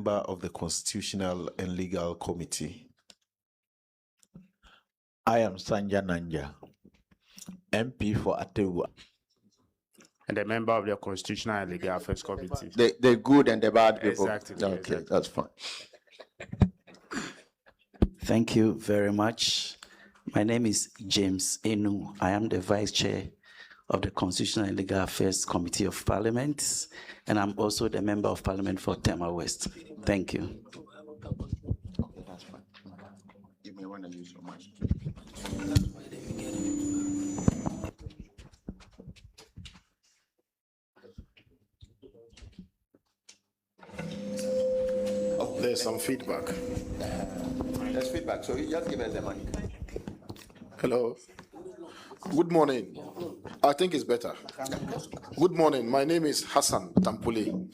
member of the Constitutional and Legal Committee. I am Sanja Nanja, MP for Atewa. And a member of the Constitutional and Legal Affairs Committee. The good and the bad people. Exactly. Okay, exactly. that's fine. Thank you very much. My name is James Enu. I am the Vice Chair of the Constitutional and Legal Affairs Committee of Parliament, and I'm also the Member of Parliament for Tema West. Thank you. Okay, that's fine. You may want to use your mic. There's some feedback. There's feedback, so you just give us the mic. Hello. Good morning. I think it's better. Good morning. My name is Hassan Tampuli,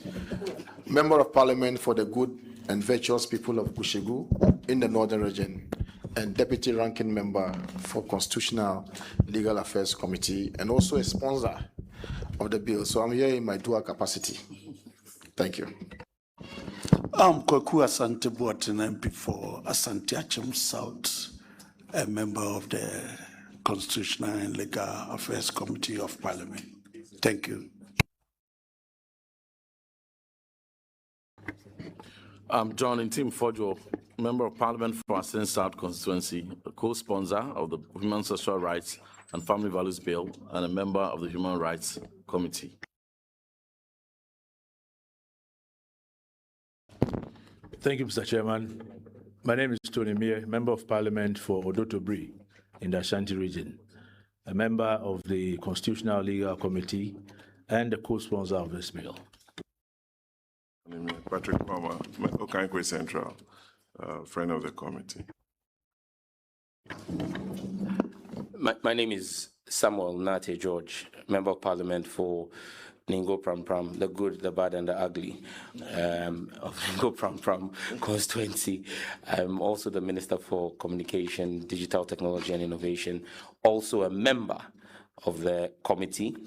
Member of Parliament for the Good and Virtuous People of Bushegu in the Northern Region, and Deputy Ranking Member for Constitutional Legal Affairs Committee, and also a sponsor of the bill. So I'm here in my dual capacity. Thank you. I'm Kwaku Asante Boatin, MP for Asante Achim South, a member of the Constitutional and Legal Affairs Committee of Parliament. Thank you. I'm John Intim Fojo, Member of Parliament for Asante South Constituency, a co-sponsor of the Human Social Rights and Family Values Bill, and a member of the Human Rights Committee. Thank you, Mr. Chairman. My name is Tony Mir, Member of Parliament for Odotobri in the Ashanti region, a member of the Constitutional Legal Committee and the co-sponsor of this bill. My name is Patrick Palmer, Okankwe Central, friend of the committee. My name is Samuel Nate George, Member of Parliament for Ningo Pram Pram, the good, the bad, and the ugly of Ningo Pram Pram constituency. I'm also the Minister for Communication, Digital Technology and Innovation, also a member of the committee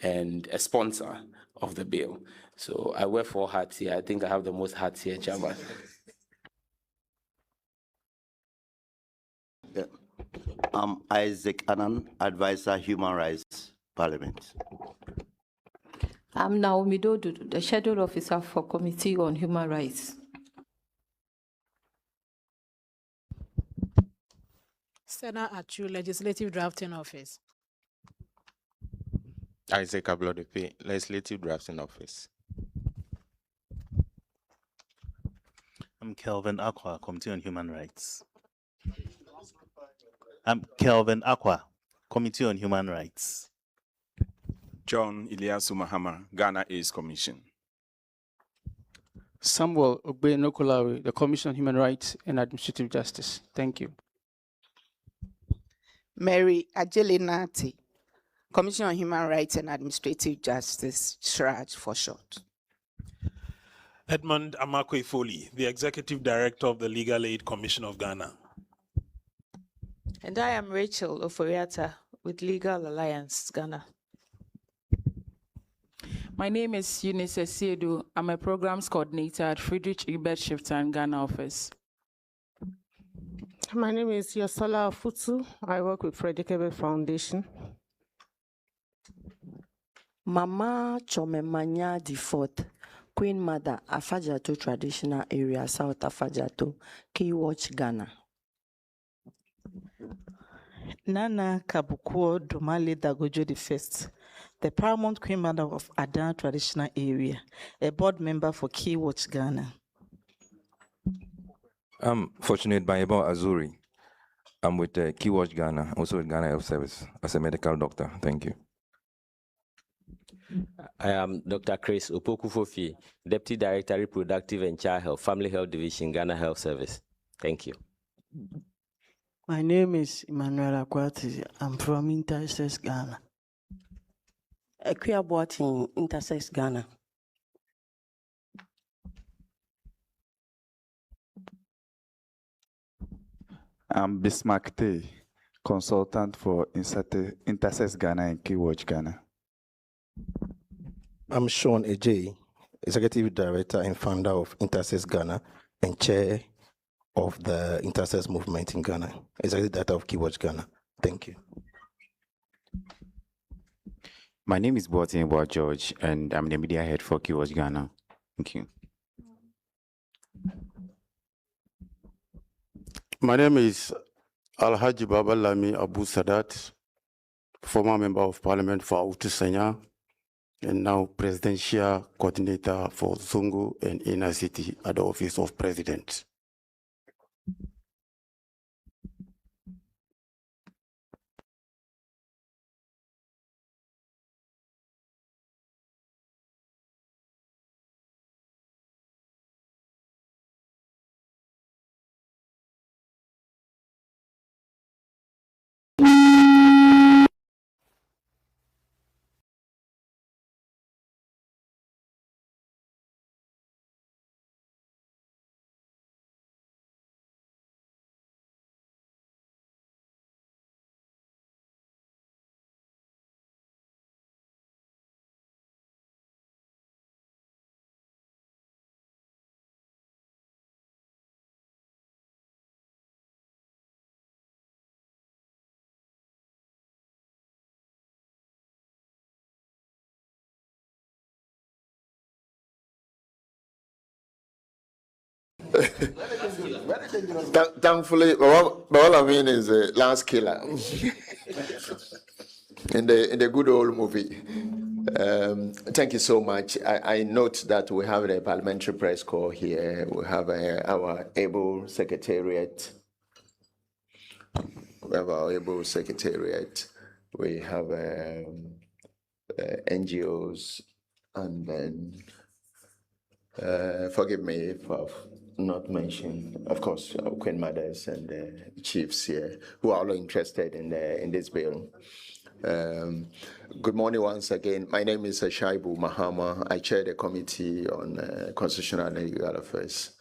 and a sponsor of the bill. So I wear 4 hats here. I think I have the most hats here, Chairman. Yeah. I'm Isaac Annan, Advisor, Human Rights, Parliament. I'm Naomi Dodu, the Scheduled Officer for Committee on Human Rights. Sena Achu, Legislative Drafting Office. Isaac Ablodepe, Legislative Drafting Office. I'm Kelvin Aqua, Committee on Human Rights. I'm Kelvin Aqua, Committee on Human Rights. John Ilyasu Mahama, Ghana AIDS Commission. Samuel Ogbe Nokolawi, the Commission on Human Rights and Administrative Justice. Thank you. Mary Ajelinati, Commission on Human Rights and Administrative Justice, SHRAJ for short. Edmund Amakwe Foley, the Executive Director of the Legal Aid Commission of Ghana. And I am Rachel Oforiata with Legal Alliance, Ghana. My name is Eunice Esiedu. I'm a Programs Coordinator at Friedrich Ebert Shifter Ghana office. My name is Yosola Futu. I work with Frederick Ebert Foundation. Mama Chomemanya the 4th, Queen Mother, Afajato Traditional Area, South Afajato, Keywatch, Ghana. Nana Kabukuo Domale Dagojo the 1st, the Paramount Queen Mother of Adana Traditional Area, a board member for Keywatch, Ghana. I'm Fortunate Bayebo Azuri. I'm with Keywatch Ghana, also with Ghana Health Service as a medical doctor. Thank you. I am Dr. Chris Opokufofi, Deputy Director, Reproductive and Child Health, Family Health Division, Ghana Health Service. Thank you. My name is Emmanuel Akwati. I'm from Intersex, Ghana. Equia Boatin, Intersex, Ghana. I'm Bismarck Tay, consultant for Intersex Ghana and Keywatch Ghana. I'm Sean Ajay, Executive Director and founder of Intersex Ghana and chair of the Intersex movement in Ghana. Executive Director of Keywatch Ghana. Thank you. My name is Boatin George, and I'm the media head for Keywatch Ghana. Thank you. My name is Alhaji Babalami Abu Sadat, former member of parliament for Autusanya, and now presidential coordinator for Zungu and Inner City at the office of president. Thankfully, all I mean is a last killer in the good old movie. Thank you so much. I note that we have the parliamentary press corps here. We have our able secretariat. We have our able secretariat. We have NGOs, and then forgive me if I've not mentioned, of course, Queen Mothers and chiefs here who are all interested in this bill. Good morning once again. My name is Shaibu Mahama. I chair the Committee on Constitutional and Legal Affairs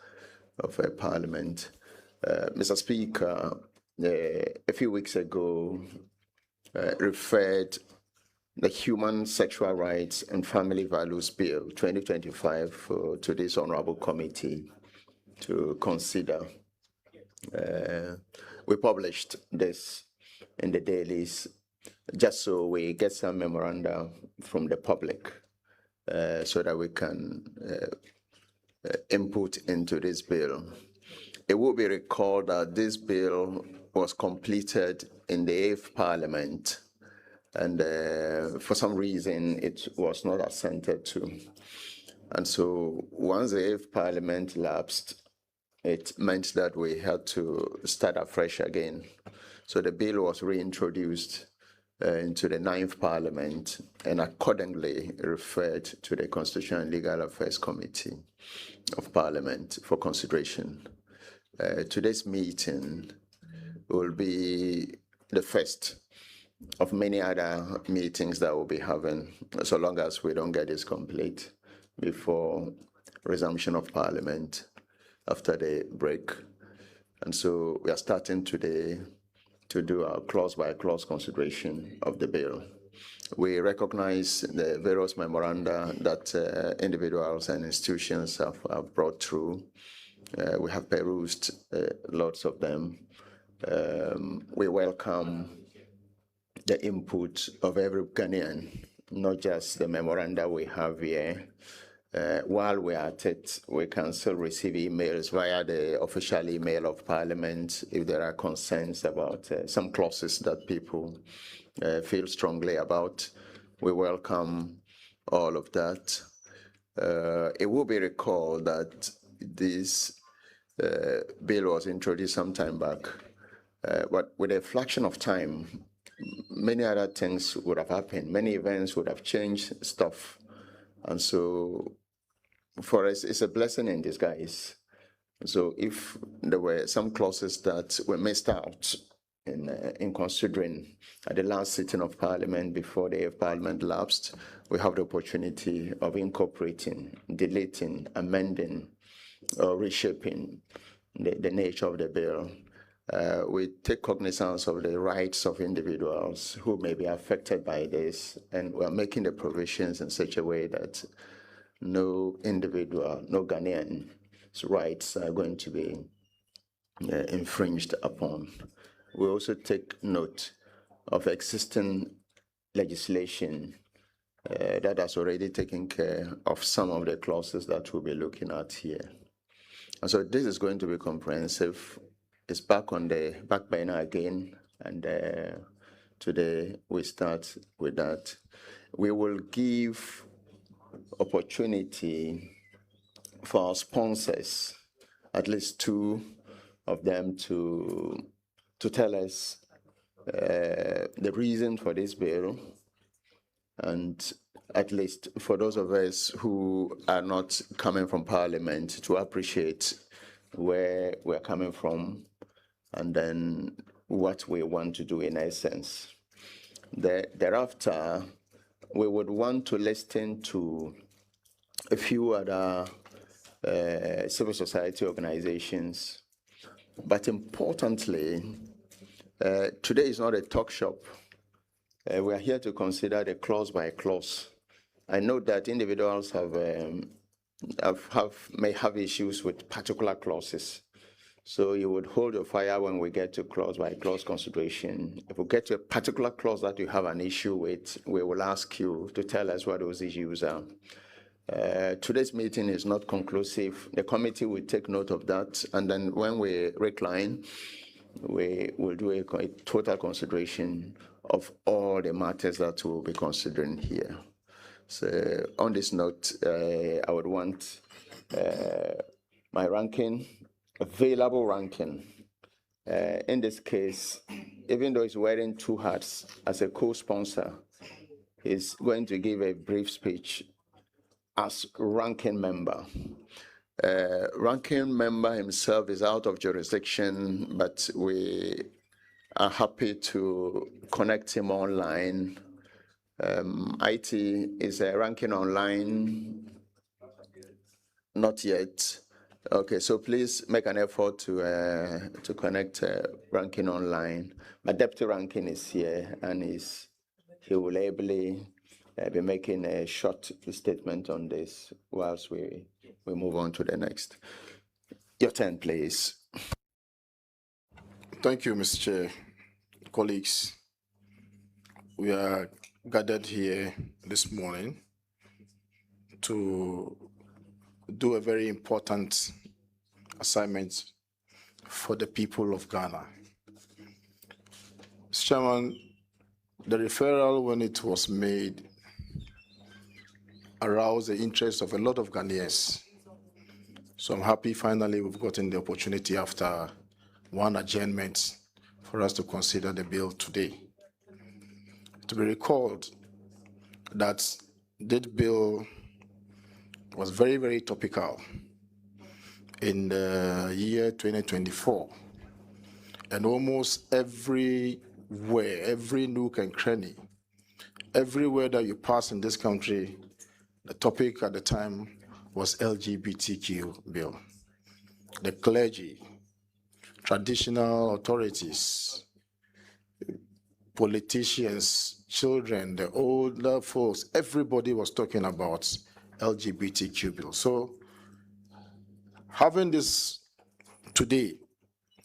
of Parliament. Mr. Speaker, a few weeks ago, referred the Human Sexual Rights and Family Values Bill 2025 to this honorable committee to consider. We published this in the dailies just so we get some memoranda from the public so that we can input into this bill. It will be recalled that this bill was completed in the 8th Parliament, and for some reason it was not assented to. And so once the 8th Parliament lapsed, it meant that we had to start afresh again. So the bill was reintroduced into the 9th Parliament and accordingly referred to the Constitutional and Legal Affairs Committee of Parliament for consideration. Today's meeting will be the first of many other meetings that we'll be having, so long as we don't get this complete before resumption of Parliament after the break. And so we are starting today to do our clause-by-clause consideration of the bill. We recognize the various memoranda that individuals and institutions have brought through. We have perused lots of them. We welcome the input of every Ghanaian, not just the memoranda we have here. While we are at it, we can still receive emails via the official email of Parliament if there are concerns about some clauses that people feel strongly about. We welcome all of that. It will be recalled that this bill was introduced some time back, but with a fraction of time, many other things would have happened. Many events would have changed stuff. And so for us, it's a blessing in disguise. So if there were some clauses that were missed out in considering at the last sitting of Parliament before the 8th Parliament lapsed, we have the opportunity of incorporating, deleting, amending, or reshaping the nature of the bill. We take cognizance of the rights of individuals who may be affected by this, and we're making the provisions in such a way that no individual, no Ghanaian's rights are going to be infringed upon. We also take note of existing legislation that has already taken care of some of the clauses that we'll be looking at here. And so this is going to be comprehensive. It's back on the back burner again, and today we start with that. We will give opportunity for our sponsors, at least two of them, to tell us the reason for this bill, and at least for those of us who are not coming from Parliament, to appreciate where we're coming from and then what we want to do in essence. Thereafter, we would want to listen to a few other civil society organizations. But importantly, today is not a talk shop. We are here to consider the clause by clause. I know that individuals may have issues with particular clauses. So you would hold your fire when we get to clause by clause consideration. If we get to a particular clause that you have an issue with, we will ask you to tell us what those issues are. Today's meeting is not conclusive. The committee will take note of that, and then when we recline, we will do a total consideration of all the matters that we'll be considering here. So on this note, I would want my ranking, available ranking. In this case, even though he's wearing two hats as a co-sponsor, he's going to give a brief speech as ranking member. Ranking member himself is out of jurisdiction, but we are happy to connect him online. IT is ranking online, not yet. Okay, so please make an effort to connect ranking online. My deputy ranking is here, and he will ably be making a short statement on this whilst we move on to the next. Your turn, please. Thank you, Mr. Chair. Colleagues, we are gathered here this morning to do a very important assignment for the people of Ghana. Mr. Chairman, the referral, when it was made, aroused the interest of a lot of Ghanaians. So I'm happy finally we've gotten the opportunity after one adjournment for us to consider the bill today. To be recalled that this bill was very, very topical in the year 2024. And almost everywhere, every nook and cranny, everywhere that you pass in this country, the topic at the time was LGBTQ bill. The clergy, traditional authorities, politicians, children, the older folks, everybody was talking about LGBTQ bill. So having this today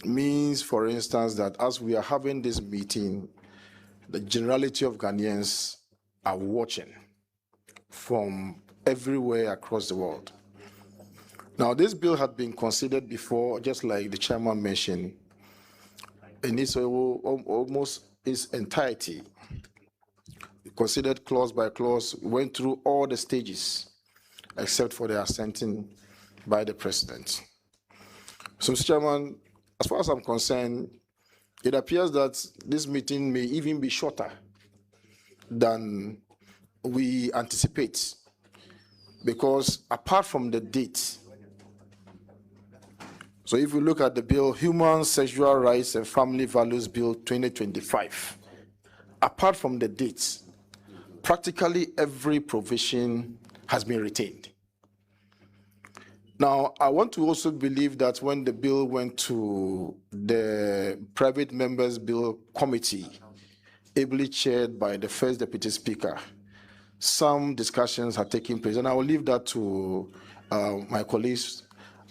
means, for instance, that as we are having this meeting, the generality of Ghanaians are watching from everywhere across the world. Now, this bill had been considered before, just like the chairman mentioned, in its almost its entirety, considered clause by clause, went through all the stages, except for the assenting by the president. So, Mr. Chairman, as far as I'm concerned, it appears that this meeting may even be shorter than we anticipate, because apart from the date, so if we look at the bill, Human Sexual Rights and Family Values Bill 2025, apart from the dates, practically every provision has been retained. Now, I want to also believe that when the bill went to the Private Members Bill Committee, ably chaired by the First Deputy Speaker, some discussions are taking place, and I will leave that to my colleagues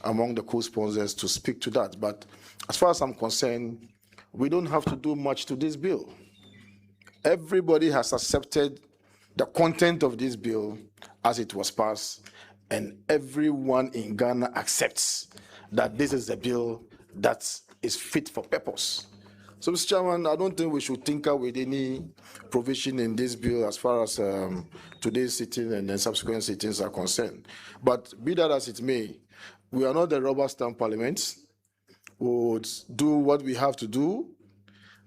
among the co-sponsors to speak to that. But as far as I'm concerned, we don't have to do much to this bill. Everybody has accepted the content of this bill as it was passed, and everyone in Ghana accepts that this is a bill that is fit for purpose. So, Mr. Chairman, I don't think we should tinker with any provision in this bill as far as today's sitting and then subsequent sittings are concerned. But be that as it may, we are not the rubber stamp parliament. We would do what we have to do,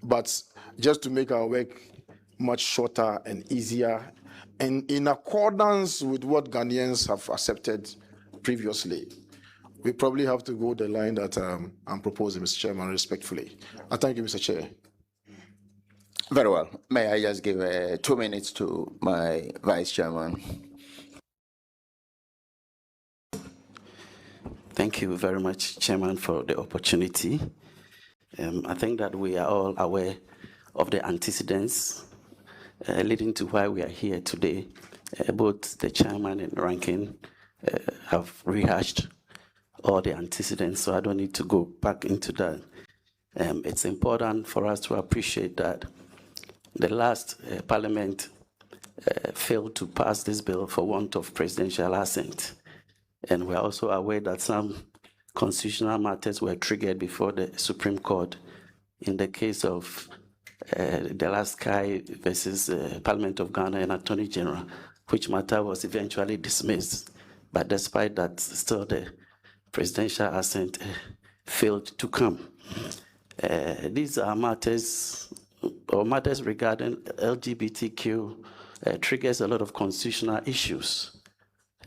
but just to make our work much shorter and easier, and in accordance with what Ghanaians have accepted previously, we probably have to go the line that I'm proposing, Mr. Chairman, respectfully. I thank you, Mr. Chair. Very well. May I just give 2 minutes to my Vice Chairman? Thank you very much, Chairman, for the opportunity. I think that we are all aware of the antecedents leading to why we are here today. Both the Chairman and Ranking have rehashed all the antecedents, so I don't need to go back into that. It's important for us to appreciate that the last Parliament failed to pass this bill for want of presidential assent. And we're also aware that some constitutional matters were triggered before the Supreme Court in the case of the last Kai versus Parliament of Ghana and Attorney General, which matter was eventually dismissed. But despite that, still the presidential assent failed to come. These are matters regarding LGBTQ triggers a lot of constitutional issues.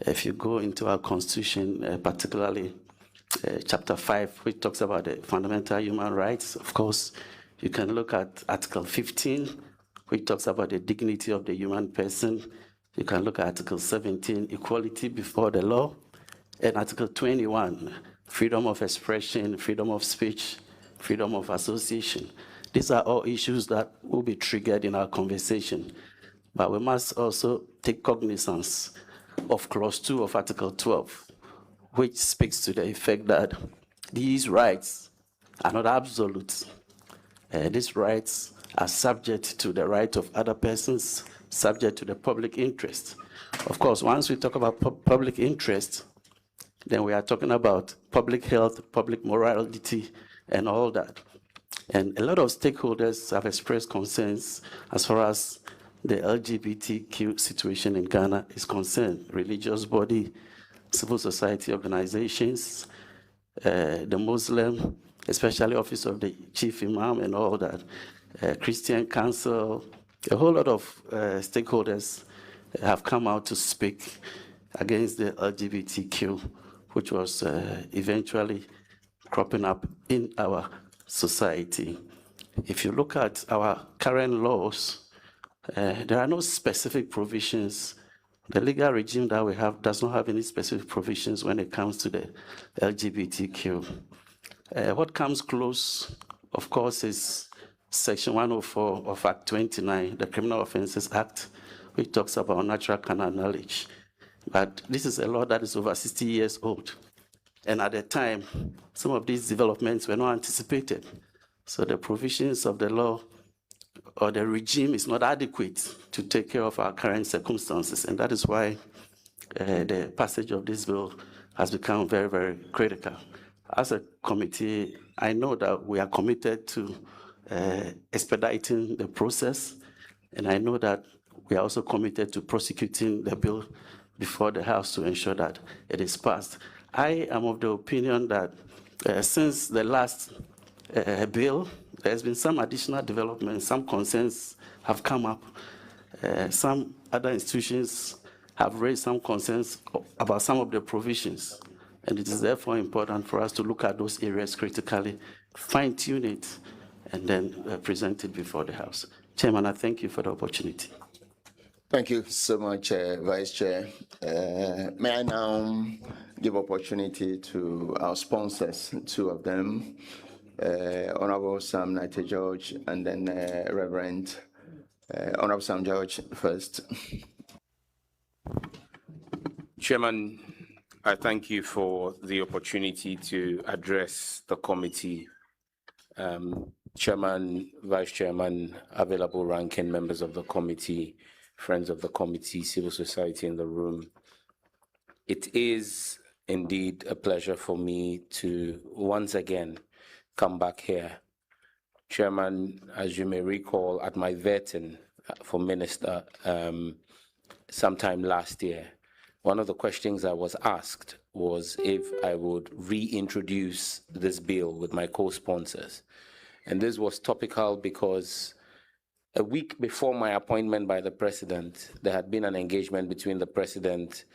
If you go into our constitution, particularly chapter 5, which talks about the fundamental human rights, of course, you can look at Article 15, which talks about the dignity of the human person. You can look at Article 17, equality before the law, and Article 21, freedom of expression, freedom of speech, freedom of association. These are all issues that will be triggered in our conversation. But we must also take cognizance of Clause 2 of Article 12, which speaks to the effect that these rights are not absolute. These rights are subject to the right of other persons, subject to the public interest. Of course, once we talk about public interest, then we are talking about public health, public morality, and all that. And a lot of stakeholders have expressed concerns as far as the LGBTQ situation in Ghana is concerned. Religious body, civil society organizations, the Muslim, especially Office of the Chief Imam and all that, Christian Council, a whole lot of stakeholders have come out to speak against the LGBTQ, which was eventually cropping up in our society. If you look at our current laws, there are no specific provisions. The legal regime that we have does not have any specific provisions when it comes to the LGBTQ. What comes close, of course, is Section 104 of Act 29, the Criminal Offences Act, which talks about natural carnal knowledge. But this is a law that is over 60 years old. And at the time, some of these developments were not anticipated. So the provisions of the law or the regime is not adequate to take care of our current circumstances. And that is why the passage of this bill has become very, very critical. As a committee, I know that we are committed to expediting the process, and I know that we are also committed to prosecuting the bill before the House to ensure that it is passed. I am of the opinion that since the last bill, there's been some additional developments, some concerns have come up. Some other institutions have raised some concerns about some of the provisions. And it is therefore important for us to look at those areas critically, fine-tune it, and then present it before the House. Chairman, I thank you for the opportunity. Thank you so much, Vice Chair. May I now give opportunity to our sponsors, two of them, Honorable Sam Nate George and then Reverend Honorable Sam George first. Chairman, I thank you for the opportunity to address the committee. Chairman, Vice Chairman, available ranking members of the committee, friends of the committee, civil society in the room. It is indeed a pleasure for me to once again come back here. Chairman, as you may recall, at my vetting for minister sometime last year, one of the questions I was asked was if I would reintroduce this bill with my co-sponsors. And this was topical because a week before my appointment by the president, there had been an engagement between the president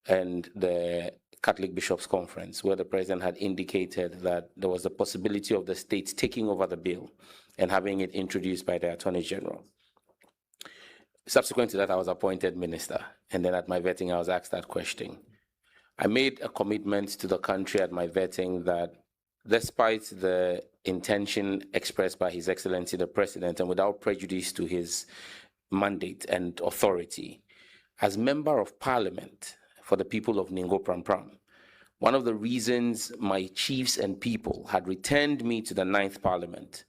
and the Catholic Bishops' Conference, where the president had indicated that there was a possibility of the states taking over the bill and having it introduced by the Attorney General. Subsequent to that, I was appointed minister, and then at my vetting, I was asked that question. I made a commitment to the country at my vetting that despite the intention expressed by His Excellency the President and without prejudice to his mandate and authority, as Member of Parliament for the people of Ningo Pram Pram, one of the reasons my chiefs and people had returned me to the 9th Parliament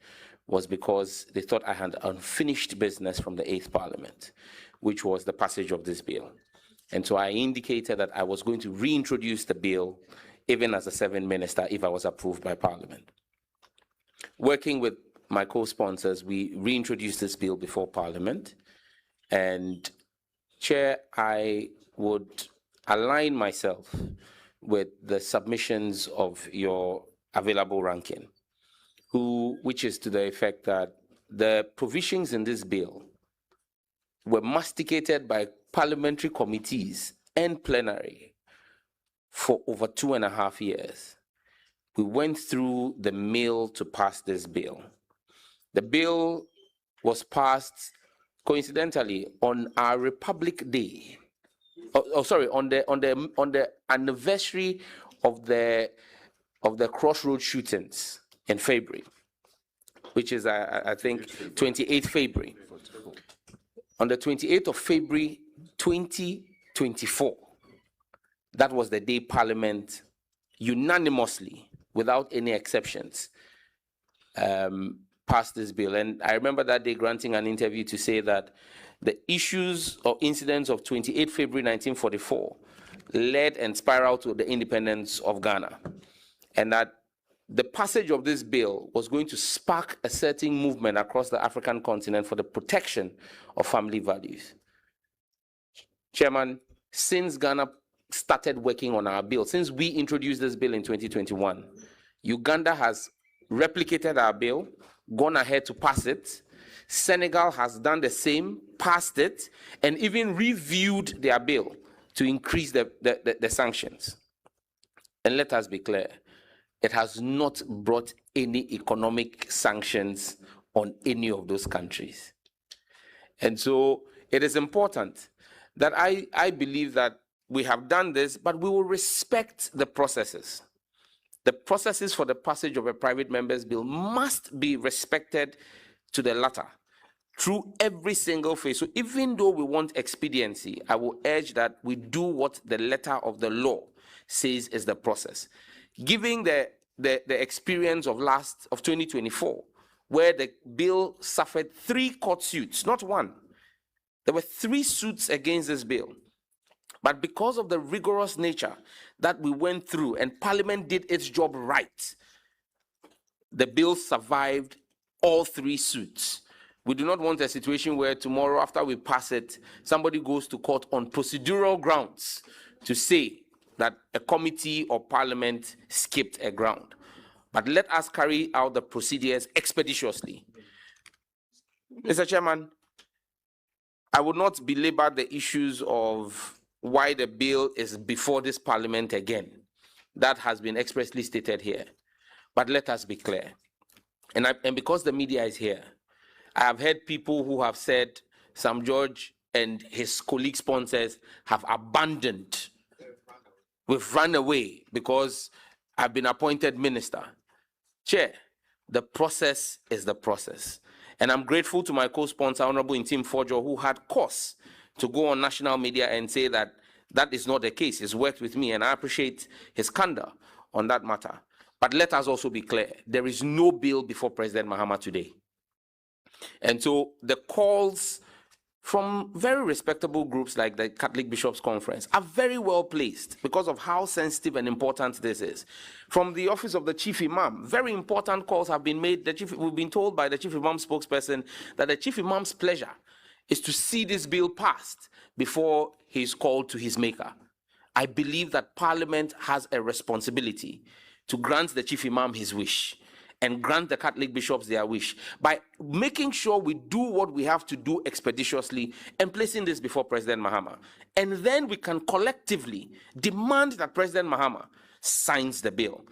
was because they thought I had unfinished business from the 8th Parliament, which was the passage of this bill. And so I indicated that I was going to reintroduce the bill, even as a 7th minister, if I was approved by Parliament. Working with my co-sponsors, we reintroduced this bill before Parliament. And Chair, I would align myself with the submissions of your available ranking, which is to the effect that the provisions in this bill were masticated by parliamentary committees and plenary for over 2.5 years. We went through the mill to pass this bill. The bill was passed coincidentally on our Republic Day. On the anniversary of the Crossroads shootings in February, which is I think 28th February. On the 28th of February 2024, that was the day Parliament unanimously, without any exceptions, passed this bill. And I remember that day granting an interview to say that the issues or incidents of 28 February 1944 led and spiraled to the independence of Ghana, and that the passage of this bill was going to spark a certain movement across the African continent for the protection of family values. Chairman, since Ghana started working on our bill, since we introduced this bill in 2021, Uganda has replicated our bill, gone ahead to pass it. Senegal has done the same, passed it, and even reviewed their bill to increase the sanctions. And let us be clear, it has not brought any economic sanctions on any of those countries. And so it is important that I believe that we have done this, but we will respect the processes. The processes for the passage of a private member's bill must be respected to the latter through every single phase. So even though we want expediency, I will urge that we do what the letter of the law says is the process. Given the experience of 2024, where the bill suffered 3 court suits, not one. There were 3 suits against this bill. But because of the rigorous nature that we went through and Parliament did its job right, the bill survived all 3 suits. We do not want a situation where tomorrow after we pass it, somebody goes to court on procedural grounds to say that a committee or Parliament skipped a ground. But let us carry out the procedures expeditiously. Mr. Chairman, I would not belabor the issues of why the bill is before this Parliament again. That has been expressly stated here. But let us be clear. And because the media is here, I have heard people who have said Sam George and his colleague sponsors have abandoned. We've run away because I've been appointed minister. Chair, the process is the process. And I'm grateful to my co-sponsor, Honorable Intim Fojo, who had cause to go on national media and say that that is not the case. He's worked with me, and I appreciate his candor on that matter. But let us also be clear, there is no bill before President Mahama today. And so the calls from very respectable groups like the Catholic Bishops' Conference are very well placed because of how sensitive and important this is. From the office of the Chief Imam, very important calls have been made. We've been told by the Chief Imam spokesperson that the Chief Imam's pleasure is to see this bill passed before he is called to his maker. I believe that Parliament has a responsibility to grant the Chief Imam his wish and grant the Catholic bishops their wish by making sure we do what we have to do expeditiously and placing this before President Mahama. And then we can collectively demand that President Mahama signs the bill.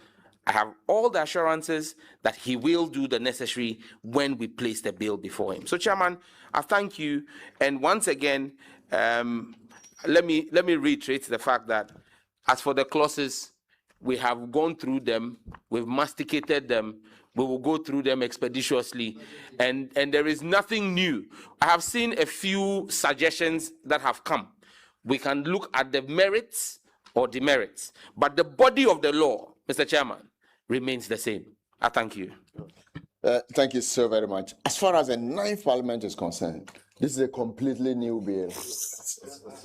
I have all the assurances that he will do the necessary when we place the bill before him. So, Chairman, I thank you. And once again, let me reiterate the fact that as for the clauses, we have gone through them, we've masticated them, we will go through them expeditiously, and there is nothing new. I have seen a few suggestions that have come. We can look at the merits or demerits, but the body of the law, Mr. Chairman, remains the same. I thank you. Thank you so very much. As far as the 9th Parliament is concerned, this is a completely new bill.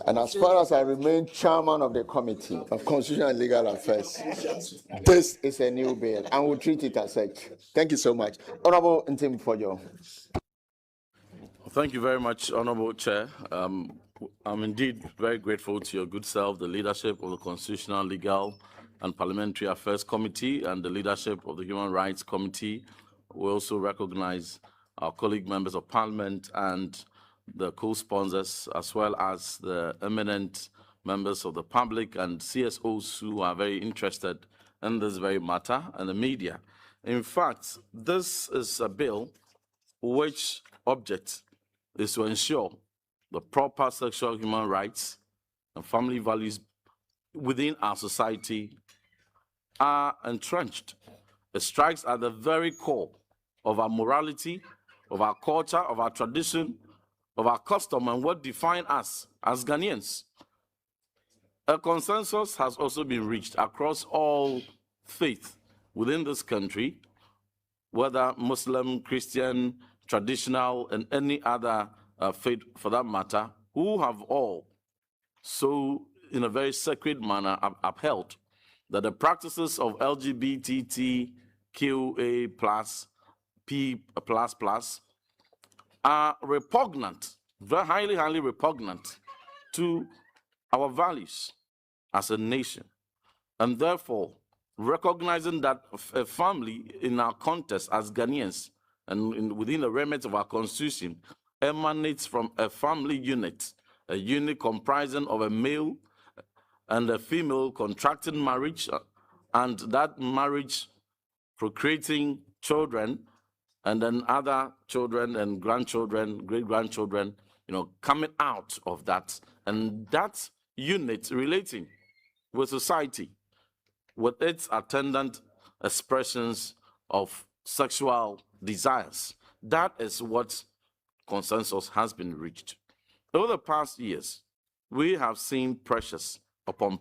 And as far as I remain chairman of the Committee of Constitutional and Legal Affairs, this is a new bill and we'll treat it as such. Thank you so much. Honorable Ntim Fojo. Thank you very much, Honorable Chair. I'm indeed very grateful to your good self, the leadership of the Constitutional, Legal and Parliamentary Affairs Committee and the leadership of the Human Rights Committee. We also recognize our colleague members of Parliament and the co-sponsors, as well as the eminent members of the public and CSOs who are very interested in this very matter, and the media. In fact, this is a bill which object is to ensure the proper sexual human rights and family values within our society are entrenched. It strikes at the very core of our morality, of our culture, of our tradition, of our custom, and what defines us as Ghanaians. A consensus has also been reached across all faiths within this country, whether Muslim, Christian, traditional, and any other faith for that matter, who have all so in a very sacred manner upheld that the practices of LGBTQA plus, P plus plus, are repugnant, very highly repugnant to our values as a nation. And therefore, recognizing that a family in our context as Ghanaians and within the remit of our constitution emanates from a family unit, a unit comprising of a male and a female contracting marriage, and that marriage procreating children, and then other children and grandchildren, great-grandchildren, coming out of that. And that unit relating with society, with its attendant expressions of sexual desires. That is what consensus has been reached. Over the past years, we have seen pressures upon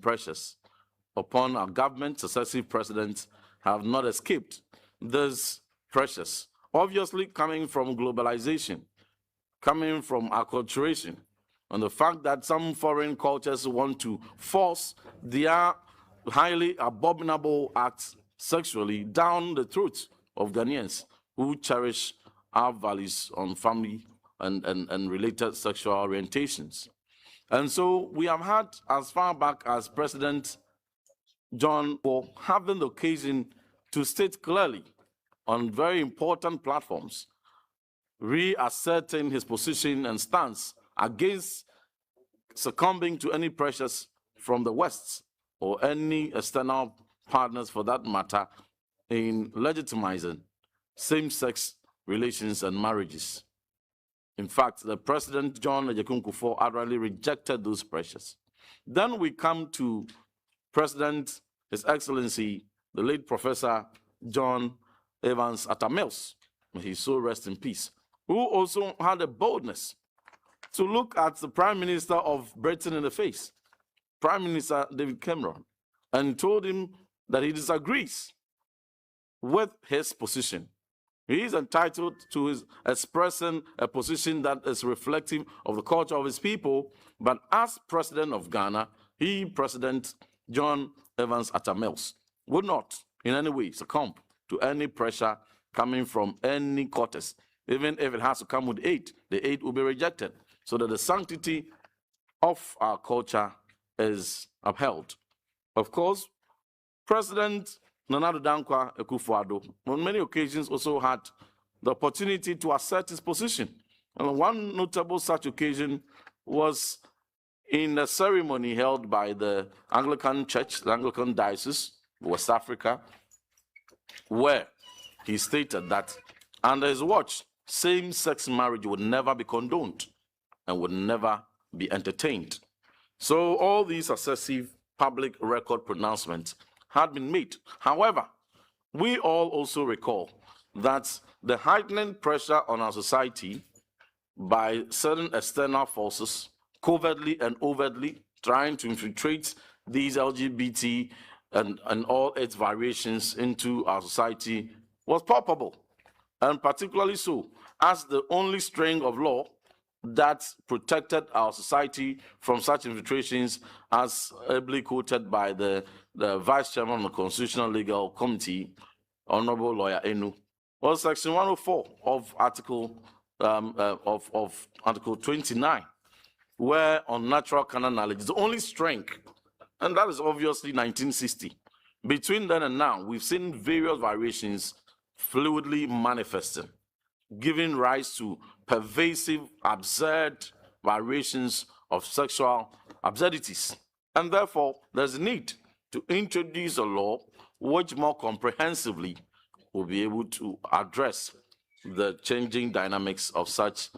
our government. Successive presidents have not escaped these pressures, obviously coming from globalization, coming from acculturation, and the fact that some foreign cultures want to force their highly abominable acts sexually down the throats of Ghanaians who cherish our values on family and related sexual orientations. And so we have had, as far back as President John for having the occasion to state clearly on very important platforms, reasserting his position and stance against succumbing to any pressures from the West or any external partners for that matter in legitimizing same-sex relations and marriages. In fact, the President John Kufuor utterly rejected those pressures. Then we come to President, His Excellency, the late Professor John Evans Atta Mills, may he so rest in peace, who also had a boldness to look at the Prime Minister of Britain in the face, Prime Minister David Cameron and told him that he disagrees with his position. He is entitled to his expressing a position that is reflective of the culture of his people, but as president of Ghana, he, President John Evans Atta Mills, would not in any way succumb to any pressure coming from any quarters. Even if it has to come with aid, the aid will be rejected, so that the sanctity of our culture is upheld. Of course, President Nana Addo Dankwa Akufo-Addo on many occasions also had the opportunity to assert his position. And one notable such occasion was in a ceremony held by the Anglican Church, the Anglican Diocese, West Africa, where he stated that under his watch, same-sex marriage would never be condoned and would never be entertained. So all these successive public record pronouncements had been made. However, we all also recall that the heightening pressure on our society by certain external forces, covertly and overtly, trying to infiltrate these LGBT and all its variations into our society was palpable, and particularly so as the only string of law that protected our society from such infiltrations, as ably quoted by the Vice Chairman of the Constitutional Legal Committee, Honorable Lawyer Enu, was Section 104 of Article Article 29, where unnatural carnal knowledge is the only strength, and that is obviously 1960. Between then and now, we've seen various variations fluidly manifesting, giving rise to pervasive, absurd variations of sexual absurdities. And therefore, there's a need to introduce a law which more comprehensively will be able to address the changing dynamics of such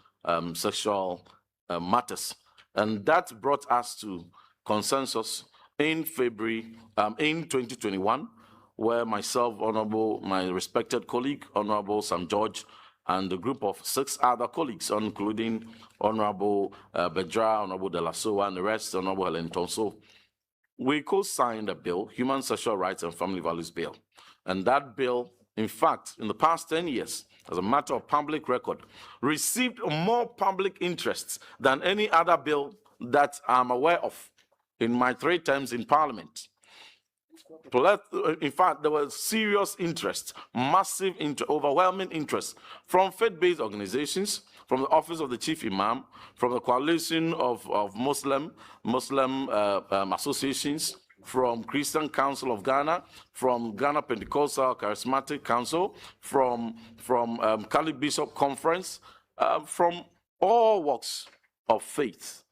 sexual matters. And that brought us to consensus in February, in 2021, where myself, my respected colleague, Honorable Sam George, and a group of 6 other colleagues, including Honorable Bedra, Honorable De La Soa, and the rest, Honorable Helen Tonso, we co-signed a bill, Human Sexual Rights and Family Values Bill. And that bill, in fact, in the past 10 years, as a matter of public record, received more public interest than any other bill that I'm aware of in my 3 terms in Parliament. In fact, there was serious interest, massive interest, overwhelming interest from faith-based organizations, from the Office of the Chief Imam, from the Coalition of Muslim associations, from Christian Council of Ghana, from Ghana Pentecostal Charismatic Council, from Catholic Bishop Conference, from all walks of faith,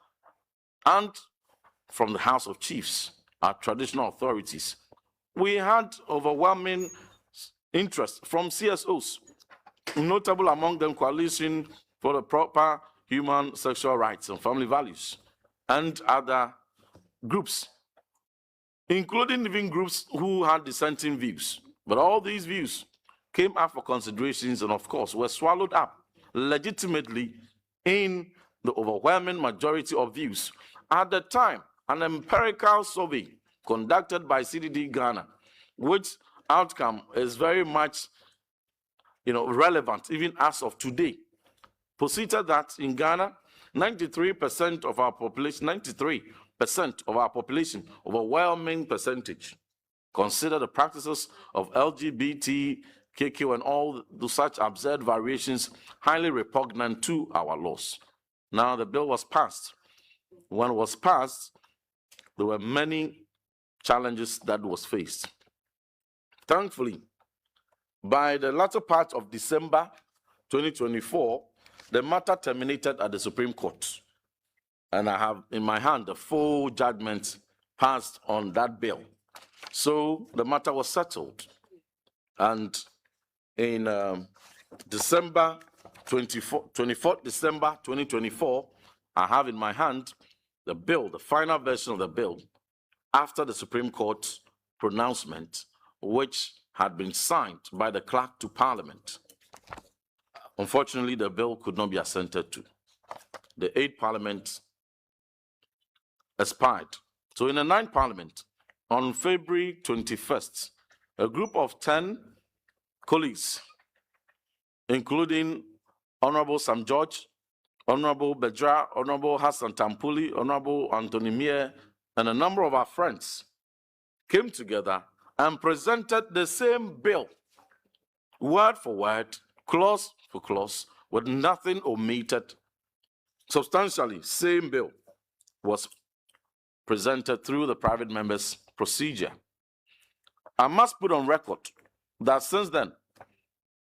and from the House of Chiefs, our traditional authorities. We had overwhelming interest from CSOs, notable among them Coalition for the Proper Human Sexual Rights and Family Values, and other groups, including even groups who had dissenting views. But all these views came up for considerations and, of course, were swallowed up legitimately in the overwhelming majority of views. At the time, an empirical survey conducted by CDD Ghana, which outcome is very much relevant even as of today, posited that in Ghana, 93% of our population, overwhelming percentage, consider the practices of LGBTQ and all such absurd variations highly repugnant to our laws. Now, the bill was passed. When it was passed, there were many challenges that was faced. Thankfully, by the latter part of December 2024, the matter terminated at the Supreme Court. And I have in my hand the full judgment passed on that bill. So the matter was settled. And in 24th December 2024, I have in my hand the bill, the final version of the bill, after the Supreme Court pronouncement, which had been signed by the clerk to Parliament. Unfortunately, the bill could not be assented to. The 8th Parliament expired So in the 9th Parliament, on February 21st, a group of 10 colleagues, including Honorable Sam George, Honorable Bedra, Honorable Hassan Tampuli, Honorable Anthony Mier, and a number of our friends came together and presented the same bill, word for word, clause for clause, with nothing omitted. Substantially, same bill was presented through the private members' procedure. I must put on record that since then,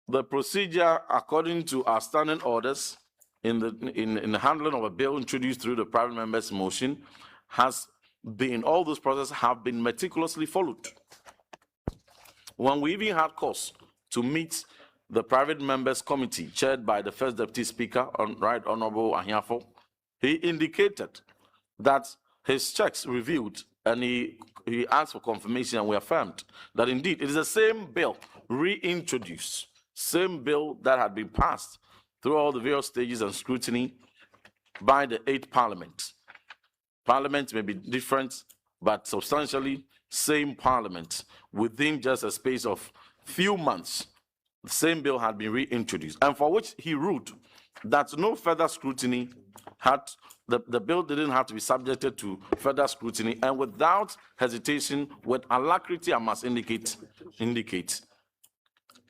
the procedure, according to our standing orders in the handling of a bill introduced through the private members' motion, has been, all those processes have been meticulously followed. When we even had cause to meet the private members' committee chaired by the First Deputy Speaker, Right Honorable Ahiafo, he indicated that his checks reviewed and he asked for confirmation, and we affirmed that indeed it is the same bill reintroduced, same bill that had been passed through all the various stages and scrutiny by the 8th Parliament. Parliament may be different, but substantially same Parliament. Within just a space of few months, the same bill had been reintroduced, and for which he ruled that no further scrutiny had, the bill didn't have to be subjected to further scrutiny, and without hesitation, with alacrity, I must indicate,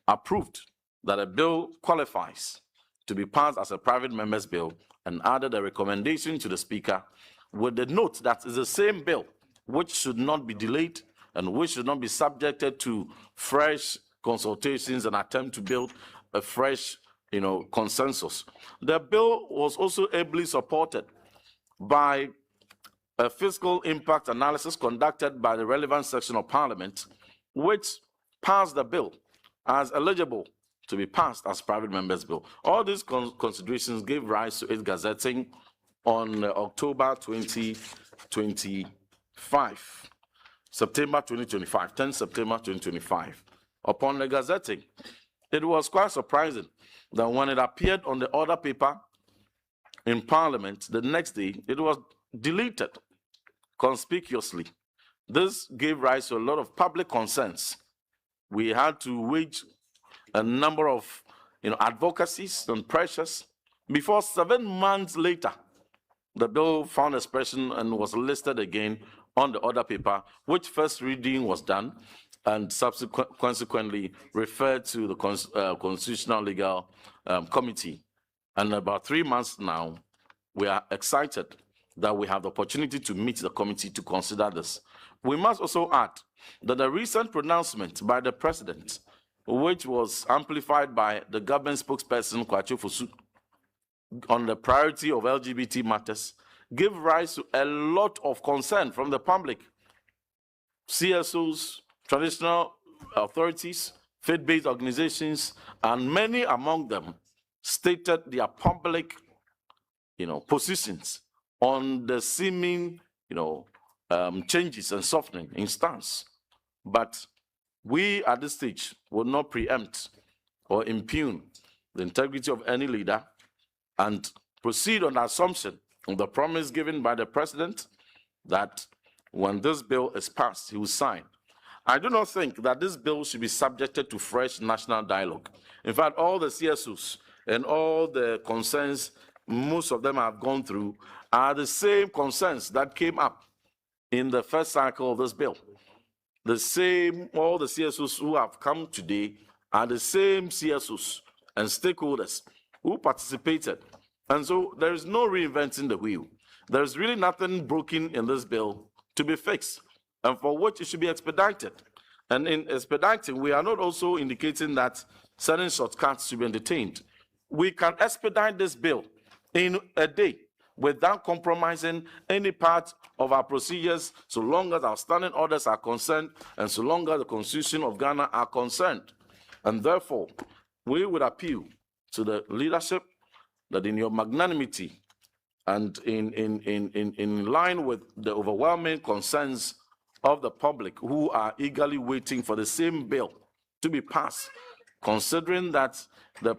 approved that a bill qualifies to be passed as a private member's bill, and added a recommendation to the Speaker with the note that it's the same bill which should not be delayed and which should not be subjected to fresh consultations and attempt to build a fresh, consensus. The bill was also ably supported by a fiscal impact analysis conducted by the relevant section of Parliament, which passed the bill as eligible to be passed as private members' bill. All these considerations gave rise to its gazetting on October 2025, September 2025, 10 September 2025. Upon the gazetting, it was quite surprising that when it appeared on the order paper in Parliament the next day, it was deleted conspicuously. This gave rise to a lot of public concerns. We had to wage a number of advocacies and pressures before 7 months later, the bill found expression and was listed again on the order paper, which first reading was done and consequently referred to the Constitutional Legal Committee. And about 3 months now, we are excited that we have the opportunity to meet the committee to consider this. We must also add that the recent pronouncement by the President, which was amplified by the government spokesperson, Kwachu Fosu, on the priority of LGBT matters, gave rise to a lot of concern from the public. CSOs, traditional authorities, faith-based organizations, and many among them stated their public, positions on the seeming, changes and softening in stance. But we at this stage will not preempt or impugn the integrity of any leader and proceed on the assumption of the promise given by the President that when this bill is passed, he will sign. I do not think that this bill should be subjected to fresh national dialogue. In fact, all the CSOs and all the concerns, most of them have gone through, are the same concerns that came up in the first cycle of this bill. The same, all the CSOs who have come today are the same CSOs and stakeholders who participated. And so there is no reinventing the wheel. There is really nothing broken in this bill to be fixed, and for which it should be expedited. And in expediting, we are not also indicating that certain shortcuts should be entertained. We can expedite this bill in a day without compromising any part of our procedures, so long as our standing orders are concerned and so long as the Constitution of Ghana are concerned. And therefore, we would appeal to the leadership that in your magnanimity and in line with the overwhelming concerns of the public who are eagerly waiting for the same bill to be passed, considering that the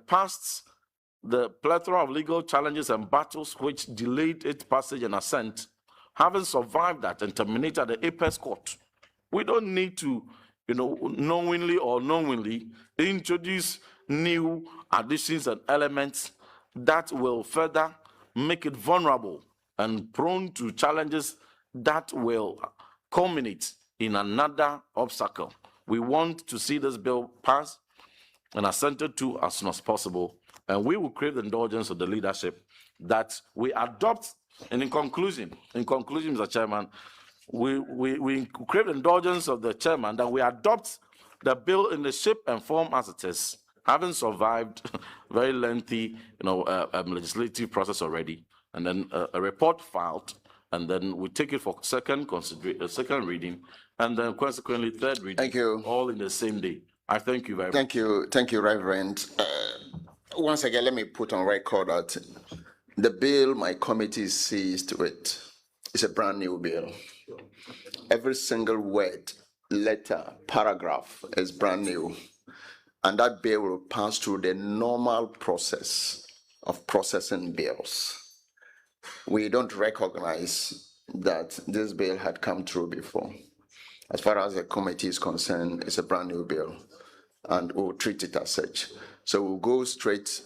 plethora of legal challenges and battles which delayed its passage and assent having survived that and terminated at the apex court, we don't need to, knowingly or unknowingly introduce new additions and elements that will further make it vulnerable and prone to challenges that will culminate in another obstacle. We want to see this bill pass and assented to as soon as possible. And we will crave the indulgence of the leadership that we adopt. And in conclusion, Mr. Chairman, we crave the indulgence of the chairman that we adopt the bill in the shape and form as it is, having survived very lengthy, legislative process already, and then a report filed, and then we take it for second reading, and then consequently third reading. Thank you. All in the same day. I thank you very much. Thank you, Reverend. Once again, let me put on record that the bill my committee is seized with is a brand new bill. Every single word, letter, paragraph is brand new. And that bill will pass through the normal process of processing bills. We don't recognize that this bill had come through before. As far as the committee is concerned, it's a brand new bill, and we'll treat it as such. So we'll go straight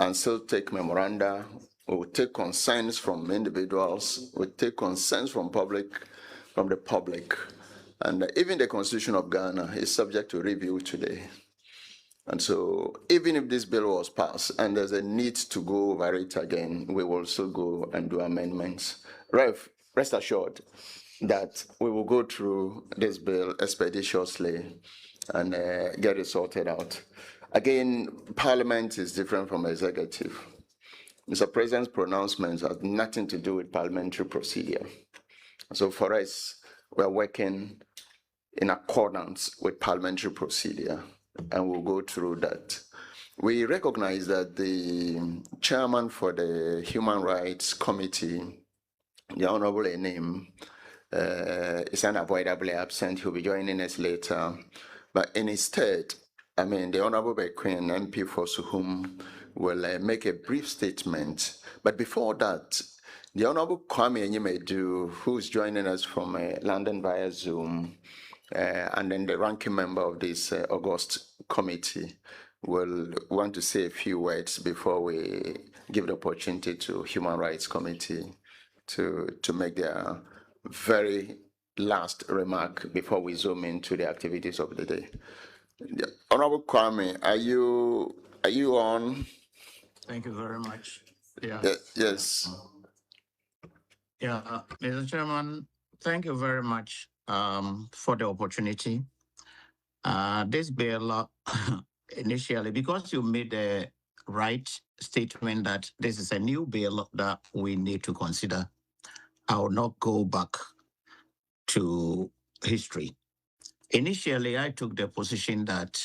and still take memoranda. We'll take concerns from individuals. We'll take concerns from the public. And even the Constitution of Ghana is subject to review today. And so even if this bill was passed and there's a need to go over it again, we will still go and do amendments. Rev, rest assured that we will go through this bill expeditiously and get it sorted out. Again, Parliament is different from executive. Mr. President's pronouncements have nothing to do with parliamentary procedure. So for us, we're working in accordance with parliamentary procedure, and we'll go through that. We recognize that the chairman for the Human Rights Committee, the Honorable Enim, is unavoidably absent. He'll be joining us later. But instead, the Honorable Bequin, MP for Suhum, will make a brief statement. But before that, the Honorable Kwame Enyimedu, who is joining us from London via Zoom, and then the ranking member of this August committee, will want to say a few words before we give the opportunity to Human Rights Committee to make their very last remark before we zoom into the activities of the day. Honorable Kwame, are you on? Thank you very much. Yeah. Yes. Yeah, Mr. Chairman, thank you very much for the opportunity. This bill, initially, because you made the right statement that this is a new bill that we need to consider, I will not go back to history. Initially, I took the position that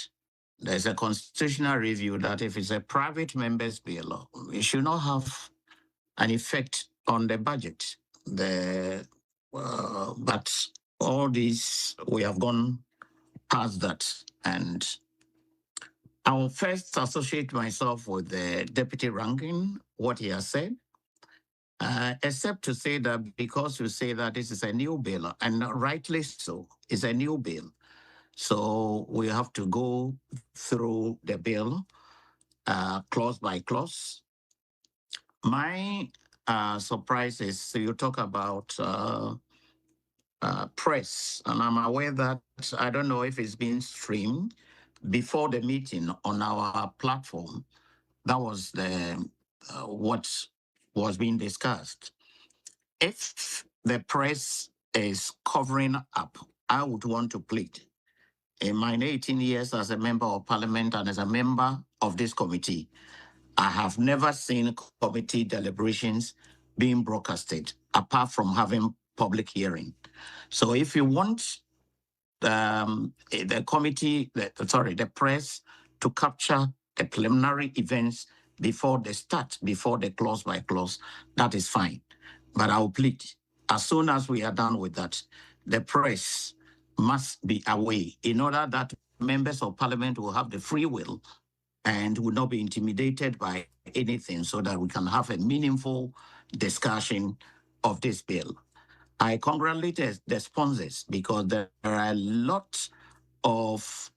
there's a constitutional review that if it's a private member's bill, it should not have an effect on the budget. But all these, we have gone past that. And I will first associate myself with the deputy ranking, what he has said, except to say that because you say that this is a new bill, and rightly so, it's a new bill. So we have to go through the bill clause by clause. My surprise is you talk about press, and I'm aware that, I don't know if it's been streamed before the meeting on our platform. That was what was being discussed. If the press is covering up, I would want to plead. In my 18 years as a member of parliament and as a member of this committee, I have never seen committee deliberations being broadcasted apart from having public hearing. So if you want the press to capture the preliminary events before they start, before the clause by clause, that is fine. But I will plead, as soon as we are done with that, the press must be away in order that members of parliament will have the free will and will not be intimidated by anything, so that we can have a meaningful discussion of this bill. I congratulate the sponsors because there are a lot of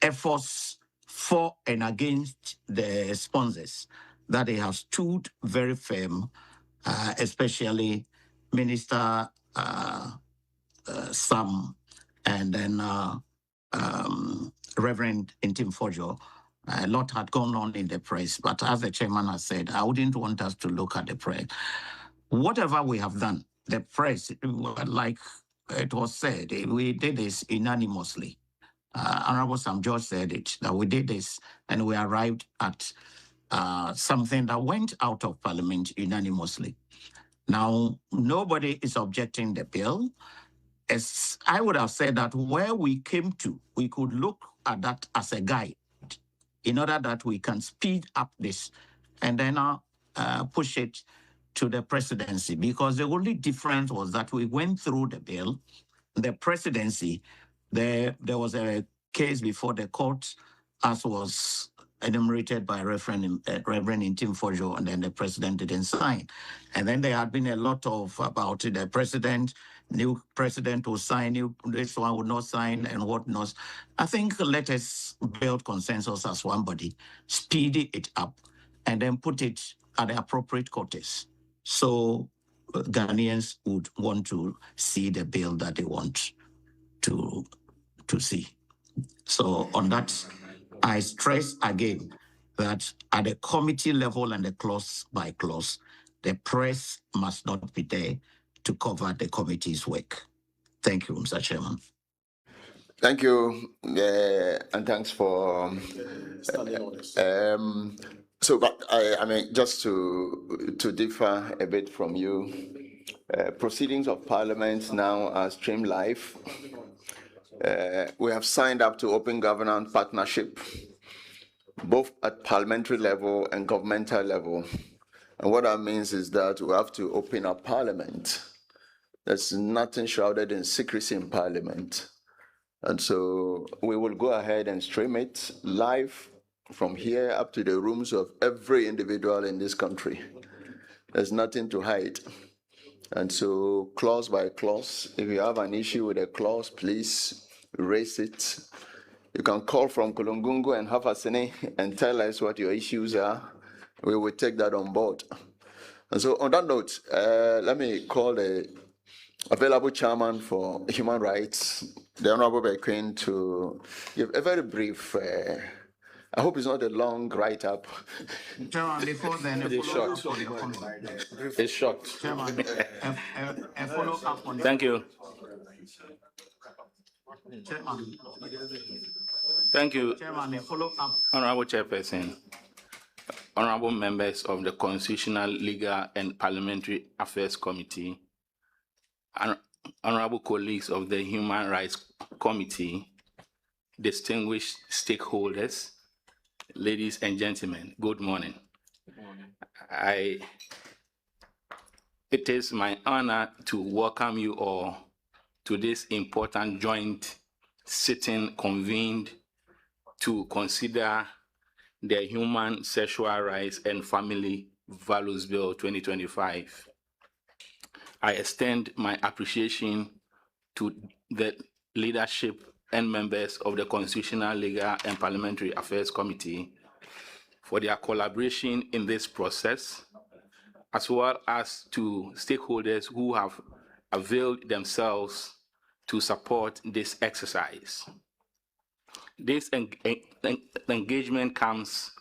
efforts for and against the sponsors that they have stood very firm, especially Minister Sam and then Reverend Intim Fojo. A lot had gone on in the press, but as the chairman has said, I wouldn't want us to look at the press. Whatever we have done, the press, like it was said, we did this unanimously. Honorable Sam George said it, that we did this and we arrived at something that went out of Parliament unanimously. Now, nobody is objecting the bill. As I would have said that where we came to, we could look at that as a guide in order that we can speed up this and then push it to the presidency, because the only difference was that we went through the bill, the presidency, there was a case before the court, as was enumerated by Reverend Intim Fojo, and then the president didn't sign. And then there had been a lot of about the president, new president will sign, this one would not sign, and whatnot. I think let us build consensus as one body, speed it up, and then put it at the appropriate quarters. So Ghanaians would want to see the bill that they want to see. So on that, I stress again that at the committee level and the clause by clause, the press must not be there to cover the committee's work. Thank you, Mr. Chairman. Thank you, and thanks for but I mean, just to differ a bit from you, proceedings of Parliament now are streamed live. We have signed up to Open Governance Partnership, both at parliamentary level and governmental level. And what that means is that we have to open up Parliament. There's nothing shrouded in secrecy in Parliament. And so we will go ahead and stream it live from here up to the rooms of every individual in this country. There's nothing to hide. And so clause by clause, if you have an issue with a clause, please raise it. You can call from Kulungungu and Hafasene and tell us what your issues are. We will take that on board. And so on that note, let me call the available chairman for human rights, the Honorable Bequin, to give a very brief, I hope it's not a long write-up. Chairman, before then, It is short. It's short. Chairman, a follow-up on Thank you. Chairman. Thank you, Chairman, a follow-up. Honorable Chairperson, honorable members of the Constitutional, Legal, and Parliamentary Affairs Committee, honorable colleagues of the Human Rights Committee, distinguished stakeholders, ladies and gentlemen, good morning. It is my honor to welcome you all to this important joint sitting convened to consider the Human Sexual Rights and Family Values Bill 2025. I extend my appreciation to the leadership and members of the Constitutional, Legal, and Parliamentary Affairs Committee for their collaboration in this process, as well as to stakeholders who have availed themselves to support this exercise. This engagement comes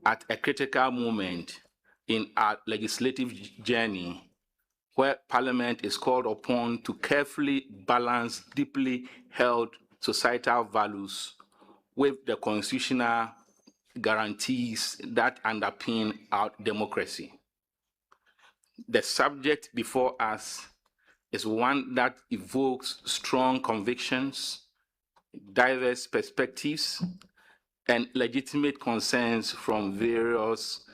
at a critical moment in our legislative journey, where Parliament is called upon to carefully balance deeply held societal values with the constitutional guarantees that underpin our democracy. The subject before us is one that evokes strong convictions, diverse perspectives, and legitimate concerns from various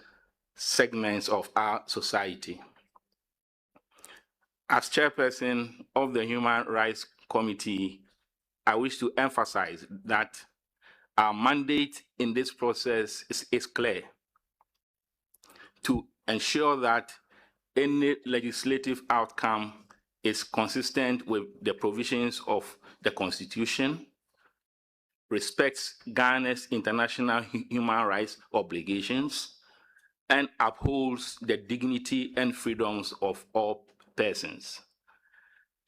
segments of our society. As chairperson of the Human Rights Committee, I wish to emphasize that our mandate in this process is clear: to ensure that any legislative outcome is consistent with the provisions of the Constitution, respects Ghana's international human rights obligations, and upholds the dignity and freedoms of all persons.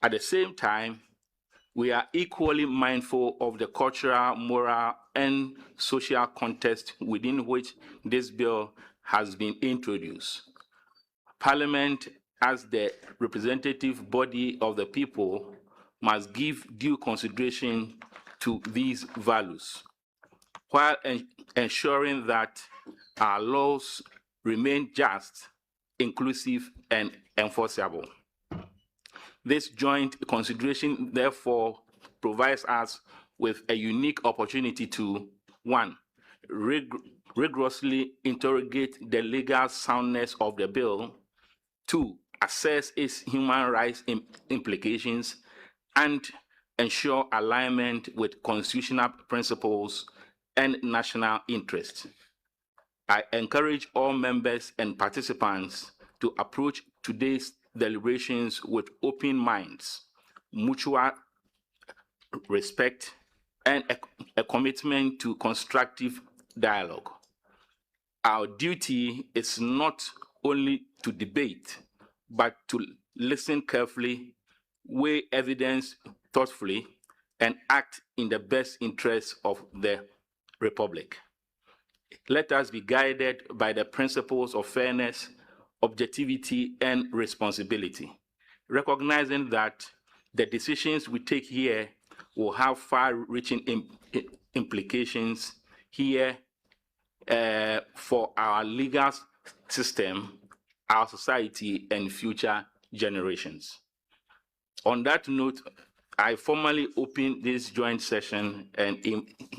At the same time, we are equally mindful of the cultural, moral, and social context within which this bill has been introduced. Parliament, as the representative body of the people, must give due consideration to these values, while ensuring that our laws remain just, inclusive, and enforceable. This joint consideration, therefore, provides us with a unique opportunity to, one, rigorously interrogate the legal soundness of the bill, two, assess its human rights implications, and ensure alignment with constitutional principles and national interests. I encourage all members and participants to approach today's deliberations with open minds, mutual respect, and a commitment to constructive dialogue. Our duty is not only to debate, but to listen carefully, weigh evidence thoughtfully, and act in the best interests of the Republic. Let us be guided by the principles of fairness, objectivity, and responsibility, recognizing that the decisions we take here will have far-reaching implications here for our legal system, our society, and future generations. On that note, I formally open this joint session and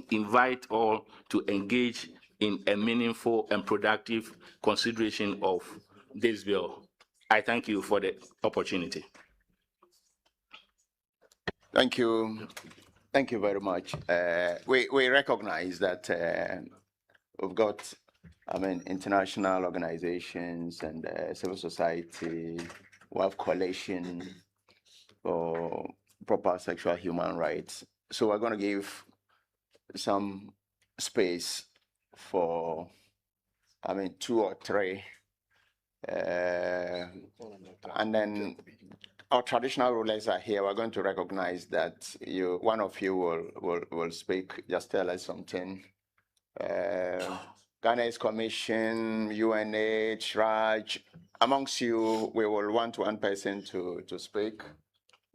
invite all to engage in a meaningful and productive consideration of this bill. I thank you for the opportunity. Thank you. Thank you very much. We recognize that we've got, international organizations and civil society. We have coalition for proper sexual human rights. So we're going to give some space for, 2 or 3. And then our traditional rulers are here. We're going to recognize that one of you will speak. Just tell us something. Ghana's Commission, UNH, Raj, amongst you, we will want one person to speak.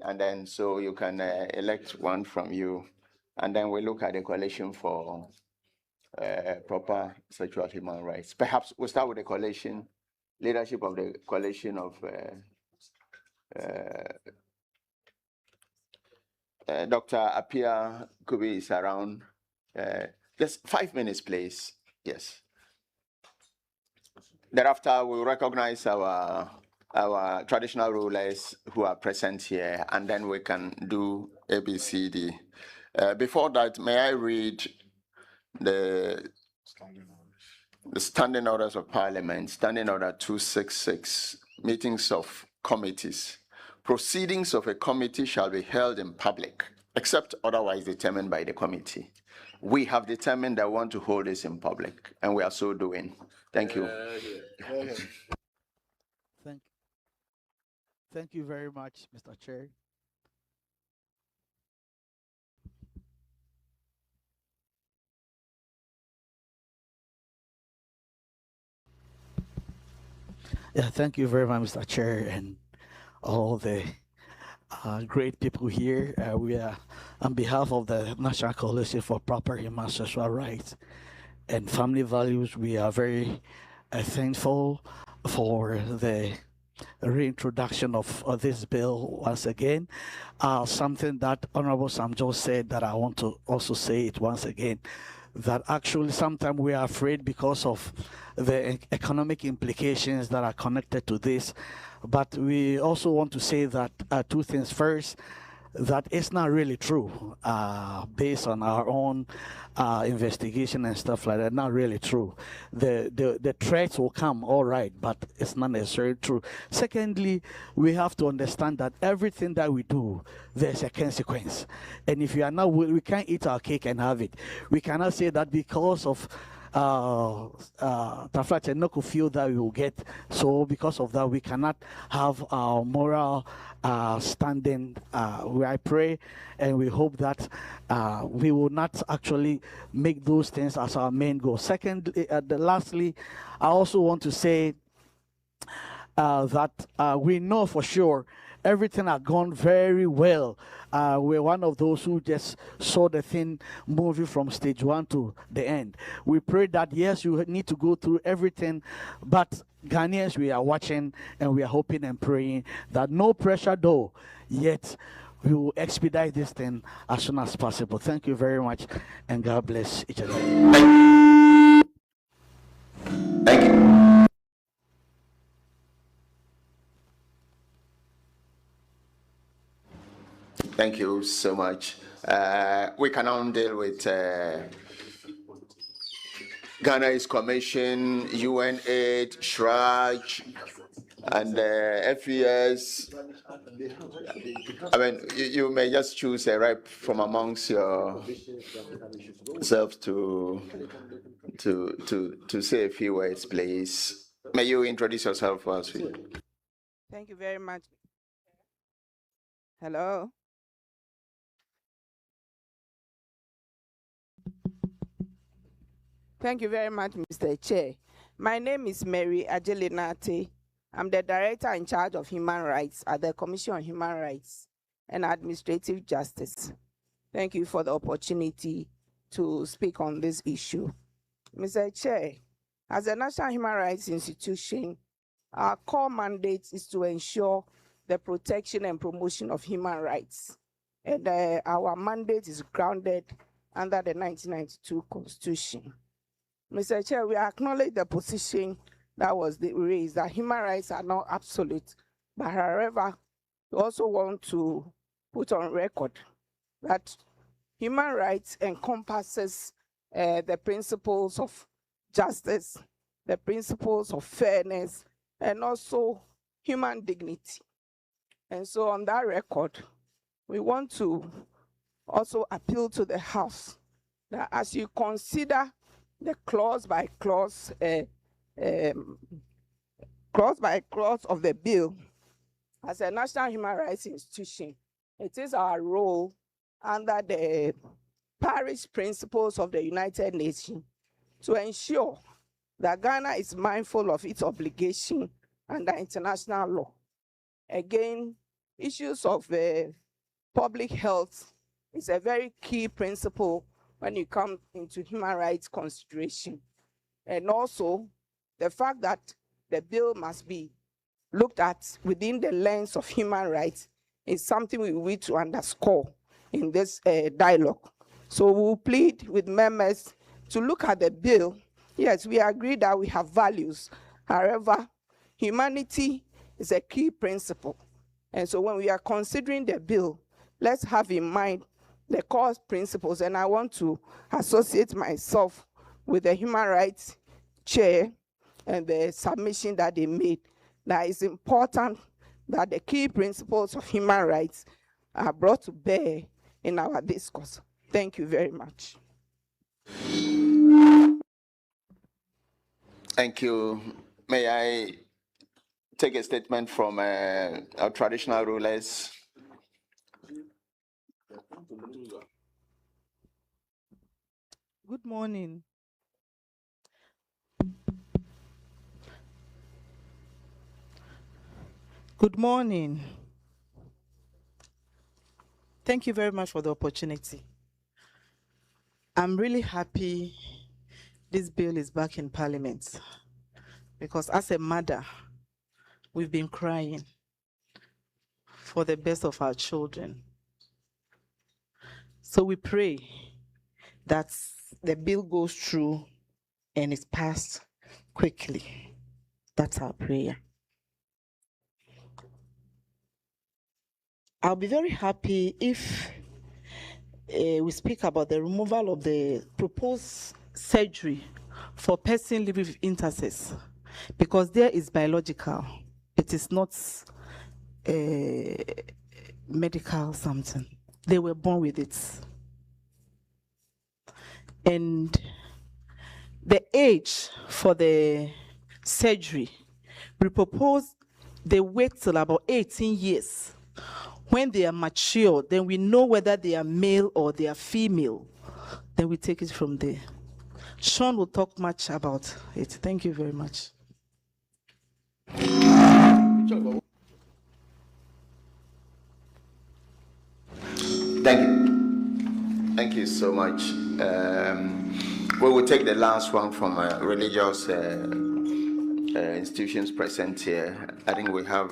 And then so you can elect one from you. And then we look at the coalition for proper sexual human rights. Perhaps we'll start with the coalition, leadership of the coalition of Dr. Apia Kubi is around. Just 5 minutes, please. Yes. Thereafter, we'll recognize our traditional rulers who are present here, and then we can do ABCD. Before that, may I read the Standing Orders of Parliament, Standing Order 266, meetings of committees. Proceedings of a committee shall be held in public, except otherwise determined by the committee. We have determined that we want to hold this in public, and we are so doing. Thank you. Thank you very much, Mr. Chair. Yeah, thank you very much, Mr. Chair, and all the great people here. We are, on behalf of the National Coalition for Proper Human Sexual Rights and Family Values, we are very thankful for the reintroduction of this bill once again. Something that Honorable Samjo said that I want to also say it once again, that actually sometimes we are afraid because of the economic implications that are connected to this. But we also want to say that 2 things. First, that is not really true, based on our own investigation and stuff like that. Not really true. The threats will come, all right, but it's not necessarily true. Secondly, we have to understand that everything that we do, there's a consequence. And if you are not, we can't eat our cake and have it. We cannot say that because of Taflat and Noko feel that we will get, so because of that we cannot have our moral standing. I pray and we hope that we will not actually make those things as our main goal. Secondly, lastly, I also want to say that we know for sure everything has gone very well. We're one of those who just saw the thing moving from stage 1 to the end. We pray that, yes, you need to go through everything, but Ghanaians, we are watching and we are hoping and praying that no pressure though, yet we will expedite this thing as soon as possible. Thank you very much, and God bless each other. Thank you. Thank you so much. We can now deal with Ghana's Commission, UNAID, SHRAJ, and FES. I mean, you may just choose a rep from amongst yourselves to say a few words, please. May you introduce yourself first? Thank you very much. Hello. Thank you very much, Mr. Chair. My name is Mary Ajelinate. I'm the Director in charge of Human Rights at the Commission on Human Rights and Administrative Justice. Thank you for the opportunity to speak on this issue. Mr. Chair, as a National Human Rights Institution, our core mandate is to ensure the protection and promotion of human rights. And our mandate is grounded under the 1992 Constitution. Mr. Chair, we acknowledge the position that was raised, that human rights are not absolute, but however, we also want to put on record that human rights encompasses the principles of justice, the principles of fairness, and also human dignity. And so on that record, we want to also appeal to the House that as you consider the clause by clause of the bill, as a National Human Rights Institution, it is our role under the Paris Principles of the United Nations to ensure that Ghana is mindful of its obligation under international law. Again, issues of public health is a very key principle when you come into human rights consideration. And also, the fact that the bill must be looked at within the lens of human rights is something we wish to underscore in this dialogue. So we'll plead with members to look at the bill. Yes, we agree that we have values. However, humanity is a key principle. And so when we are considering the bill, let's have in mind the core principles. And I want to associate myself with the human rights chair and the submission that they made. That it's important that the key principles of human rights are brought to bear in our discourse. Thank you very much. Thank you. May I take a statement from our traditional rulers? Good morning. Good morning. Thank you very much for the opportunity. I'm really happy this bill is back in Parliament because as a mother, we've been crying for the best of our children. So we pray that the bill goes through and is passed quickly. That's our prayer. I'll be very happy if we speak about the removal of the proposed surgery for person living with intersex, because there is biological. It is not medical something. They were born with it. And the age for the surgery, we propose they wait till about 18 years. When they are mature, then we know whether they are male or they are female. Then we take it from there. Sean will talk much about it. Thank you very much. Thank you. Thank you so much. We will take the last one from religious institutions present here. I think we have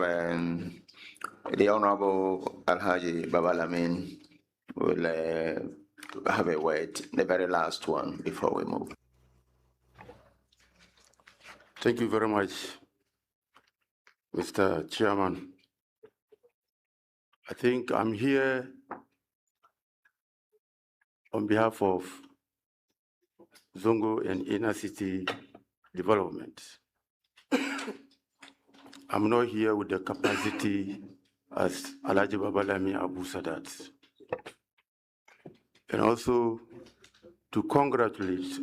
the Honorable Alhaji Babalamin will have a word, the very last one before we move. Thank you very much, Mr. Chairman. I think I'm here on behalf of Zongo and Inner City Development. I'm not here with the capacity as Alhaji Babalami Abu Sadat. And also to congratulate,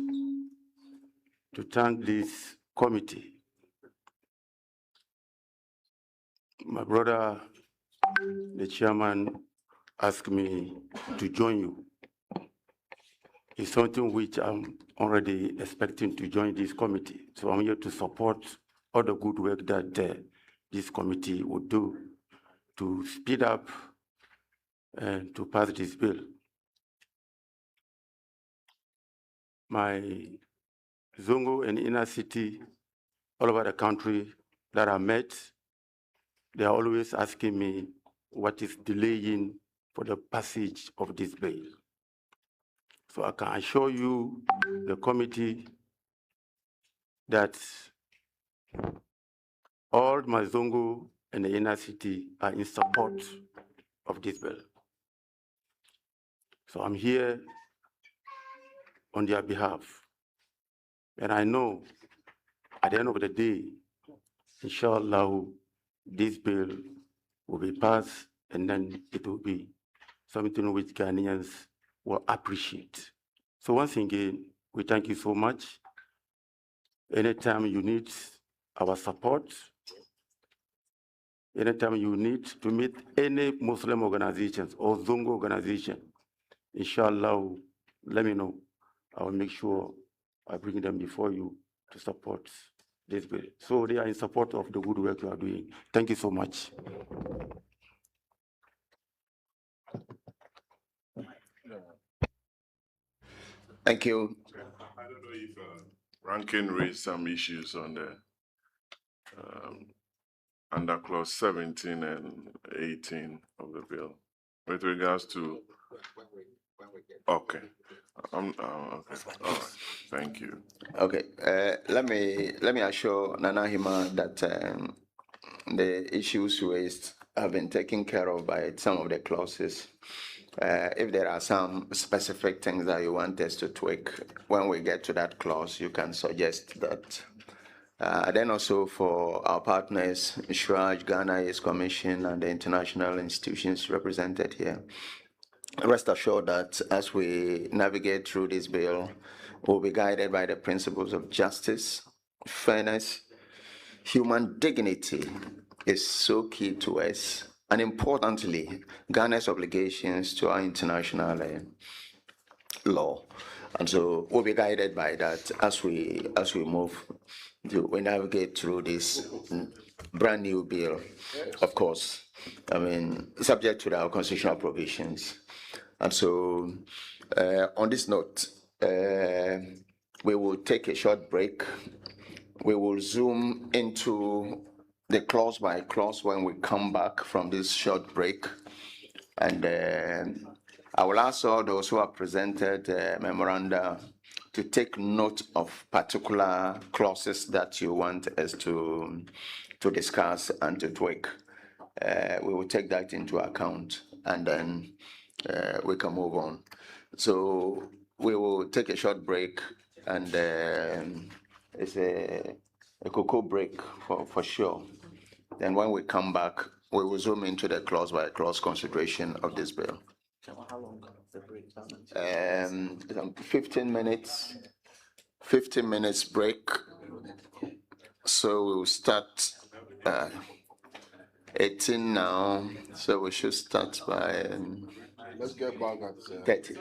to thank this committee. My brother, the chairman, asked me to join you. It's something which I'm already expecting to join this committee. So I'm here to support all the good work that this committee would do to speed up and to pass this bill. My Zongo and Inner City all over the country that I met, they are always asking me what is delaying for the passage of this bill. So I can assure you, the committee, that all my Zongo and the Inner City are in support of this bill. So I'm here on their behalf. And I know at the end of the day, inshallah, this bill will be passed and then it will be something which Ghanaians will appreciate. So once again, we thank you so much. Anytime you need our support, anytime you need to meet any Muslim organizations or Zongo organization, inshallah, let me know. I will make sure I bring them before you to support this bill. So they are in support of the good work you are doing. Thank you so much. Thank you. I don't know if Rankin raised some issues on the under clause 17 and 18 of the bill with regards to. Okay. Okay. All right. Thank you. Okay. Let me assure Nana Hima that the issues raised have been taken care of by some of the clauses. If there are some specific things that you want us to tweak, when we get to that clause, you can suggest that. Then also for our partners, Shraj, Ghana Youth Commission, and the international institutions represented here, rest assured that as we navigate through this bill, we'll be guided by the principles of justice, fairness, human dignity is so key to us, and importantly, Ghana's obligations to our international law. And so we'll be guided by that as we move, we navigate through this brand new bill, of course, I mean, subject to our constitutional provisions. And so on this note, we will take a short break. We will zoom into the clause by clause when we come back from this short break. And I will ask all those who have presented memoranda to take note of particular clauses that you want us to discuss and to tweak. we will take that into account, and then we can move on. So we will take a short break, and it's a cocoa break for sure. Then when we come back, we will zoom into the clause by clause consideration of this bill. How long is the break? 15 minutes. 15 minutes break. So we'll start 18 now. So we should start by Let's get back at 30.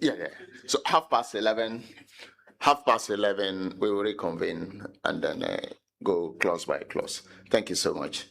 Yeah. So 11:30. 11:30, we will reconvene and then go clause by clause. Thank you so much.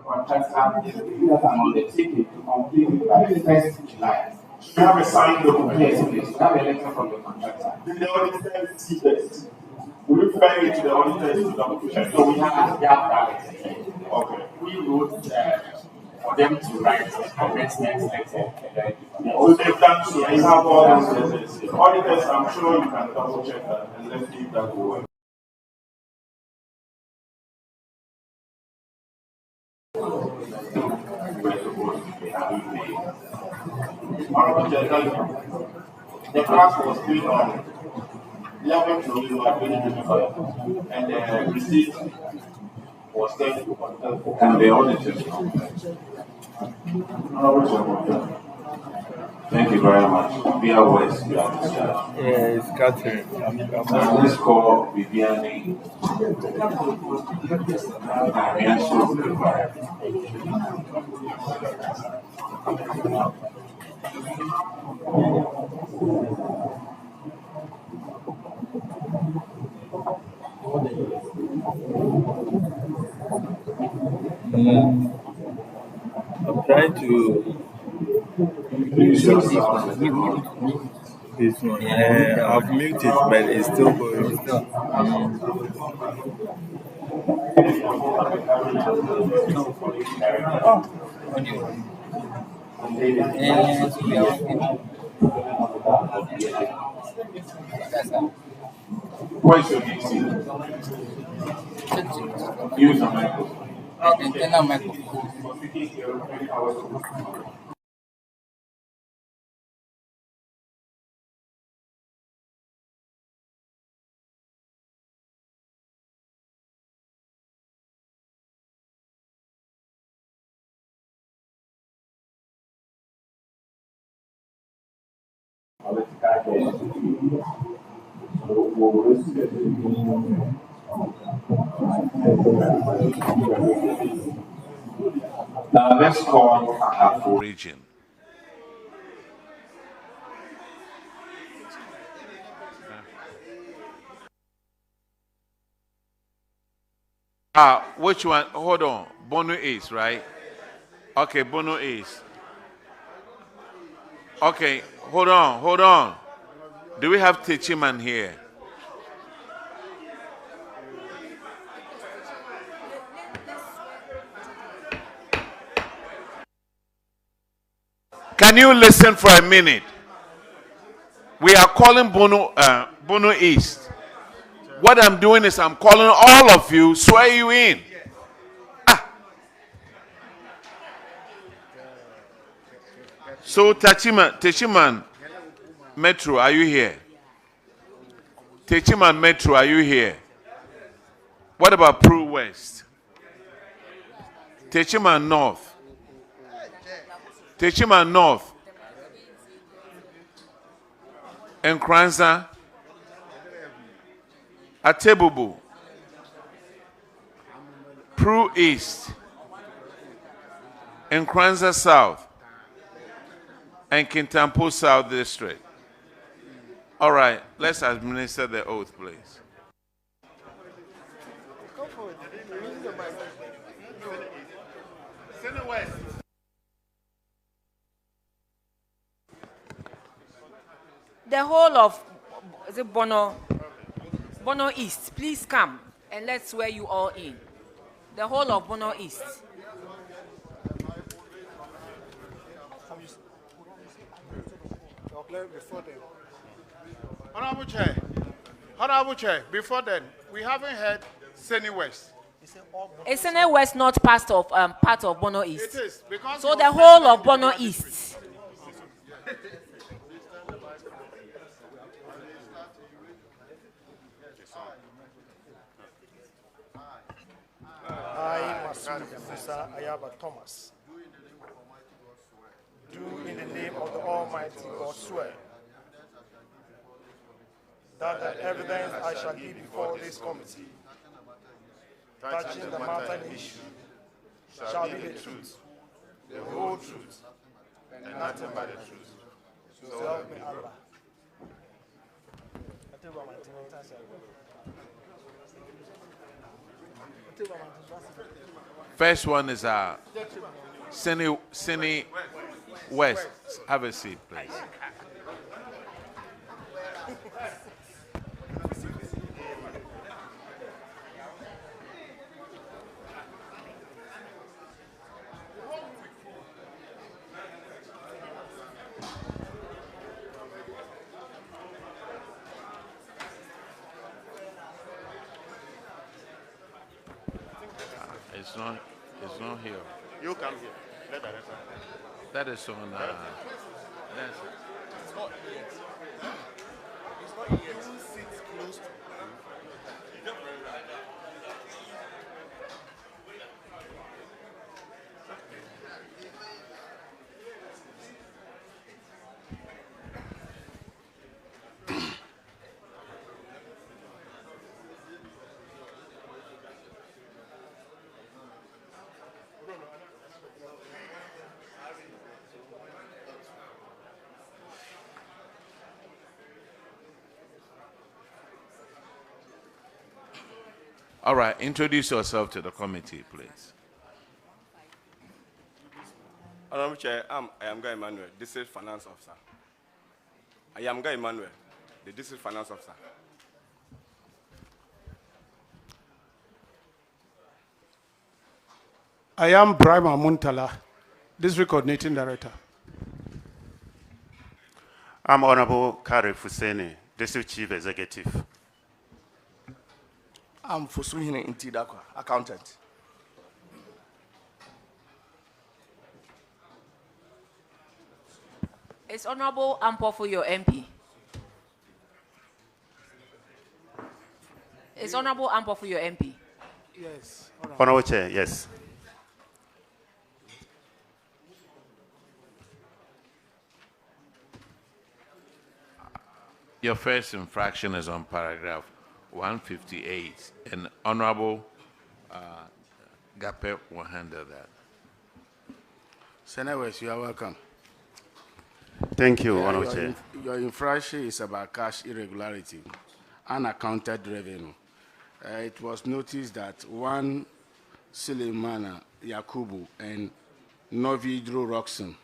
Contractor that I'm on the ticket to complete it by the 1st July. You have a signed document? Yes, please. You have a letter from the contractor. Did the auditor see this? Will you find it to the auditor to double check? So we have that letter. Okay. We wrote for them to write commencement letter and then so they've done so. You have all those letters. Auditors, I'm sure you can double check that and let's see if that will work. Honorable Chair, the class was built on 11 to 2025 and the receipt was sent and the auditors. Honorable Chair, thank you very much. We are West, we are discharged. Yes, Catherine. And this call Viviani. I am so prepared. I'm trying to Please yourself. this one. I've muted, but it's still going. What's your name? Use a microphone. Internal microphone. Now let's call Ahafo region. Which one? Hold on. Bono is, right? Okay, Bono is. Okay, hold on. Do we have Techiman here? Can you listen for a minute? We are calling Bono East. What I'm doing is I'm calling all of you, swear you in. So Techiman Metro, are you here? Techiman Metro, are you here? What about Pro West? Techiman North. Techiman North. Nkranza. Atebubu. Pro East. Nkranza South. And Kintampo South District. All right, let's administer the oath, please. The whole of the Bono East, please come and let's swear you all in. The whole of Bono East. Honorable Chair, before then, we haven't heard Sene West. Is Sene West not part of Bono East? It is, because so the whole of Bono East. I, Masud Musa Ayaba Thomas, do in the name of the Almighty God swear that the evidence I shall give before this committee touching the matter in issue shall be the truth, the whole truth, and nothing but the truth. So help me Allah. First one is Sene West. Have a seat, please. It's not here. You come here. Let director. That is on. That's, It's not here. It's not here. You sit close to all right, introduce yourself to the committee, please. Honorable Chair, I am Guy Emmanuel, District Finance Officer. I am Guy Emmanuel, the District Finance Officer. I am Brahma Muntala, District Coordinating Director. I'm Honorable Kari Fuseni, District Chief Executive. I'm Fusuhine Intidakwa, Accountant. Is Honorable Ampo for your MP? Is Honorable Ampo for your MP? Yes. Honorable Chair, yes. Your first infraction is on paragraph 158, and Honorable Gape will handle that. Senators, you are welcome. Thank you, Honorable Chair. Your infraction is about cash irregularity, unaccounted revenue. It was noticed that one Suleimana Yakubu and Novidro Roxon,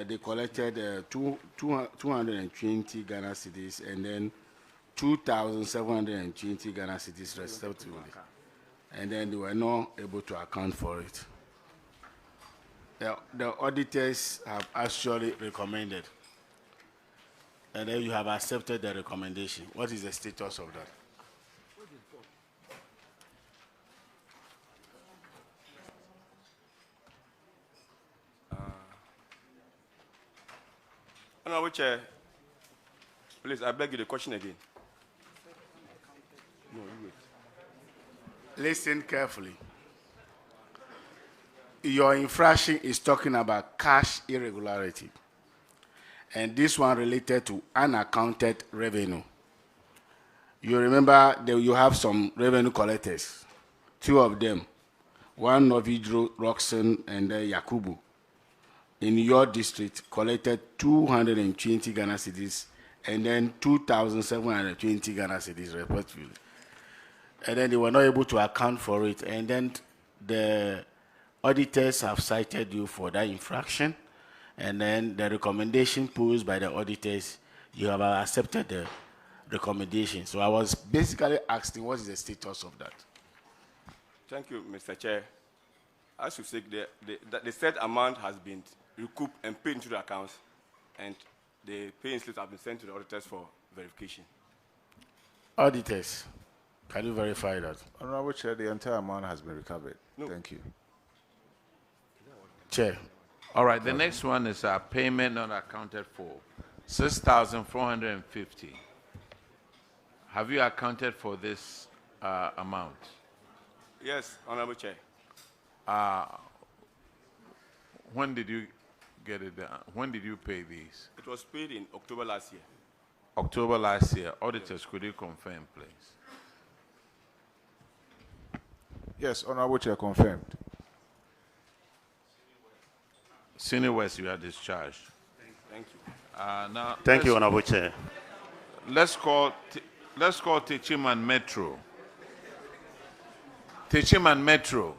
they collected 220 Ghana cedis and then 2,720 Ghana cedis respectively. And then they were not able to account for it. The auditors have actually recommended, and then you have accepted the recommendation. What is the status of that? Honorable Chair, please, I beg you the question again. No, you wait. Listen carefully. Your infraction is talking about cash irregularity. And this one related to unaccounted revenue. You remember that you have some revenue collectors, two of them, one Novidro Roxon and Yakubu. In your district, collected 220 Ghana cedis and then 2,720 Ghana cedis respectively. And then they were not able to account for it. And then the auditors have cited you for that infraction. And then the recommendation posed by the auditors, you have accepted the recommendation. So I was basically asking, what is the status of that? Thank you, Mr. Chair. As you said, the said amount has been recouped and paid into the accounts, and the paying slips have been sent to the auditors for verification. Auditors, can you verify that? Honorable Chair, the entire amount has been recovered. No. Thank you. Chair. All right, the next one is our payment not accounted for, 6,450. Have you accounted for this amount? Yes, Honorable Chair. When did you get it done? When did you pay these? It was paid in October last year. October last year. Auditors, could you confirm, please? Yes, Honorable Chair, confirmed. Senior West, you are discharged. Thank you. Now, Thank you, Honorable Chair. Let's call Techiman Metro. Techiman Metro.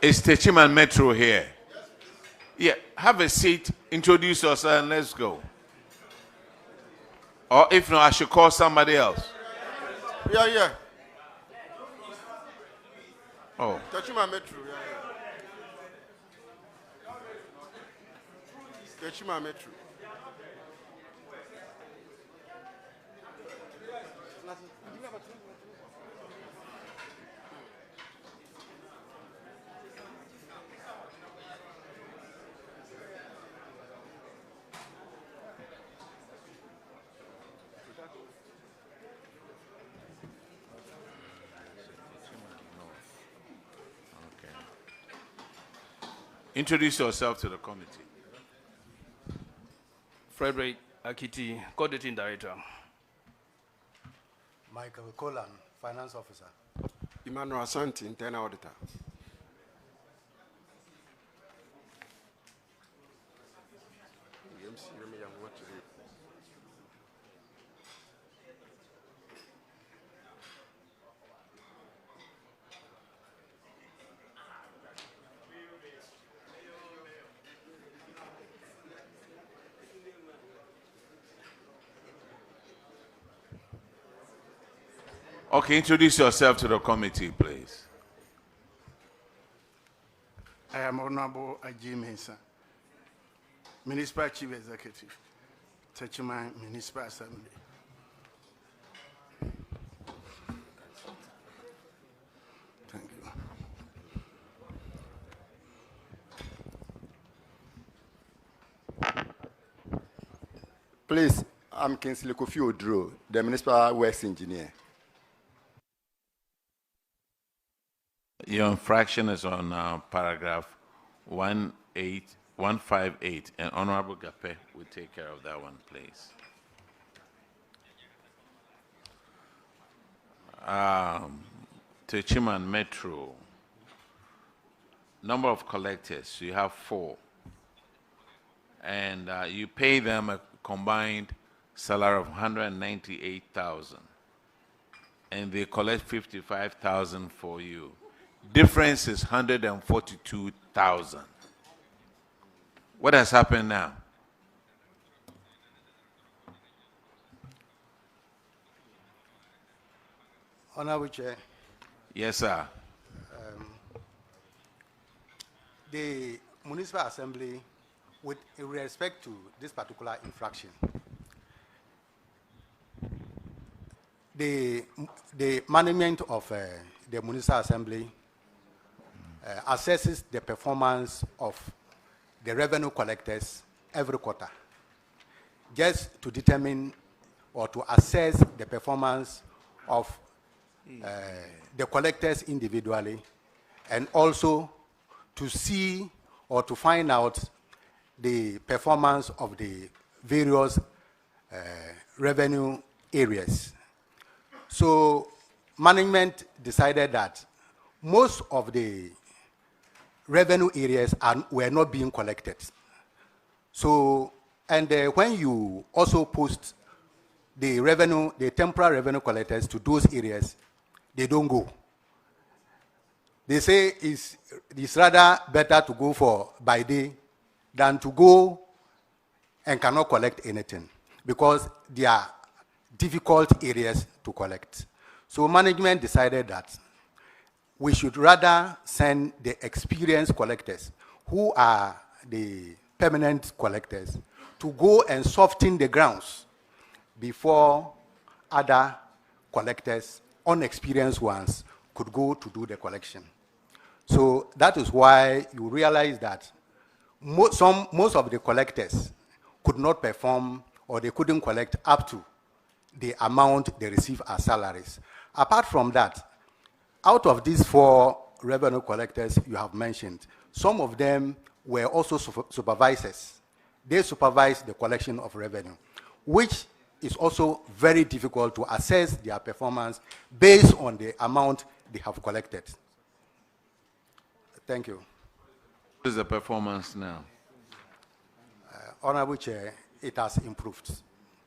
Is Techiman Metro here? Yeah, have a seat, introduce yourself, and let's go. Or if not, I should call somebody else. Yeah. Oh. Kachima Metro. Kachima Metro. Introduce yourself to the committee. Frederick Akiti, Coordinating Director. Michael Colan, Finance Officer. Emmanuel Asante, Internal Auditor. Okay, introduce yourself to the committee, please. I am Honorable Ajim Mensah, Municipal Chief Executive, Techiman Municipal Assembly. Thank you. Please, I'm Kingsley Kofi Odro, the Municipal Works Engineer. Your infraction is on paragraph 158, and Honorable Gape will take care of that one, please. Techiman Metro. Number of collectors, you have 4. And you pay them a combined salary of 198,000. And they collect 55,000 for you. Difference is 142,000. What has happened now? Honorable Chair. Yes, sir. The Municipal Assembly, with respect to this particular infraction, the management of the Municipal Assembly assesses the performance of the revenue collectors every quarter, just to determine or to assess the performance of the collectors individually, and also to see or to find out the performance of the various revenue areas. So management decided that most of the revenue areas were not being collected. So, and when you also post the revenue, the temporary revenue collectors to those areas, they don't go. They say it's rather better to go for by day than to go and cannot collect anything, because they are difficult areas to collect. So management decided that we should rather send the experienced collectors, who are the permanent collectors, to go and soften the grounds before other collectors, unexperienced ones, could go to do the collection. So that is why you realize that most of the collectors could not perform, or they couldn't collect up to the amount they receive as salaries. Apart from that, out of these 4 revenue collectors you have mentioned, some of them were also supervisors. They supervise the collection of revenue, which is also very difficult to assess their performance based on the amount they have collected. Thank you. What is the performance now? Honorable Chair, it has improved.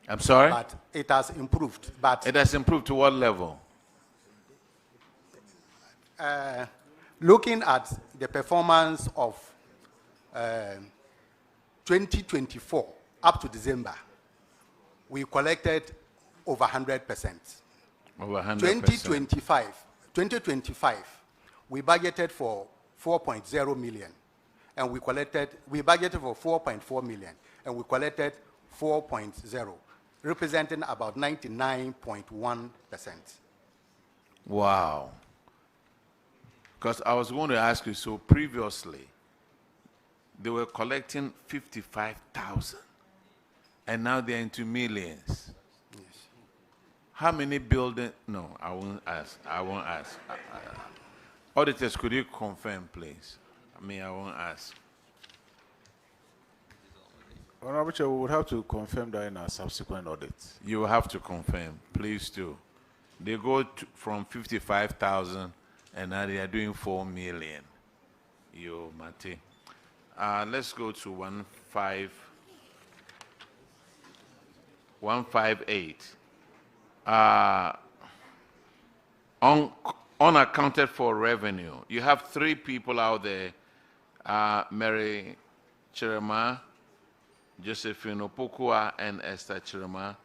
I'm sorry? But it has improved. But it has improved to what level? Looking at the performance of 2024 up to December, we collected over 100%. Over 100%. 2025, We budgeted for 4.0 million, and we budgeted for 4.4 million, and we collected 4.0, representing about 99.1%. Wow. Because I was going to ask you, so previously, they were collecting 55,000, and now they're into millions. Yes. How many buildings? No, I won't ask. I won't ask. Auditors, could you confirm, please? I won't ask. Honorable Chair, we would have to confirm that in our subsequent audits. You will have to confirm, please do. They go from 55,000 and now they are doing 4 million. Yo, Mate. Let's go to 158. Unaccounted for revenue. You have 3 people out there, Mary Chirema, Josephine Opokua, and Esther Chirema.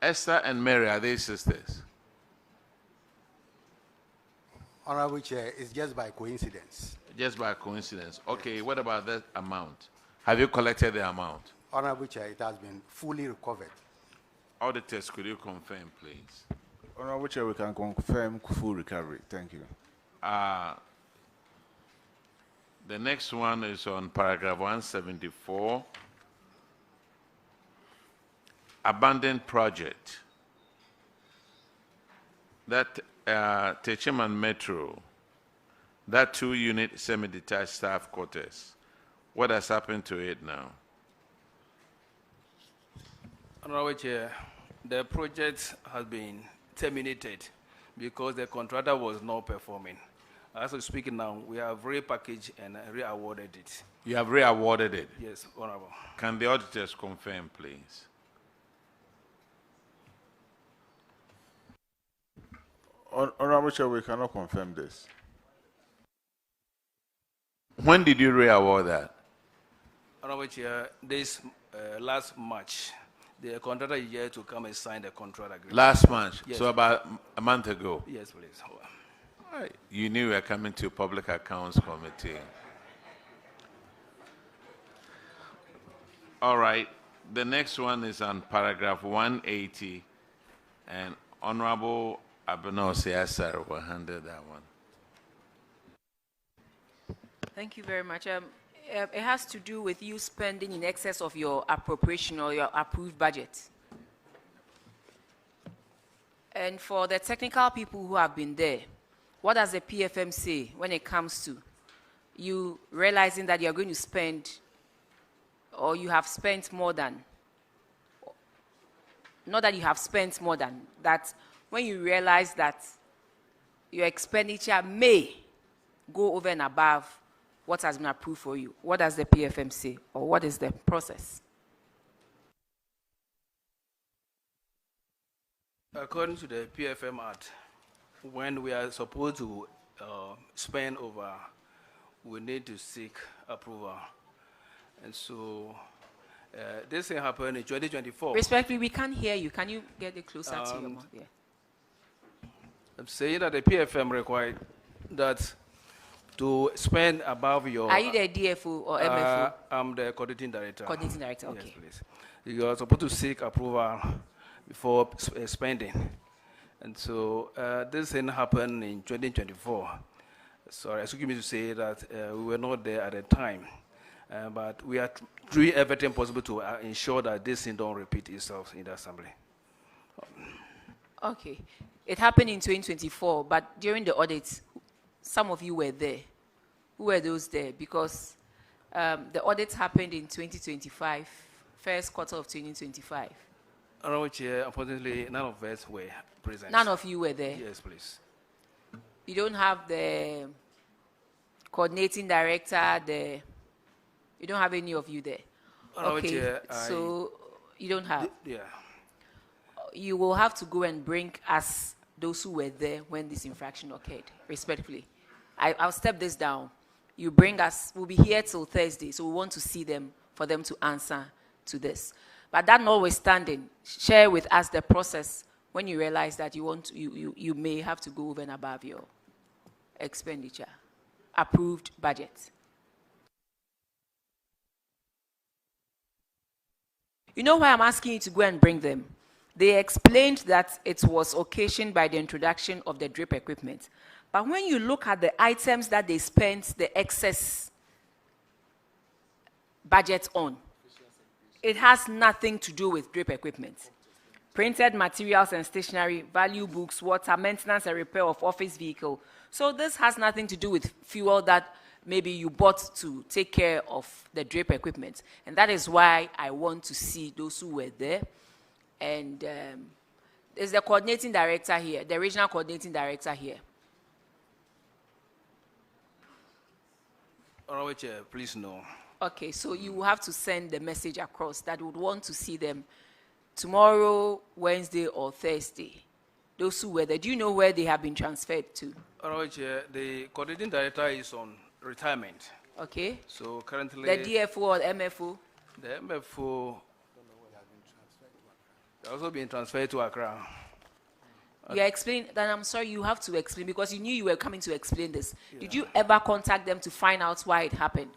Esther and Mary, are they sisters? Honorable Chair, it's just by coincidence. Just by coincidence. Okay, what about that amount? Have you collected the amount? Honorable Chair, it has been fully recovered. Auditors, could you confirm, please? Honorable Chair, we can confirm full recovery. Thank you. The next one is on paragraph 174. Abandoned project. That Techiman Metro, that 2-unit semi-detached staff quarters. What has happened to it now? Honorable Chair, the project has been terminated because the contractor was not performing. As we speak now, we have repackaged and re-awarded it. You have re-awarded it? Yes, Honorable. Can the auditors confirm, please? Honorable Chair, we cannot confirm this. When did you re-award that? Honorable Chair, this last March, the contractor is here to come and sign the contract agreement. Last March, yes. So about a month ago? Yes, please. You knew you were coming to Public Accounts Committee. All right, the next one is on paragraph 180, and Honorable Abeno Siasar will handle that one. Thank you very much. It has to do with you spending in excess of your appropriation or your approved budget. And for the technical people who have been there, what does the PFM say when it comes to you realizing that you're going to spend or you have spent more than, not that you have spent more than, that when you realize that your expenditure may go over and above what has been approved for you, what does the PFM say, or what is the process? According to the PFM Act, when we are supposed to spend over, we need to seek approval. And so this thing happened in 2024. Respectfully, we can't hear you. Can you get it closer to your mouth? Yeah. I'm saying that the PFM required that to spend above your... Are you the DFO or MFO? I'm the coordinating director. Coordinating director, okay. Yes, please. You are supposed to seek approval before spending. And so this thing happened in 2024. Sorry, excuse me to say that we were not there at the time. But we are doing everything possible to ensure that this thing don't repeat itself in the assembly. Okay. It happened in 2024, but during the audits, some of you were there. Who were those there? Because the audits happened in 2025, first quarter of 2025. Honorable Chair, unfortunately, none of us were present. None of you were there? Yes, please. You don't have the coordinating director, you don't have any of you there? Honorable Okay, Chair, so you don't have? Yeah. You will have to go and bring us those who were there when this infraction occurred, respectfully. I'll step this down. You bring us, we'll be here till Thursday, so we want to see them for them to answer to this. But that notwithstanding, share with us the process when you realize that you may have to go over and above your expenditure, approved budget. You know why I'm asking you to go and bring them? They explained that it was occasioned by the introduction of the drip equipment. But when you look at the items that they spent the excess budget on, it has nothing to do with drip equipment. Printed materials and stationery, value books, water, maintenance and repair of office vehicle. So this has nothing to do with fuel that maybe you bought to take care of the drip equipment. And that is why I want to see those who were there. And there's the coordinating director here, the regional coordinating director here. All right, Chair, please no. Okay, so you will have to send the message across that would want to see them tomorrow, Wednesday, or Thursday. Those who were there, do you know where they have been transferred to? All right, Chair, the coordinating director is on retirement. Okay. So currently... The DFO or MFO? The MFO has also been transferred to Accra. You are explaining, then I'm sorry, you have to explain because you knew you were coming to explain this. Yeah. Did you ever contact them to find out why it happened?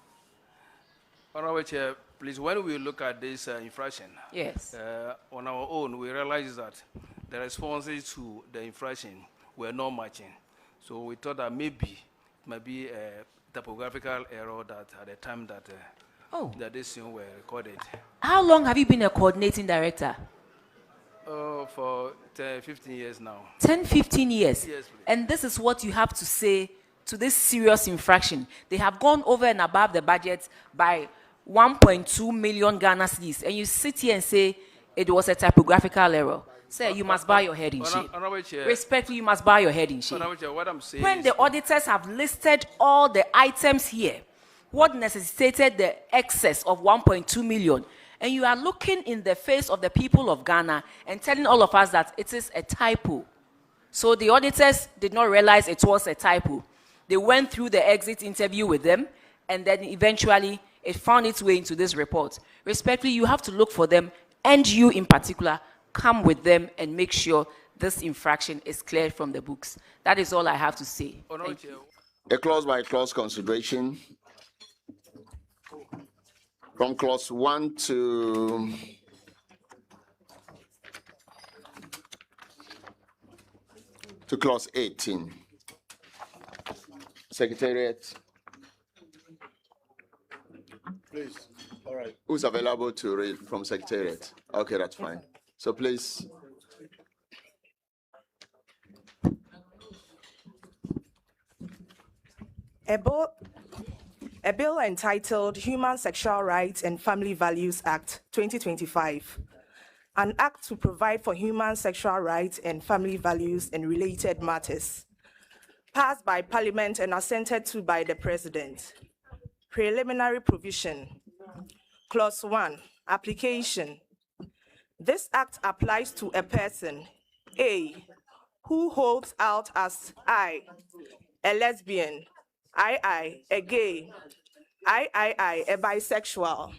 Honorable Chair, please, when we look at this infraction, yes, on our own, we realize that the responses to the infraction were not matching. So we thought that maybe it might be a typographical error that at the time that that this thing were recorded. How long have you been a coordinating director? For 10, 15 years now. 10, 15 years? Yes, please. And this is what you have to say to this serious infraction. They have gone over and above the budget by 1.2 million Ghana cedis, and you sit here and say it was a typographical error. Sir, you must bow your head in shame. Respectfully, you must bow your head in shame. What I'm saying when the auditors have listed all the items here, what necessitated the excess of 1.2 million, and you are looking in the face of the people of Ghana and telling all of us that it is a typo. So the auditors did not realize it was a typo. They went through the exit interview with them, and then eventually it found its way into this report. Respectfully, you have to look for them, and you in particular, come with them and make sure this infraction is cleared from the books. That is all I have to say. Thank you. A clause-by-clause consideration. From clause 1 to clause 18. Secretariat. Please. All right. Who's available to read from Secretariat? Okay, that's fine. So please. A bill entitled Human Sexual Rights and Family Values Act 2025, an act to provide for human sexual rights and family values and related matters, passed by Parliament and assented to by the President. Preliminary provision. Clause 1, application. This act applies to a person, A, who holds out as I, a lesbian, I, a gay, I, a bisexual,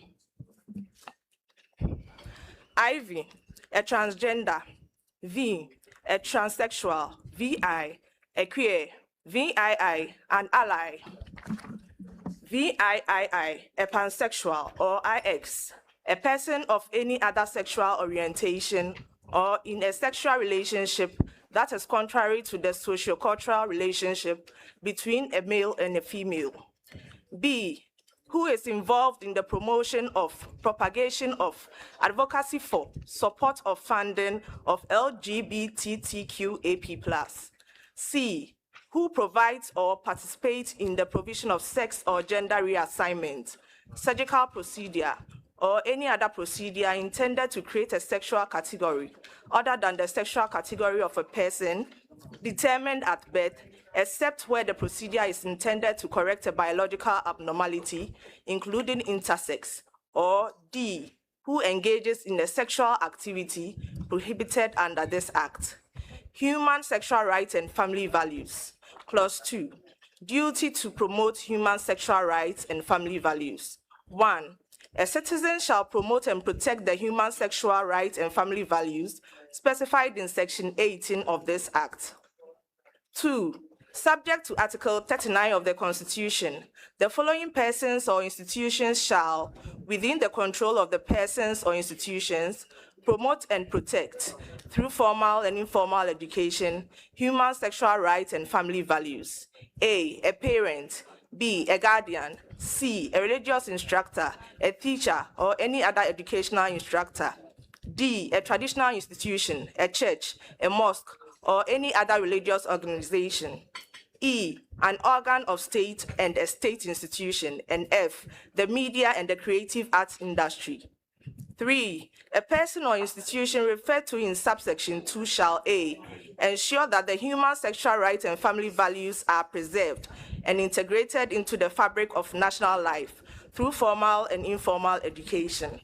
IV, a transgender, V, a transsexual, VI, a queer, VII, an ally, VIII, a pansexual or IX, a person of any other sexual orientation or in a sexual relationship that is contrary to the sociocultural relationship between a male and a female. B, who is involved in the promotion of, propagation of, advocacy for, support of funding of LGBTQAP+. C, who provides or participates in the provision of sex or gender reassignment, surgical procedure, or any other procedure intended to create a sexual category other than the sexual category of a person determined at birth, except where the procedure is intended to correct a biological abnormality, including intersex, or D, who engages in a sexual activity prohibited under this act. Human sexual rights and family values. Clause 2, duty to promote human sexual rights and family values. 1, a citizen shall promote and protect the human sexual rights and family values specified in Section 18 of this Act. 2, Subject to Article 39 of the Constitution, the following persons or institutions shall, within the control of the persons or institutions, promote and protect, through formal and informal education, human sexual rights and family values. A parent. B, a guardian. C, a religious instructor, a teacher, or any other educational instructor. D, a traditional institution, a church, a mosque, or any other religious organization. E, an organ of state and a state institution. And F, the media and the creative arts industry. 3, a person or institution referred to in subsection 2 shall A, ensure that the human sexual rights and family values are preserved and integrated into the fabric of national life through formal and informal education.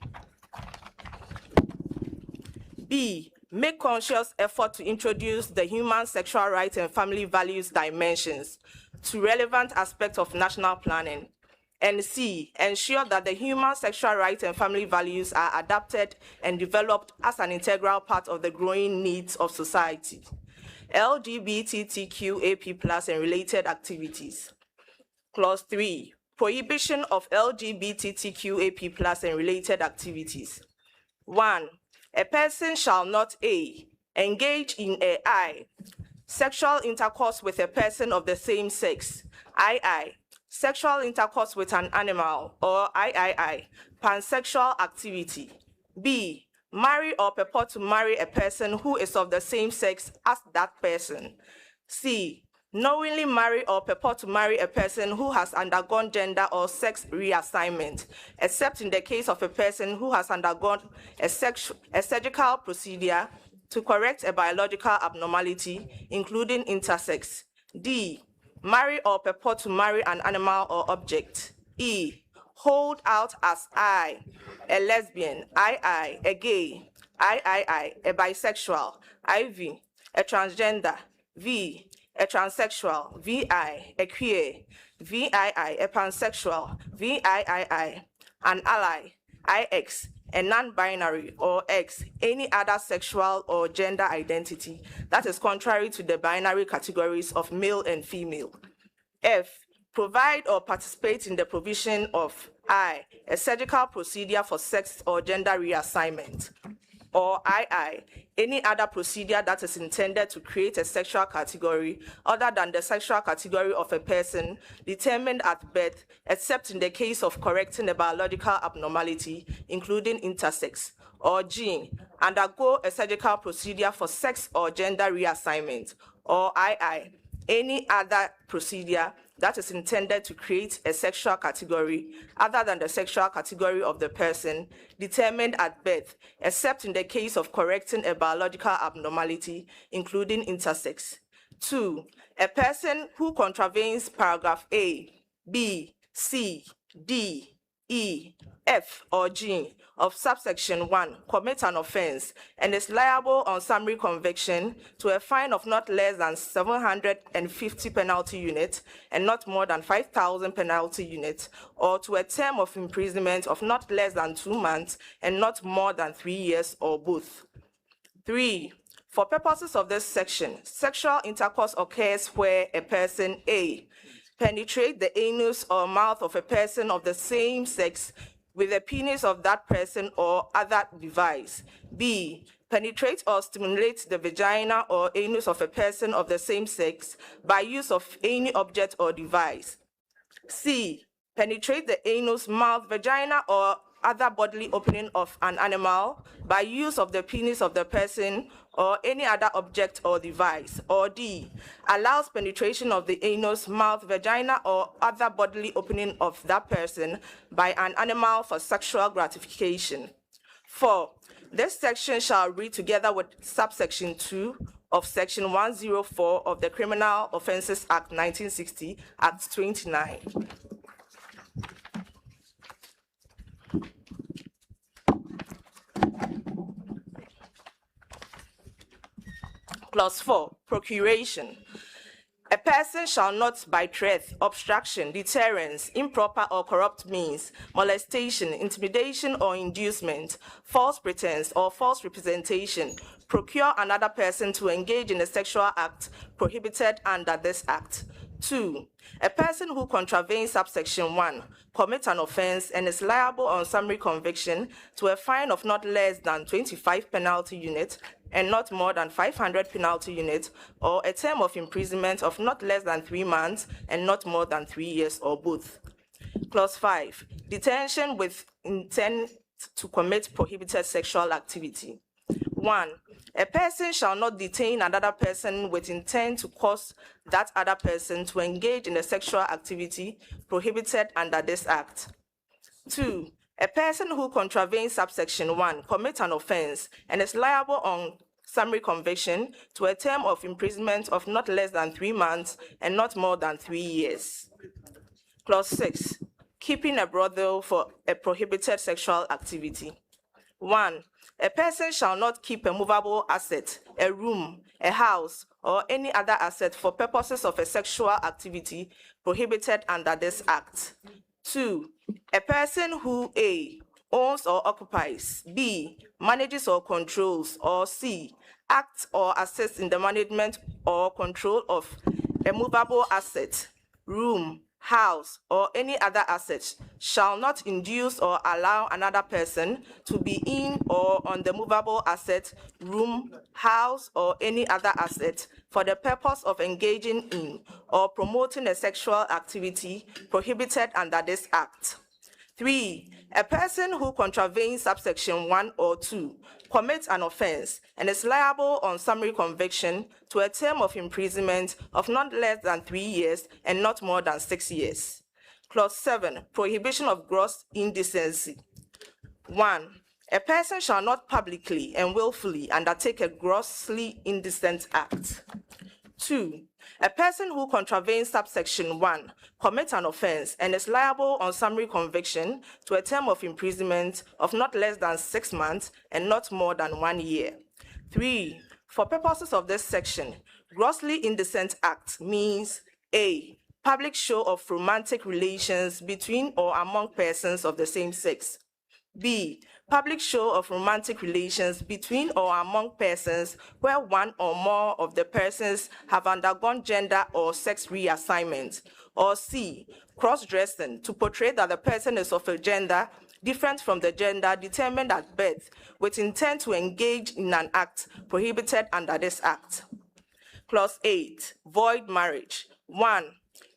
B, make conscious effort to introduce the human sexual rights and family values dimensions to relevant aspects of national planning. And C, ensure that the human sexual rights and family values are adapted and developed as an integral part of the growing needs of society. LGBTQAP+ and related activities. Clause 3, prohibition of LGBTQAP+ and related activities. 1, a person shall not A, engage in I, sexual intercourse with a person of the same sex, II, sexual intercourse with an animal, or III, pansexual activity. B, marry or purport to marry a person who is of the same sex as that person. C, knowingly marry or purport to marry a person who has undergone gender or sex reassignment, except in the case of a person who has undergone a surgical procedure to correct a biological abnormality, including intersex. D, marry or purport to marry an animal or object. E, hold out as I, a lesbian, II, a gay, III, a bisexual, IV, a transgender, V, a transsexual, VI, a queer, VII, a pansexual, VIII, an ally, IX, a non-binary, or X, any other sexual or gender identity that is contrary to the binary categories of male and female. F, provide or participate in the provision of I, a surgical procedure for sex or gender reassignment, or II, any other procedure that is intended to create a sexual category other than the sexual category of a person determined at birth, except in the case of correcting a biological abnormality, including intersex, or G, undergo a surgical procedure for sex or gender reassignment, or II, any other procedure that is intended to create a sexual category other than the sexual category of the person determined at birth, except in the case of correcting a biological abnormality, including intersex. 2, a person who contravenes paragraph A, B, C, D, E, F, or G of subsection 1 commits an offense and is liable on summary conviction to a fine of not less than 750 penalty units and not more than 5,000 penalty units, or to a term of imprisonment of not less than 2 months and not more than 3 years, or both. 3, for purposes of this section, sexual intercourse occurs where a person A, penetrate the anus or mouth of a person of the same sex with the penis of that person or other device. B, penetrate or stimulate the vagina or anus of a person of the same sex by use of any object or device. C, penetrate the anus, mouth, vagina, or other bodily opening of an animal by use of the penis of the person or any other object or device. Or D, allows penetration of the anus, mouth, vagina, or other bodily opening of that person by an animal for sexual gratification. 4, this section shall read together with subsection 2 of section 104 of the Criminal Offences Act 1960, Act 29. Clause 4, procuration. A person shall not by threat, obstruction, deterrence, improper or corrupt means, molestation, intimidation or inducement, false pretense or false representation, procure another person to engage in a sexual act prohibited under this act. 2. A person who contravenes subsection 1 commits an offense and is liable on summary conviction to a fine of not less than 25 penalty units and not more than 500 penalty units, or a term of imprisonment of not less than 3 months and not more than 3 years, or both. Clause 5. Detention with intent to commit prohibited sexual activity. 1. A person shall not detain another person with intent to cause that other person to engage in a sexual activity prohibited under this act. 2. A person who contravenes subsection 1 commits an offense and is liable on summary conviction to a term of imprisonment of not less than 3 months and not more than 3 years. Clause 6. Keeping a brothel for a prohibited sexual activity. 1. A person shall not keep a movable asset, a room, a house, or any other asset for purposes of a sexual activity prohibited under this act. 2. A person who A. owns or occupies, B. manages or controls, or C. acts or assists in the management or control of a movable asset, room, house, or any other asset shall not induce or allow another person to be in or on the movable asset, room, house, or any other asset for the purpose of engaging in or promoting a sexual activity prohibited under this act. 3. A person who contravenes subsection 1 or 2 commits an offense and is liable on summary conviction to a term of imprisonment of not less than 3 years and not more than 6 years. Clause 7. Prohibition of gross indecency. 1. A person shall not publicly and willfully undertake a grossly indecent act. 2. A person who contravenes subsection 1 commits an offense and is liable on summary conviction to a term of imprisonment of not less than 6 months and not more than 1 year. 3. For purposes of this section, grossly indecent act means A. Public show of romantic relations between or among persons of the same sex. B. Public show of romantic relations between or among persons where one or more of the persons have undergone gender or sex reassignment. Or C. Cross-dressing to portray that the person is of a gender different from the gender determined at birth with intent to engage in an act prohibited under this act. Clause 8. Void marriage. 1.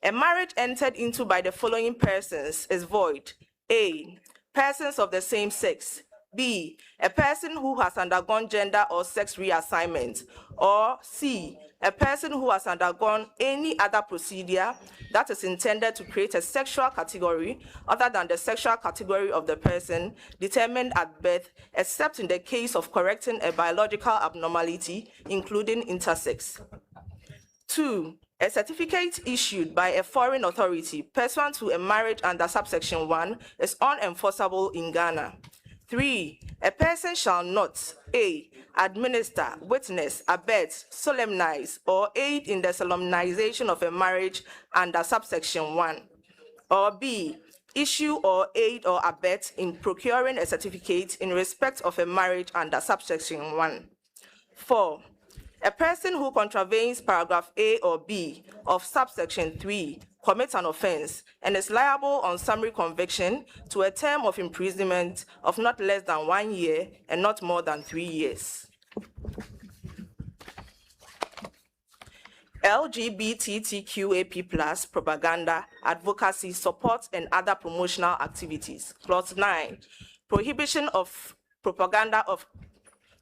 A marriage entered into by the following persons is void. A. Persons of the same sex. B. A person who has undergone gender or sex reassignment. Or C. A person who has undergone any other procedure that is intended to create a sexual category other than the sexual category of the person determined at birth, except in the case of correcting a biological abnormality, including intersex. 2. A certificate issued by a foreign authority pursuant to a marriage under subsection 1 is unenforceable in Ghana. 3. A person shall not A. Administer, witness, abet, solemnize, or aid in the solemnization of a marriage under subsection 1. Or B. Issue or aid or abet in procuring a certificate in respect of a marriage under subsection 1. 4. A person who contravenes paragraph A or B of subsection 3 commits an offense and is liable on summary conviction to a term of imprisonment of not less than 1 year and not more than 3 years. LGBTQAP+ propaganda, advocacy, support, and other promotional activities. Clause 9. Prohibition of propaganda of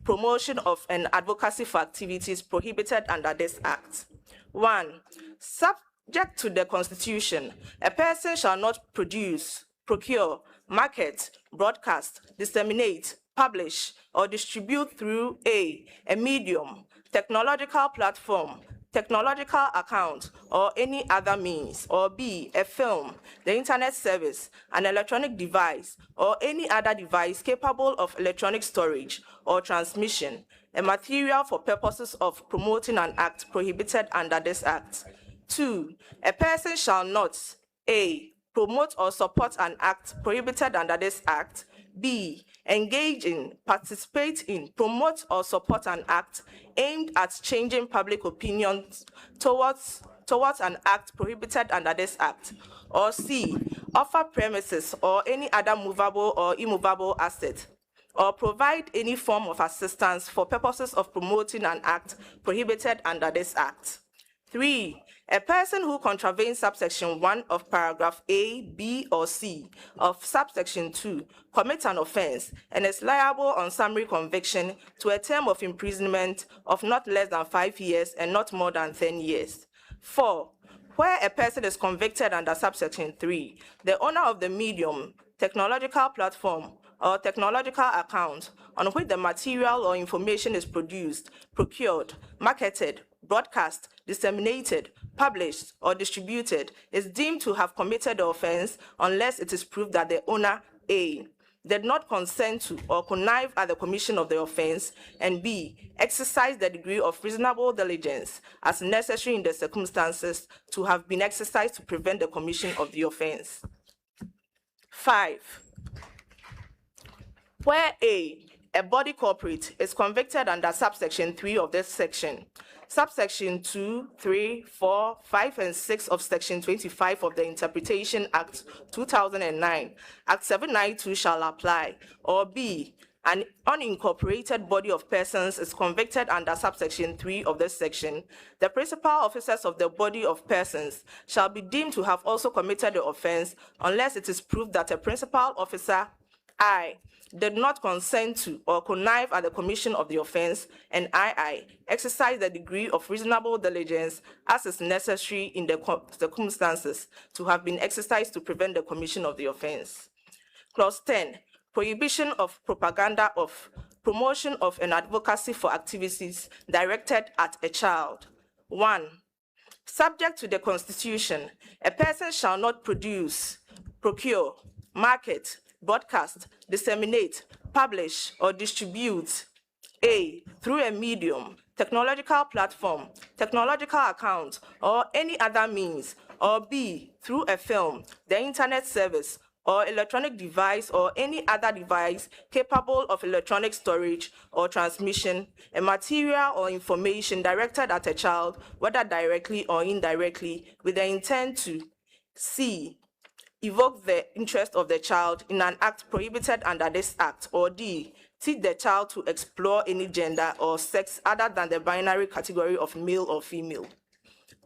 promotion of and advocacy for activities prohibited under this act. 1. Subject to the Constitution, a person shall not produce, procure, market, broadcast, disseminate, publish, or distribute through A medium, technological platform, technological account, or any other means, or B, a film, the internet service, an electronic device, or any other device capable of electronic storage or transmission, a material for purposes of promoting an act prohibited under this act. 2. A person shall not A. Promote or support an act prohibited under this act. B. Engage in, participate in, promote or support an act aimed at changing public opinion towards an act prohibited under this act. Or C. Offer premises or any other movable or immovable asset, or provide any form of assistance for purposes of promoting an act prohibited under this act. 3. A person who contravenes subsection 1 of paragraph A, B, or C of subsection 2 commits an offense and is liable on summary conviction to a term of imprisonment of not less than 5 years and not more than 10 years. 4. Where a person is convicted under subsection 3, the owner of the medium, technological platform, or technological account on which the material or information is produced, procured, marketed, broadcast, disseminated, published, or distributed is deemed to have committed the offense unless it is proved that the owner A. did not consent to or connive at the commission of the offense, and B. exercised the degree of reasonable diligence as necessary in the circumstances to have been exercised to prevent the commission of the offense. 5. Where A body corporate is convicted under subsection 3 of this section, subsection 2, 3, 4, 5, and 6 of section 25 of the Interpretation Act 2009, Act 792 shall apply. Or B, an unincorporated body of persons is convicted under subsection 3 of this section, the principal officers of the body of persons shall be deemed to have also committed the offense unless it is proved that a principal officer I did not consent to or connive at the commission of the offense, and I exercise the degree of reasonable diligence as is necessary in the circumstances to have been exercised to prevent the commission of the offense. Clause 10. Prohibition of propaganda of, promotion of, and advocacy for activities directed at a child. 1. Subject to the Constitution, a person shall not produce, procure, market, broadcast, disseminate, publish, or distribute A. through a medium, technological platform, technological account, or any other means, or B. through a film, the internet service, or electronic device, or any other device capable of electronic storage or transmission, a material or information directed at a child, whether directly or indirectly, with the intent to C. evoke the interest of the child in an act prohibited under this act, or D. teach the child to explore any gender or sex other than the binary category of male or female.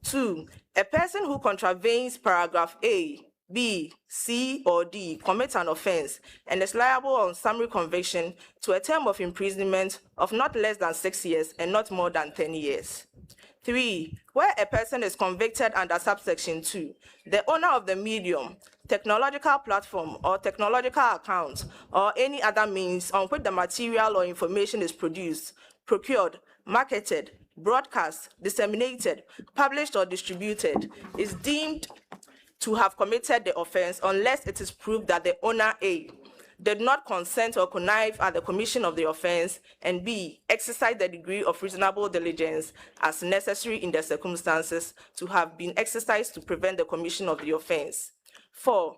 2. A person who contravenes paragraph A, B, C, or D commits an offense and is liable on summary conviction to a term of imprisonment of not less than 6 years and not more than 10 years. 3. Where a person is convicted under subsection 2, the owner of the medium, technological platform, or technological account, or any other means on which the material or information is produced, procured, marketed, broadcast, disseminated, published, or distributed, is deemed to have committed the offense unless it is proved that the owner A. did not consent or connive at the commission of the offense, and B. exercise the degree of reasonable diligence as necessary in the circumstances to have been exercised to prevent the commission of the offense. 4.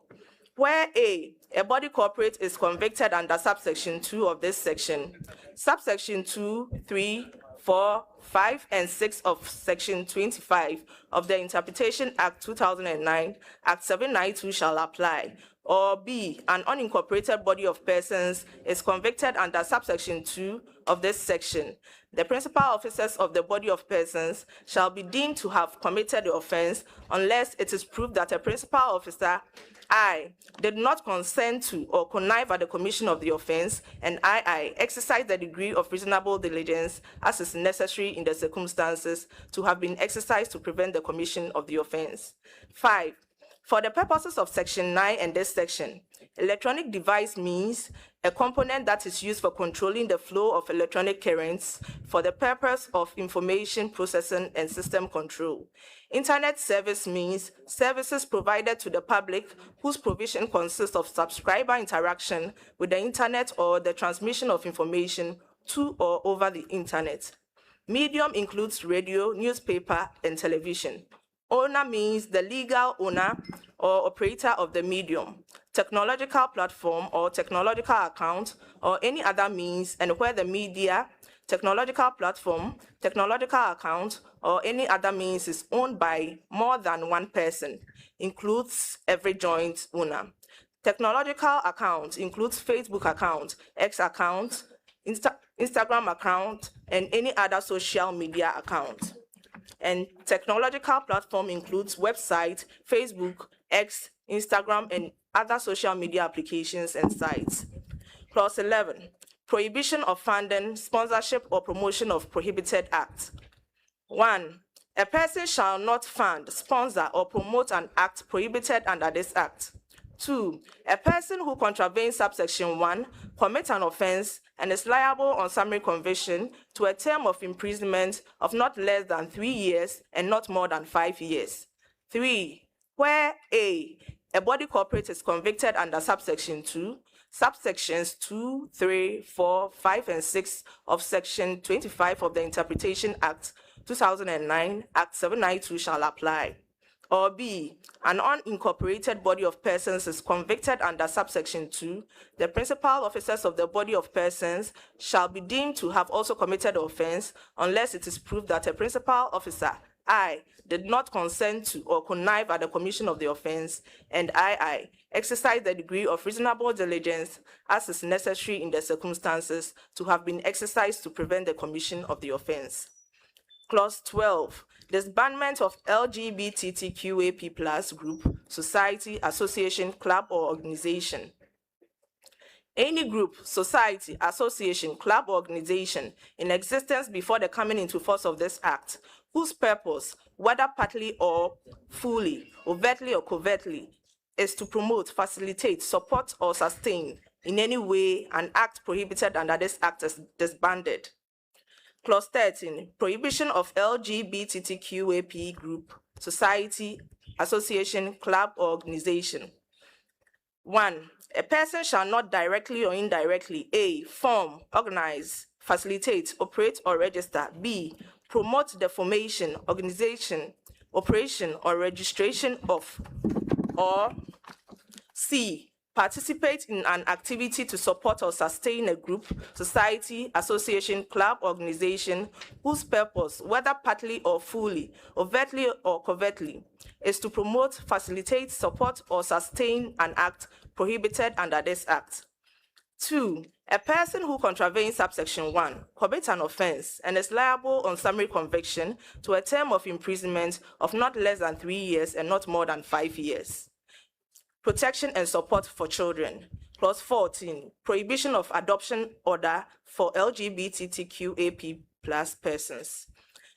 Where A body corporate is convicted under subsection 2 of this section, subsection 2, 3, 4, 5, and 6 of section 25 of the Interpretation Act 2009, Act 792 shall apply. Or B, an unincorporated body of persons is convicted under subsection 2 of this section. The principal officers of the body of persons shall be deemed to have committed the offense unless it is proved that a principal officer I did not consent to or connive at the commission of the offense, and I exercise the degree of reasonable diligence as is necessary in the circumstances to have been exercised to prevent the commission of the offense. 5. For the purposes of section 9 and this section, electronic device means a component that is used for controlling the flow of electronic currents for the purpose of information processing and system control. Internet service means services provided to the public whose provision consists of subscriber interaction with the internet or the transmission of information to or over the internet. Medium includes radio, newspaper, and television. Owner means the legal owner or operator of the medium, technological platform or technological account, or any other means, and where the media, technological platform, technological account, or any other means is owned by more than one person, includes every joint owner. Technological account includes Facebook account, X account, Instagram account, and any other social media account. And technological platform includes website, Facebook, X, Instagram, and other social media applications and sites. Clause 11, prohibition of funding, sponsorship, or promotion of prohibited acts. 1. A person shall not fund, sponsor, or promote an act prohibited under this act. 2. A person who contravenes subsection 1 commits an offense and is liable on summary conviction to a term of imprisonment of not less than 3 years and not more than 5 years. 3. Where a body corporate is convicted under subsection 2, subsections 2, 3, 4, 5, and 6 of section 25 of the Interpretation Act 2009, Act 792 shall apply. Or B, an unincorporated body of persons is convicted under subsection 2, the principal officers of the body of persons shall be deemed to have also committed the offense unless it is proved that a principal officer, I, did not consent to or connive at the commission of the offense, and I, exercise the degree of reasonable diligence as is necessary in the circumstances to have been exercised to prevent the commission of the offense. Clause 12, disbandment of LGBTQAP+ group, society, association, club, or organization. Any group, society, association, club, or organization in existence before the coming into force of this act, whose purpose, whether partly or fully, overtly or covertly, is to promote, facilitate, support, or sustain in any way an act prohibited under this act is disbanded. Clause 13, prohibition of LGBTQAP group, society, association, club, or organization. 1. A person shall not directly or indirectly A. Form, organize, facilitate, operate, or register. B. Promote the formation, organization, operation, or registration of, or C. Participate in an activity to support or sustain a group, society, association, club, organization, whose purpose, whether partly or fully, overtly or covertly, is to promote, facilitate, support, or sustain an act prohibited under this act. 2. A person who contravenes subsection 1 commits an offense and is liable on summary conviction to a term of imprisonment of not less than 3 years and not more than 5 years. Protection and support for children. Clause 14, prohibition of adoption order for LGBTQAP+ persons.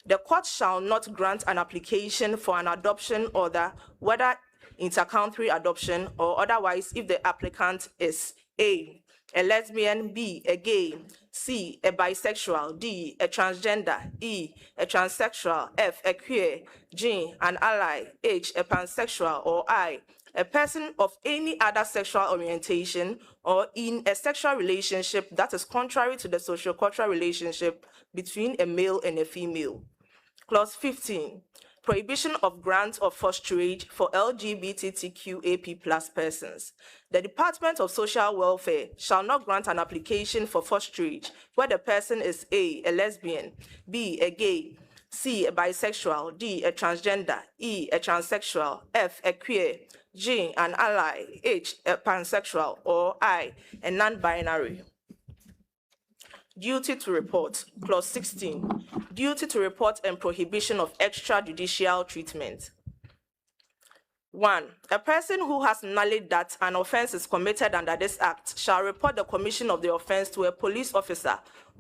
The court shall not grant an application for an adoption order, whether inter-country adoption or otherwise, if the applicant is A, a lesbian, B, a gay, C, a bisexual, D, a transgender, E, a transsexual, F, a queer, G, an ally, H, a pansexual, or I, a person of any other sexual orientation or in a sexual relationship that is contrary to the socio-cultural relationship between a male and a female. Clause 15, prohibition of grant of fosterage for LGBTQAP+ persons. The Department of Social Welfare shall not grant an application for fosterage where the person is A, a lesbian, B, a gay, C, a bisexual, D, a transgender, E, a transsexual, F, a queer, G, an ally, H, a pansexual, or I, a non-binary. Duty to report. Clause 16, duty to report and prohibition of extrajudicial treatment. 1. A person who has knowledge that an offense is committed under this act shall report the commission of the offense to a police officer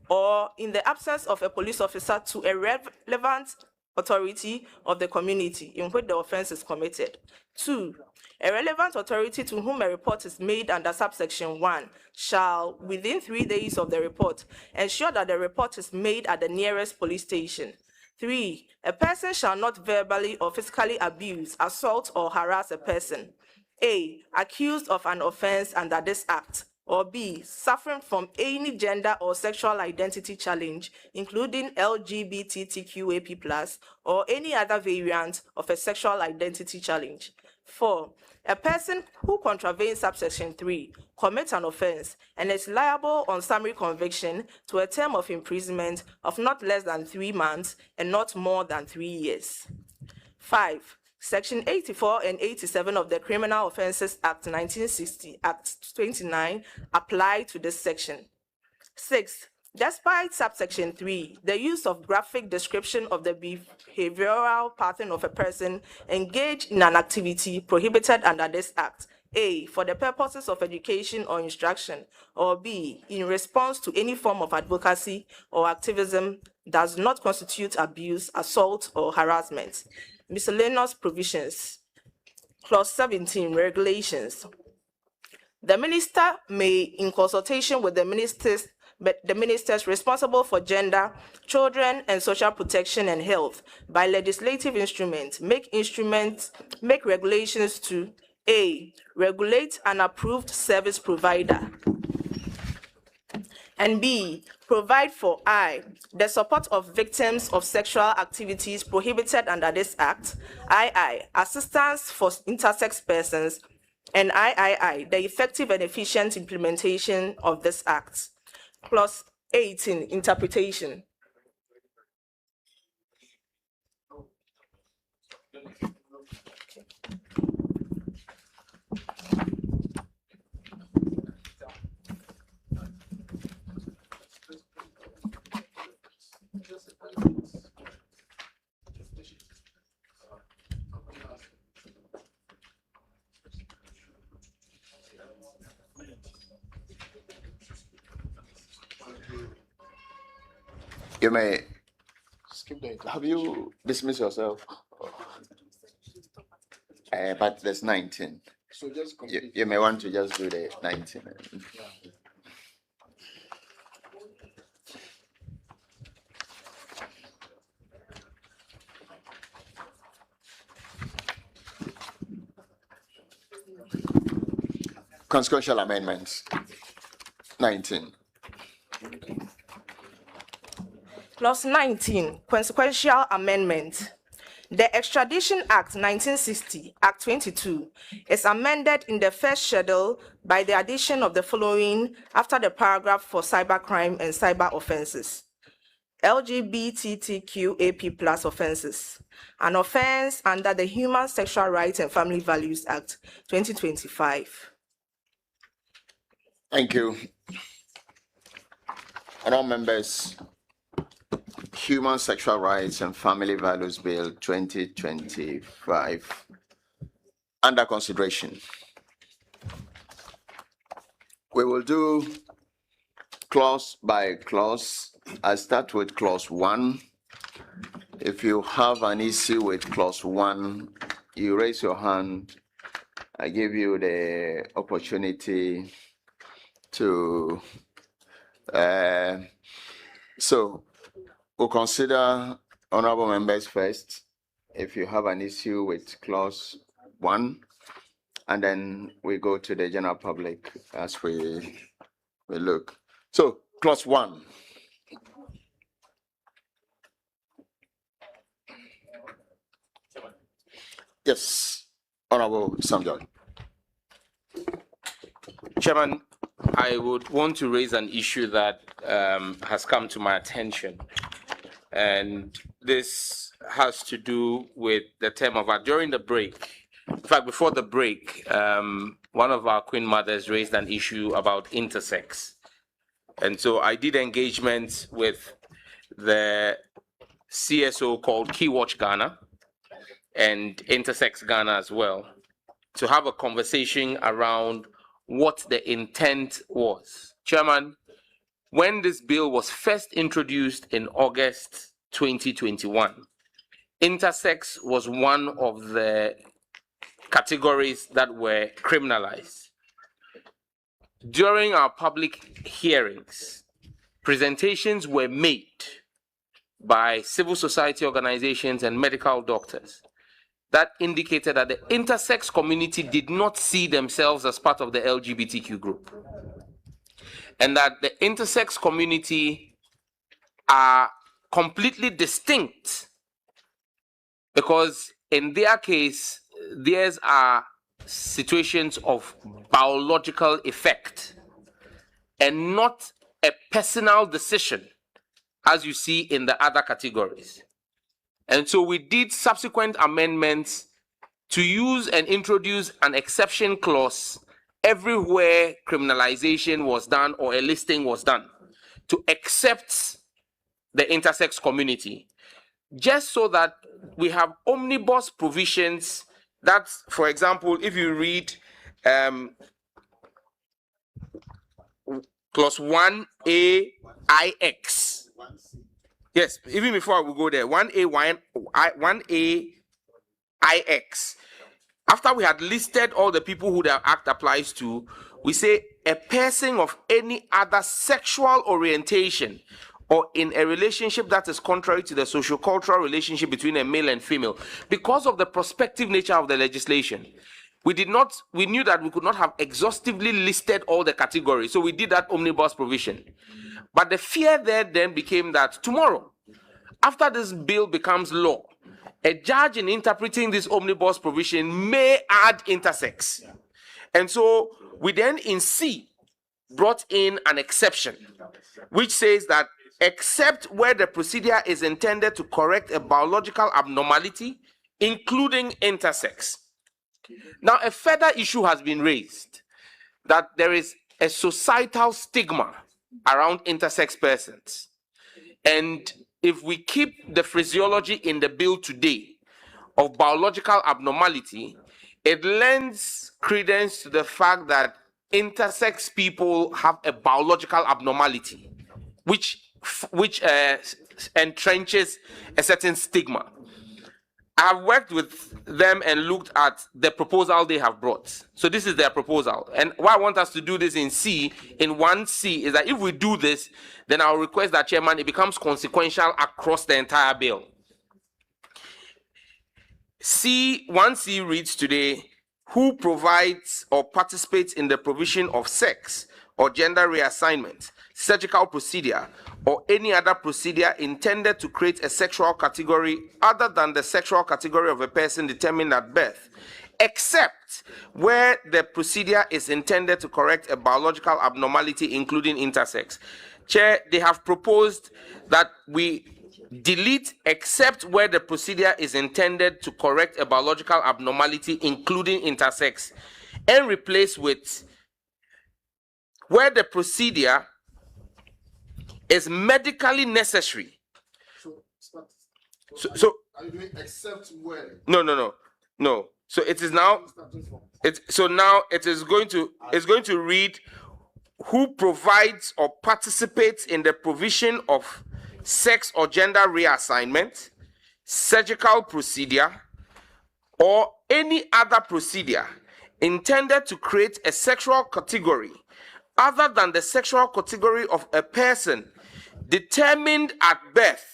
or, in the absence of a police officer, to a relevant authority of the community in which the offense is committed. 2. A relevant authority to whom a report is made under subsection 1 shall, within 3 days of the report, ensure that the report is made at the nearest police station. 3. A person shall not verbally or physically abuse, assault, or harass a person A, accused of an offense under this act, or B, suffering from any gender or sexual identity challenge, including LGBTQAP+, or any other variant of a sexual identity challenge. 4, a person who contravenes subsection 3 commits an offense and is liable on summary conviction to a term of imprisonment of not less than 3 months and not more than 3 years. 5, Section 84 and 87 of the Criminal Offences Act 1960, Act 29, apply to this section. 6, despite subsection 3, the use of graphic description of the behavioral pattern of a person engaged in an activity prohibited under this act, A, for the purposes of education or instruction, or B, in response to any form of advocacy or activism, does not constitute abuse, assault, or harassment. Miscellaneous provisions. Clause 17, regulations. The minister may, in consultation with the ministers responsible for gender, children, and social protection and health, by legislative instruments, make regulations to A, regulate an approved service provider, and B, provide for I, the support of victims of sexual activities prohibited under this act, II, assistance for intersex persons, and III, the effective and efficient implementation of this act. Clause 18, interpretation. You may. Skip the Have you dismissed yourself? But there's 19. So just You may want to just do the 19. Consequential amendments. 19. Clause 19, consequential amendment. The Extradition Act 1960, Act 22, is amended in the first schedule by the addition of the following after the paragraph for cybercrime and cyber offenses. LGBTQAP+ offenses, an offense under the Human Sexual Rights and Family Values Act 2025. Thank you. Honourable members, Human Sexual Rights and Family Values Bill 2025 under consideration. We will do clause by clause. I start with clause 1. If you have an issue with clause 1, you raise your hand. I give you the opportunity to so we'll consider honorable members first if you have an issue with clause 1, and then we go to the general public as we look. So clause 1. Yes, honorable Samjol. Chairman, I would want to raise an issue that has come to my attention, and this has to do with the term of art. During the break, in fact, before the break, one of our Queen Mothers raised an issue about intersex. And so I did engagement with the CSO called Keywatch Ghana and Intersex Ghana as well, to have a conversation around what the intent was. Chairman, when this bill was first introduced in August 2021, intersex was one of the categories that were criminalized. During our public hearings, presentations were made by civil society organizations and medical doctors that indicated that the intersex community did not see themselves as part of the LGBTQ group. and that the intersex community are completely distinct, because in their case, theirs are situations of biological effect and not a personal decision, as you see in the other categories. And so we did subsequent amendments to use and introduce an exception clause everywhere criminalization was done or a listing was done, to accept the intersex community, just so that we have omnibus provisions that, for example, if you read clause 1A IX, yes, even before we go there, 1A IX, after we had listed all the people who the act applies to, we say a person of any other sexual orientation or in a relationship that is contrary to the socio-cultural relationship between a male and female. Because of the prospective nature of the legislation, we knew that we could not have exhaustively listed all the categories, so we did that omnibus provision. But the fear there then became that tomorrow, after this bill becomes law, a judge in interpreting this omnibus provision may add intersex. And so we then in C brought in an exception, which says that except where the procedure is intended to correct a biological abnormality, including intersex. Now, a further issue has been raised, that there is a societal stigma around intersex persons. And if we keep the phraseology in the bill today of biological abnormality, it lends credence to the fact that intersex people have a biological abnormality, which entrenches a certain stigma. I have worked with them and looked at the proposal they have brought. So this is their proposal. And why I want us to do this in C, in 1C, is that if we do this, then I'll request that, Chairman, it becomes consequential across the entire bill. 1C reads today, who provides or participates in the provision of sex or gender reassignment, surgical procedure, or any other procedure intended to create a sexual category other than the sexual category of a person determined at birth, except where the procedure is intended to correct a biological abnormality, including intersex. Chair, they have proposed that we delete except where the procedure is intended to correct a biological abnormality, including intersex, and replace with where the procedure is medically necessary. So are you doing except where? No. So it is now. Now it is going to read who provides or participates in the provision of sex or gender reassignment, surgical procedure, or any other procedure intended to create a sexual category other than the sexual category of a person determined at birth,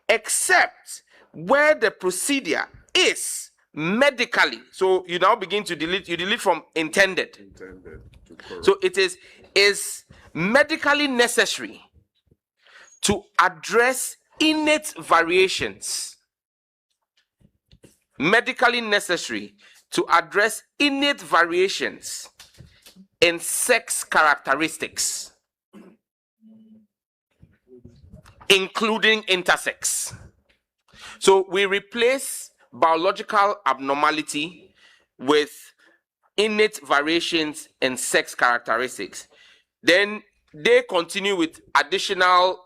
except where the procedure is medically. So you now begin to delete, you delete from intended. So it is medically necessary to address innate variations. Medically necessary to address innate variations in sex characteristics, including intersex. So we replace biological abnormality with innate variations in sex characteristics. Then they continue with additional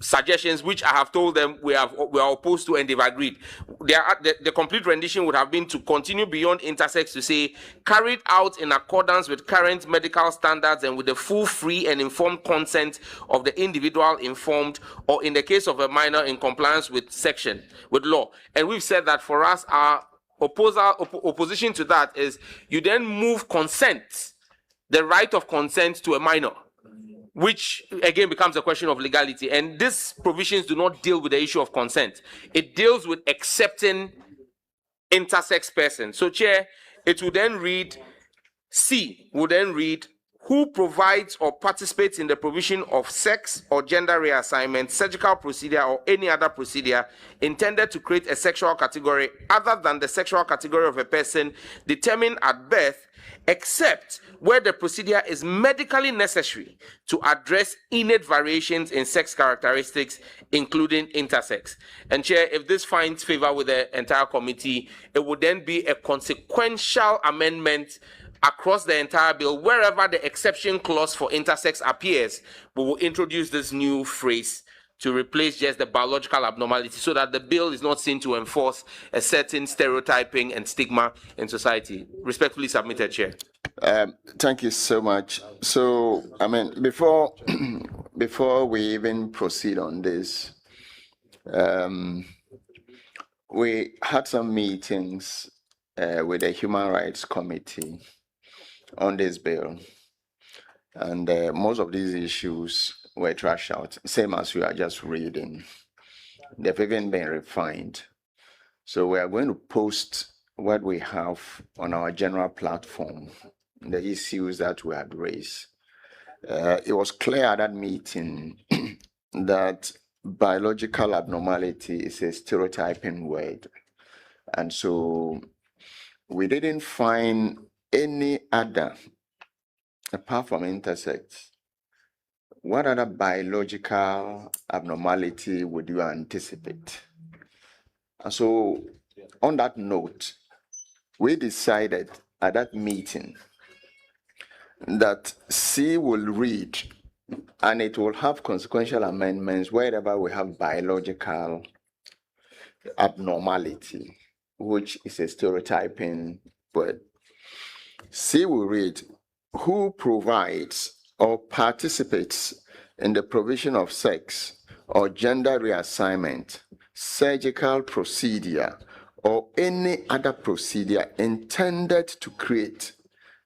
suggestions, which I have told them we are opposed to, and they've agreed. The complete rendition would have been to continue beyond intersex to say carried out in accordance with current medical standards and with the full, free, and informed consent of the individual informed, or in the case of a minor, in compliance with law. And we've said that for us, our opposition to that is you then move consent, the right of consent, to a minor, which again becomes a question of legality. And these provisions do not deal with the issue of consent. It deals with accepting intersex persons. So, Chair, it will then read, C will then read, who provides or participates in the provision of sex or gender reassignment, surgical procedure, or any other procedure intended to create a sexual category other than the sexual category of a person determined at birth, except where the procedure is medically necessary to address innate variations in sex characteristics, including intersex. And Chair, if this finds favor with the entire committee, it would then be a consequential amendment across the entire bill. Wherever the exception clause for intersex appears, we will introduce this new phrase to replace just the biological abnormality, so that the bill is not seen to enforce a certain stereotyping and stigma in society. Respectfully submitted, Chair. Thank you so much. So, I mean, before we even proceed on this, we had some meetings with the Human Rights Committee on this bill, and most of these issues were trashed out, same as you are just reading. They've even been refined. So we are going to post what we have on our general platform, the issues that we had raised. It was clear at that meeting that biological abnormality is a stereotyping word. And so we didn't find any other, apart from intersex. What other biological abnormality would you anticipate? And so, on that note, we decided at that meeting that C will read, and it will have consequential amendments wherever we have biological abnormality, which is a stereotyping word. C will read, who provides or participates in the provision of sex or gender reassignment, surgical procedure, or any other procedure intended to create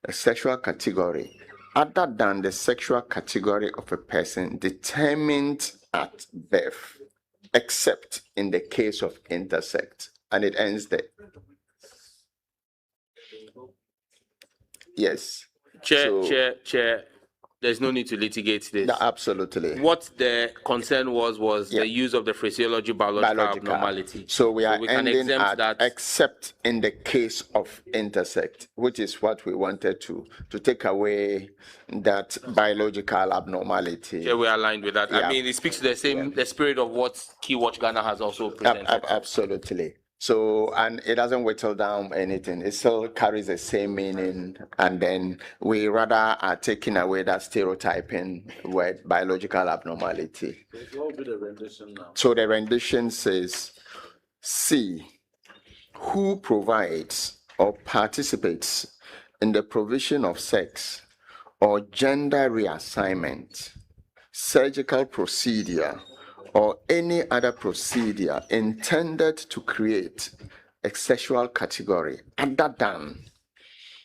a sexual category other than the sexual category of a person determined at birth, except in the case of intersex. And it ends there. Yes. Chair, there's no need to litigate this. No, absolutely. What the concern was the use of the phraseology biological abnormality. So we can ending exempt at that. except in the case of intersect, which is what we wanted to take away that biological abnormality. Yeah, we are aligned with that. Yeah. I mean, it speaks to the spirit of what Keywatch Ghana has also presented. Absolutely. So, and it doesn't whittle down anything. It still carries the same meaning. And then we rather are taking away that stereotyping word, biological abnormality. What will be the rendition now? So the rendition says, C, who provides or participates in the provision of sex or gender reassignment, surgical procedure, or any other procedure intended to create a sexual category other than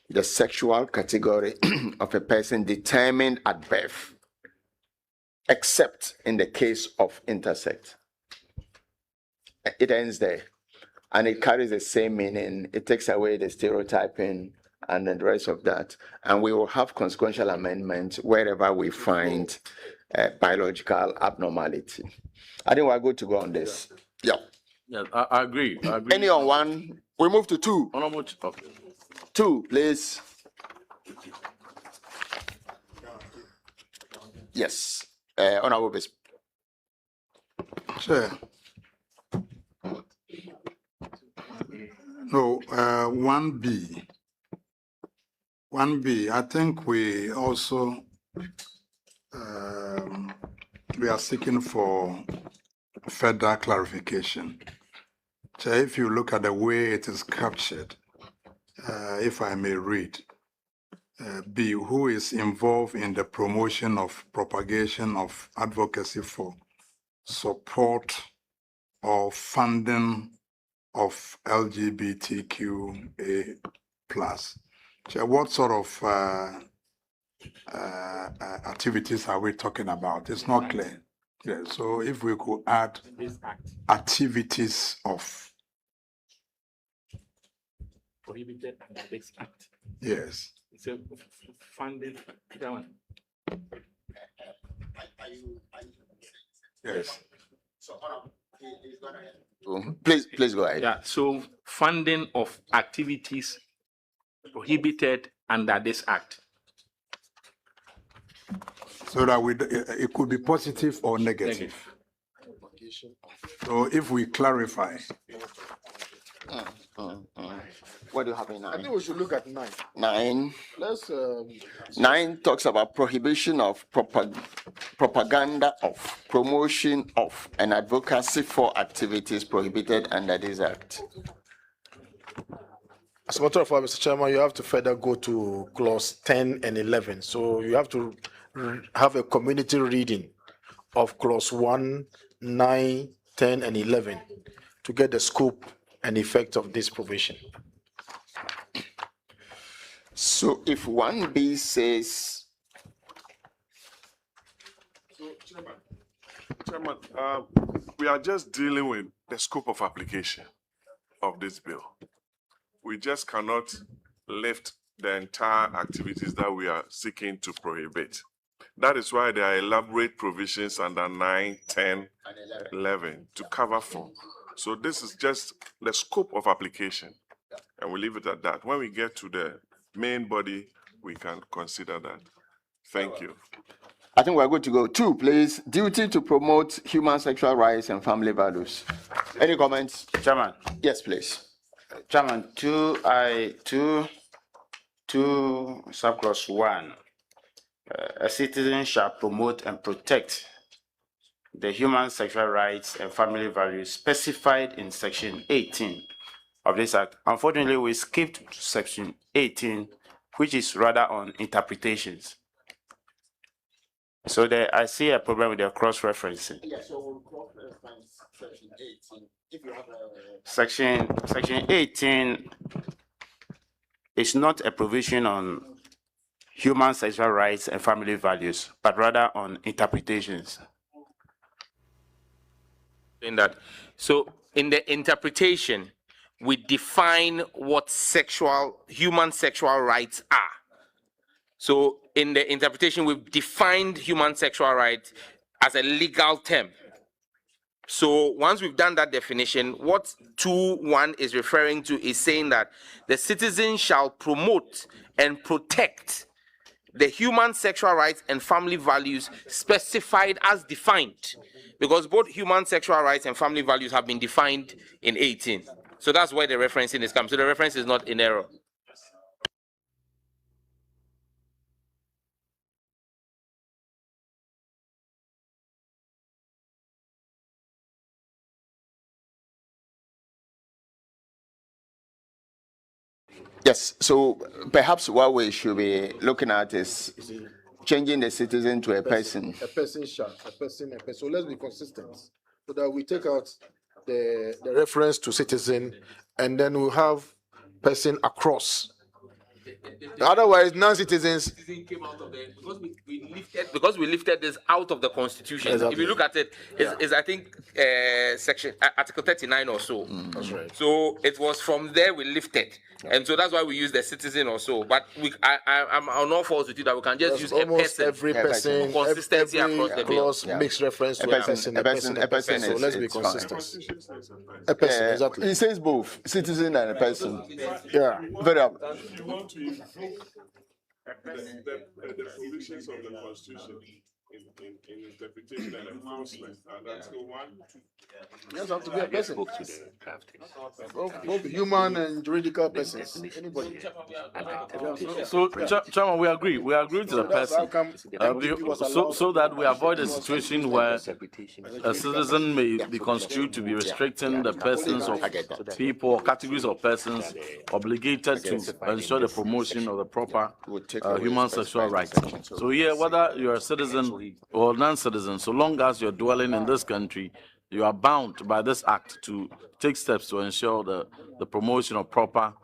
the sexual category of a person determined at birth, except in the case of intersex. It ends there, and it carries the same meaning. It takes away the stereotyping and the rest of that, and we will have consequential amendments wherever we find biological abnormality. I think we're good to go on this. Yeah. Yeah, I agree. Any on one? We move to two. Okay. Two, please. Yes. Honorable Bishop. Chair. No, 1B. 1B, I think we also we are seeking for further clarification. So if you look at the way it is captured, if I may read, B, who is involved in the promotion of propagation of advocacy for support or funding of LGBTQA+. So what sort of activities are we talking about? It's not clear. Yeah, so if we could add activities of prohibited under this act. Yes. It's a funding. That one. Yes. Please go ahead. Yeah, so funding of activities prohibited under this act. So that it could be positive or negative. So if we clarify. What do you have in 9? I think we should look at 9. 9. Let's. 9 talks about prohibition of propaganda of, promotion of, and advocacy for activities prohibited under this act. As a matter of fact, Mr. Chairman, you have to further go to clause 10 and 11. So you have to have a community reading of clause 1, 9, 10, and 11 to get the scope and effect of this provision. So if 1B says. Chairman, we are just dealing with the scope of application of this bill. We just cannot lift the entire activities that we are seeking to prohibit. That is why there are elaborate provisions under 9, 10, 11 to cover for. So this is just the scope of application, and we leave it at that. When we get to the main body, we can consider that. Thank you. I think we're good to go. 2, please. Duty to promote human sexual rights and family values. Any comments? Chairman. Yes, please. Chairman, 2 subclause 1. A citizen shall promote and protect the human sexual rights and family values specified in section 18 of this act. Unfortunately, we skipped to section 18, which is rather on interpretations. So there, I see a problem with the cross-referencing. Yeah, so we'll cross-reference section 18. If you have Section 18 is not a provision on human sexual rights and family values, but rather on interpretations. In that, so in the interpretation, we define what human sexual rights are. So in the interpretation, we've defined human sexual rights as a legal term. So once we've done that definition, what 2.1 is referring to is saying that the citizen shall promote and protect the human sexual rights and family values specified as defined, because both human sexual rights and family values have been defined in 18. So that's where the referencing is coming. So the reference is not in error. Yes, so perhaps what we should be looking at is changing the citizen to a person. A person shall, a person. So let's be consistent so that we take out the reference to citizen and then we'll have person across. Otherwise, non-citizens. Because we lifted this out of the Constitution. Exactly. If you look at it, is I think section Article 39 or so. That's right. So it was from there we lifted, and so that's why we use the citizen or so. But I'm on all falls with you that we can just use a person. Every person, for consistency across the bill. clause makes reference to a person. So let's be consistent. A person, exactly. It says both citizen and a person. Yeah. Very up. You want to invoke the provisions of the Constitution in interpretation and enforcement. Article 1, 2. You have to be a person. Both human and juridical persons. Anybody. So, Chairman, we agree. We agree to the person. So that we avoid a situation where a citizen may be construed to be restricting the persons of people or categories of persons obligated to ensure the promotion of the proper human sexual rights. So here, whether you're a citizen or non-citizen, so long as you're dwelling in this country, you are bound by this act to take steps to ensure the promotion of proper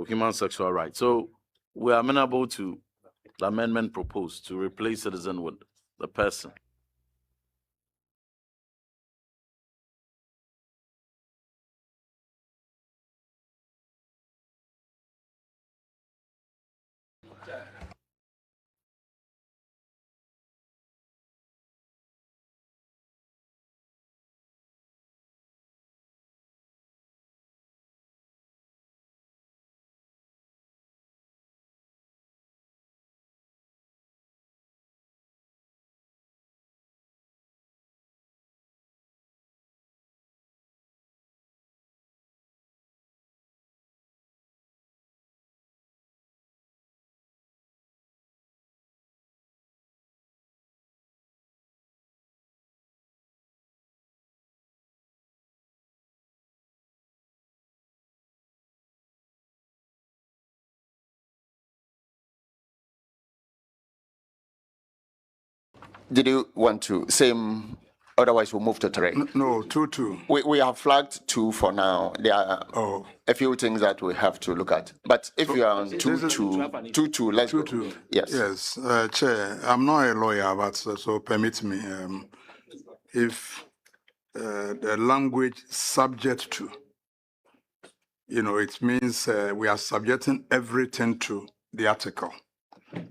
human sexual rights. So we are amenable to the amendment proposed to replace citizen with the person. Did you want to same? Otherwise, we'll move to 3. No, 2-2. We have flagged 2 for now. There are a few things that we have to look at. But if you are on 2-2, let's go. Yes. Yes, Chair, I'm not a lawyer, but so permit me. If the language subject to, it means we are subjecting everything to the article.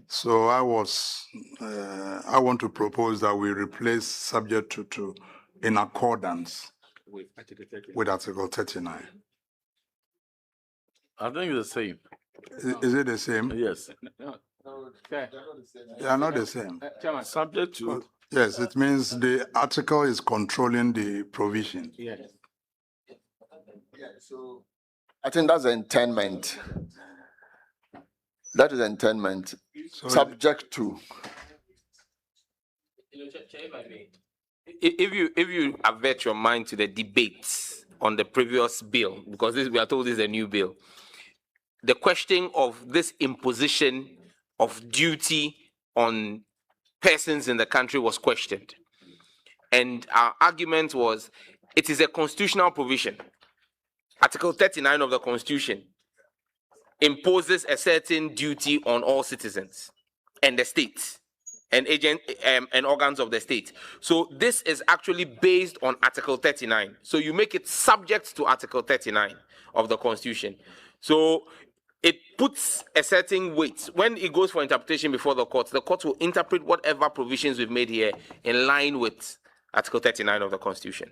So I want to propose that we replace subject to in accordance with Article 39. I think it's the same. Is it the same? Yes. They are not the same. Subject to. Yes, it means the article is controlling the provision. Yes. So I think that's the intendment. That is the intendment. Subject to. If you avert your mind to the debates on the previous bill, because we are told this is a new bill, the question of this imposition of duty on persons in the country was questioned. And our argument was, it is a constitutional provision. Article 39 of the Constitution imposes a certain duty on all citizens and the state and and organs of the state. So this is actually based on Article 39. So you make it subject to Article 39 of the Constitution. So it puts a certain weight. When it goes for interpretation before the court will interpret whatever provisions we've made here in line with Article 39 of the Constitution.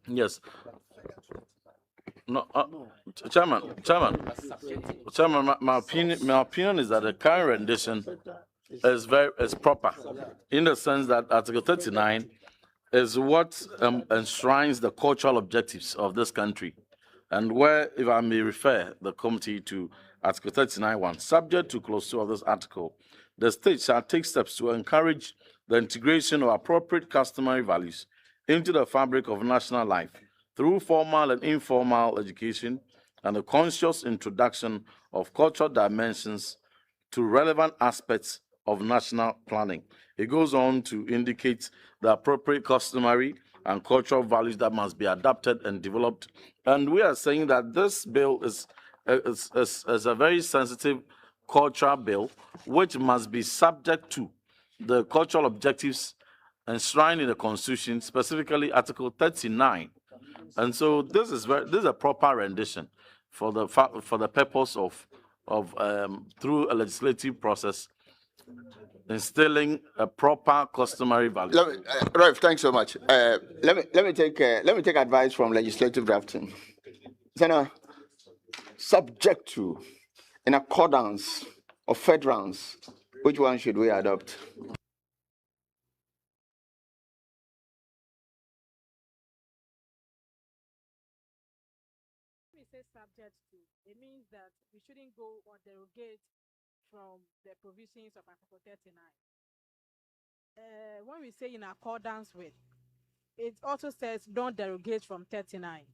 Yes. No, Chairman, my opinion is that the current rendition is proper, in the sense that Article 39 is what enshrines the cultural objectives of this country, and where, if I may refer the committee to Article 39(1), subject to clause 2 of this article, the state shall take steps to encourage the integration of appropriate customary values into the fabric of national life through formal and informal education and the conscious introduction of cultural dimensions to relevant aspects of national planning. It goes on to indicate the appropriate customary and cultural values that must be adapted and developed. And we are saying that this bill is a very sensitive cultural bill, which must be subject to the cultural objectives enshrined in the Constitution, specifically Article 39. And so this is a proper rendition for the purpose of through a legislative process instilling a proper customary value. Ralph, thanks so much. Let me take advice from legislative drafting. Senator, subject to, in accordance, or federals, which one should we adopt? Subject to, it means that we shouldn't go or derogate from the provisions of Article 39. When we say in accordance with, it also says don't derogate from 39.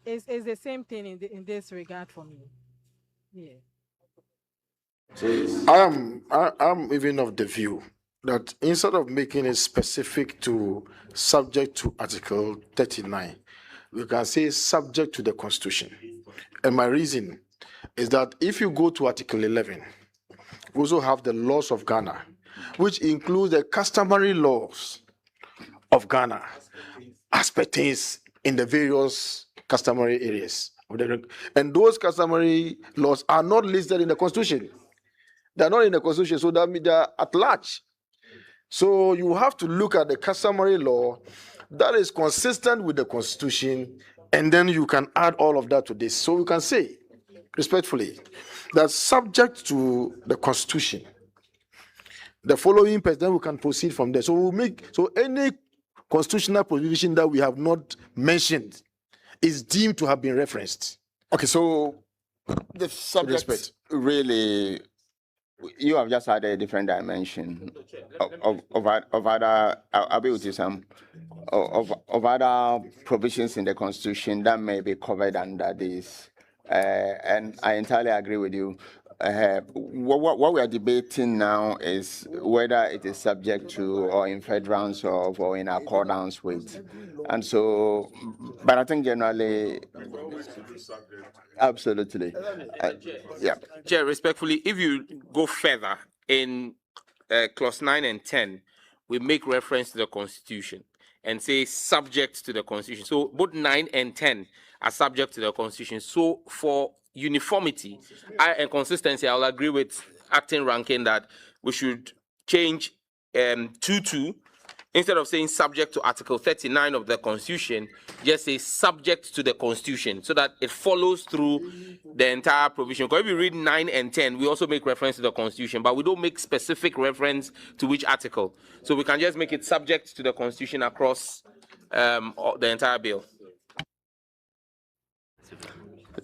It's the same thing in this regard for me. Yeah. I'm even of the view that instead of making it specific to subject to Article 39, we can say subject to the Constitution. And my reason is that if you go to Article 11, we also have the laws of Ghana, which includes the customary laws of Ghana as pertains in the various customary areas. And those customary laws are not listed in the Constitution. They're not in the Constitution, so that means they're at large. So you have to look at the customary law that is consistent with the Constitution, and then you can add all of that to this. So you can say respectfully, that subject to the Constitution, the following page, then we can proceed from there. So we'll make, so any constitutional provision that we have not mentioned is deemed to have been referenced. Okay, so the subject really, you have just had a different dimension of other, I'll be with you, Sam, of other provisions in the Constitution that may be covered under this. And I entirely agree with you. What we are debating now is whether it is subject to or in furtherance of or in accordance with. And so, but I think generally, absolutely. Yeah. Chair, respectfully, if you go further in clause 9 and 10, we make reference to the Constitution and say subject to the Constitution. So both 9 and 10 are subject to the Constitution. So for uniformity and consistency, I'll agree with Acting Ranking that we should change 2-2. Instead of saying subject to Article 39 of the Constitution, just say subject to the Constitution so that it follows through the entire provision. Because if you read 9 and 10, we also make reference to the Constitution, but we don't make specific reference to which article. So we can just make it subject to the Constitution across the entire bill.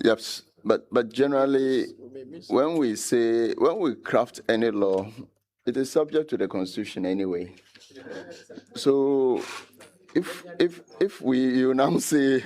Yes, but generally, when we craft any law, it is subject to the Constitution anyway. So if you now say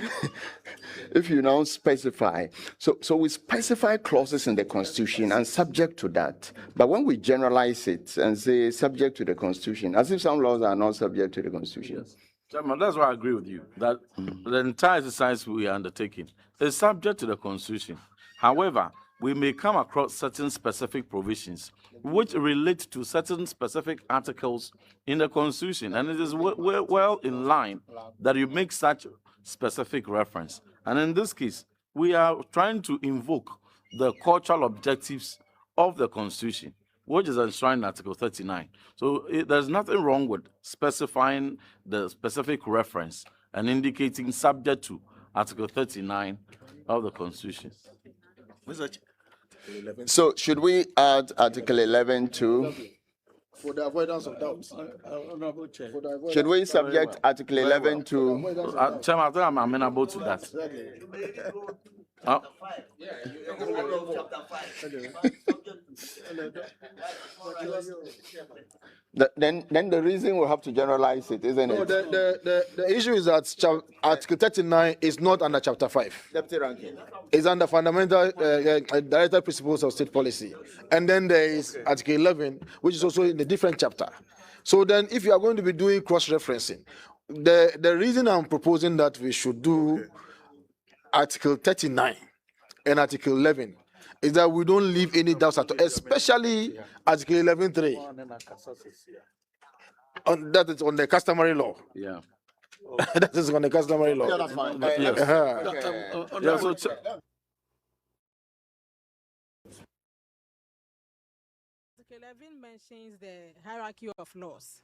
if you now specify, so we specify clauses in the Constitution and subject to that. But when we generalize it and say subject to the Constitution, as if some laws are not subject to the Constitution. Chairman, that's why I agree with you, that the entire exercise we are undertaking is subject to the Constitution. However, we may come across certain specific provisions which relate to certain specific articles in the Constitution, and it is well in line that you make such specific reference. And in this case, we are trying to invoke the cultural objectives of the Constitution, which is enshrined in Article 39. So there's nothing wrong with specifying the specific reference and indicating subject to Article 39 of the Constitution. So should we add Article 11 to? For the avoidance of doubt. Should we subject Article 11 to? Chairman, I think I'm amenable to that. Then the reason we have to generalize it, isn't it? The issue is that Article 39 is not under Chapter 5. Deputy Ranking. It's under fundamental directed principles of state policy. And then there is Article 11, which is also in a different chapter. So then if you are going to be doing cross-referencing, the reason I'm proposing that we should do Article 39 and Article 11 is that we don't leave any doubts at all, especially Article 11.3. That is on the customary law. Yeah. That is on the customary law. Yeah, that's fine. Yes. Article 11 mentions the hierarchy of laws.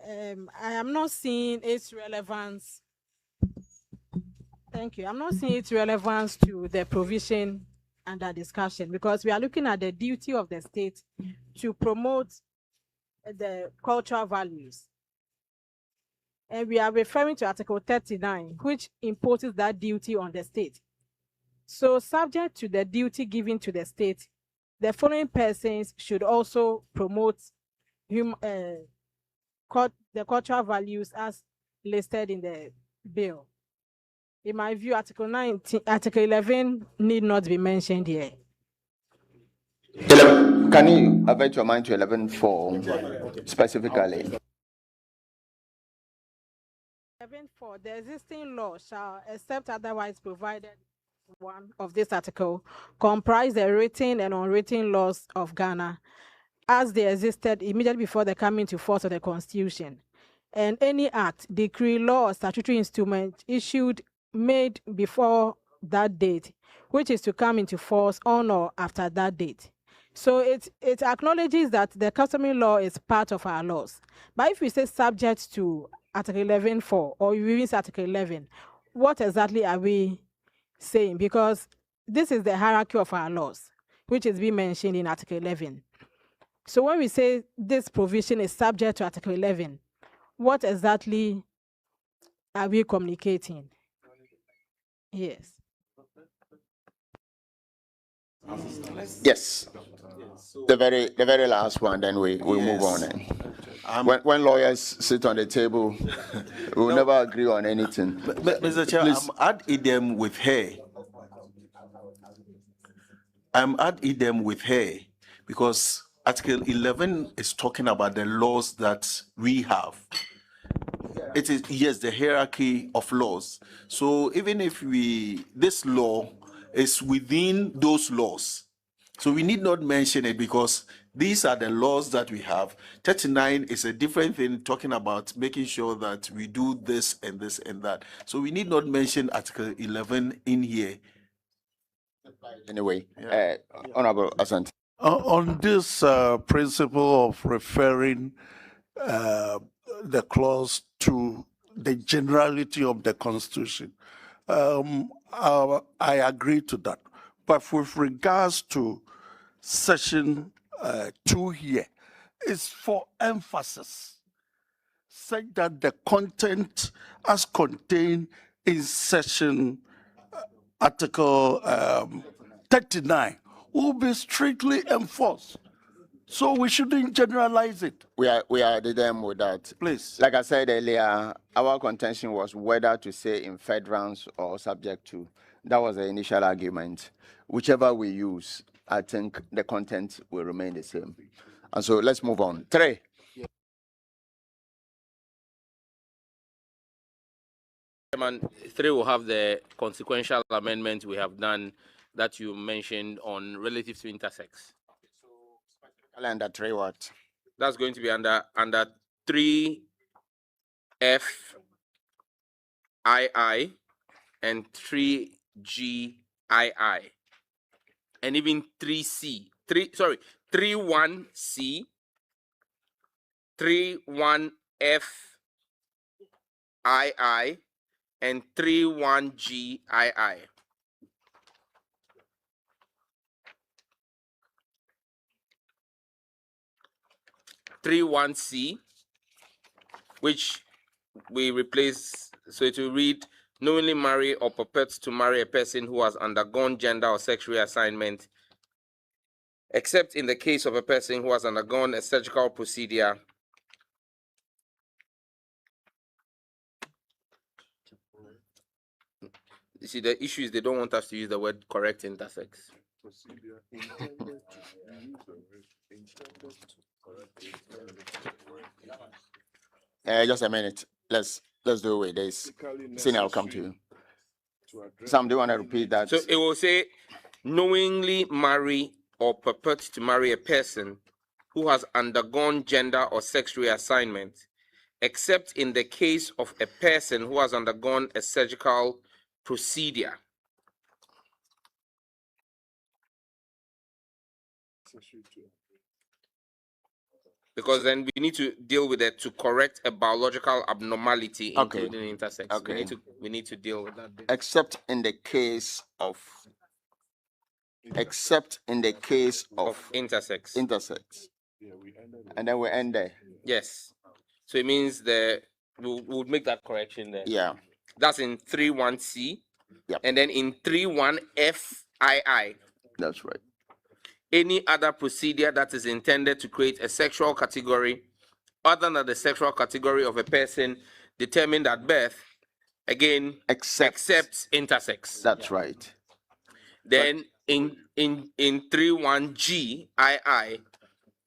I am not seeing its relevance. Thank you. I'm not seeing its relevance to the provision under discussion because we are looking at the duty of the state to promote the cultural values. And we are referring to Article 39, which imposes that duty on the state. So subject to the duty given to the state, the following persons should also promote the cultural values as listed in the bill. In my view, Article 11 need not be mentioned here. Can you avert your mind to 11.4 specifically? 11.4, the existing law shall, except otherwise provided, one of this article, comprise the written and unwritten laws of Ghana as they existed immediately before the coming into force of the Constitution, and any act, decree, law, or statutory instrument issued made before that date, which is to come into force on or after that date. So it acknowledges that the customary law is part of our laws. But if we say subject to Article 11.4 or we use Article 11, what exactly are we saying? Because this is the hierarchy of our laws, which is being mentioned in Article 11. So when we say this provision is subject to Article 11, what exactly are we communicating? Yes. Yes. The very last one, then we move on. When lawyers sit on the table, we will never agree on anything. Mr. Chair, Please. I'm ad idem with her. I'm ad idem with her because Article 11 is talking about the laws that we have. It is, yes, the hierarchy of laws. So even if this law is within those laws, so we need not mention it because these are the laws that we have. 39 is a different thing, talking about making sure that we do this and this and that. So we need not mention Article 11 in here. Anyway, Honorable Asante. On this principle of referring the clause to the generality of the Constitution, I agree to that. But with regards to Section 2 here, it's for emphasis, such that the content as contained in Section Article 39 will be strictly enforced. So we shouldn't generalize it. We are the them with that. Please. Like I said earlier, our contention was whether to say in federals or subject to. That was the initial argument. Whichever we use, I think the content will remain the same. And so let's move on. 3. Chairman, 3 will have the consequential amendment we have done that you mentioned on relative to intersex. Under 3 what? That's going to be under 3F II and 3G II. And even 3C. 31C, 31F II, and 31G II. (31C), which we replace, so it will read, knowingly marry or purport to marry a person who has undergone gender or sex reassignment, except in the case of a person who has undergone a surgical procedure You see, the issue is they don't want us to use the word correct intersex. Just a minute. Let's do it with this. Then I'll come to you. Sam, do you want to repeat that? So it will say, knowingly marry or purport to marry a person who has undergone gender or sex reassignment, except in the case of a person who has undergone a surgical procedure. Because then we need to deal with it to correct a biological abnormality, including intersex. Okay. We need to deal with that. Except in the case of intersex. And then we end there. Yes. So it means we'll make that correction there. Yeah. That's in 31C. Yep. And then in 31FII. That's right. Any other procedure that is intended to create a sexual category other than the sexual category of a person determined at birth, again, except intersex. That's right. Then in 31G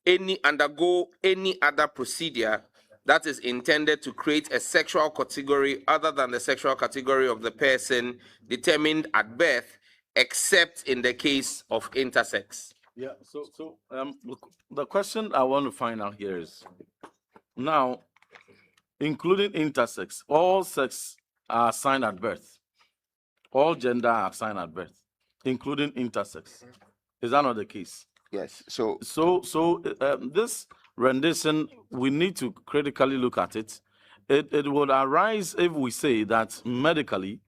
II, undergo any other procedure that is intended to create a sexual category other than the sexual category of the person determined at birth, except in the case of intersex. Yeah, so the question I want to find out here is, now, including intersex, all sex are assigned at birth. All gender are assigned at birth, including intersex. Is that not the case? Yes. So this rendition, we need to critically look at it. It would arise if we say that medically,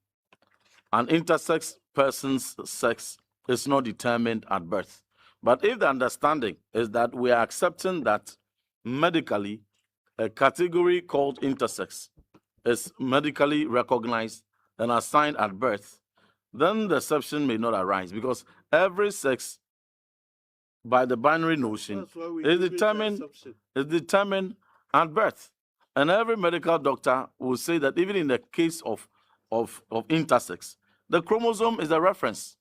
an intersex person's sex is not determined at birth. But if the understanding is that we are accepting that medically a category called intersex is medically recognized and assigned at birth, then the exception may not arise, because every sex, by the binary notion, is determined at birth. And every medical doctor will say that even in the case of intersex, the chromosome is a reference,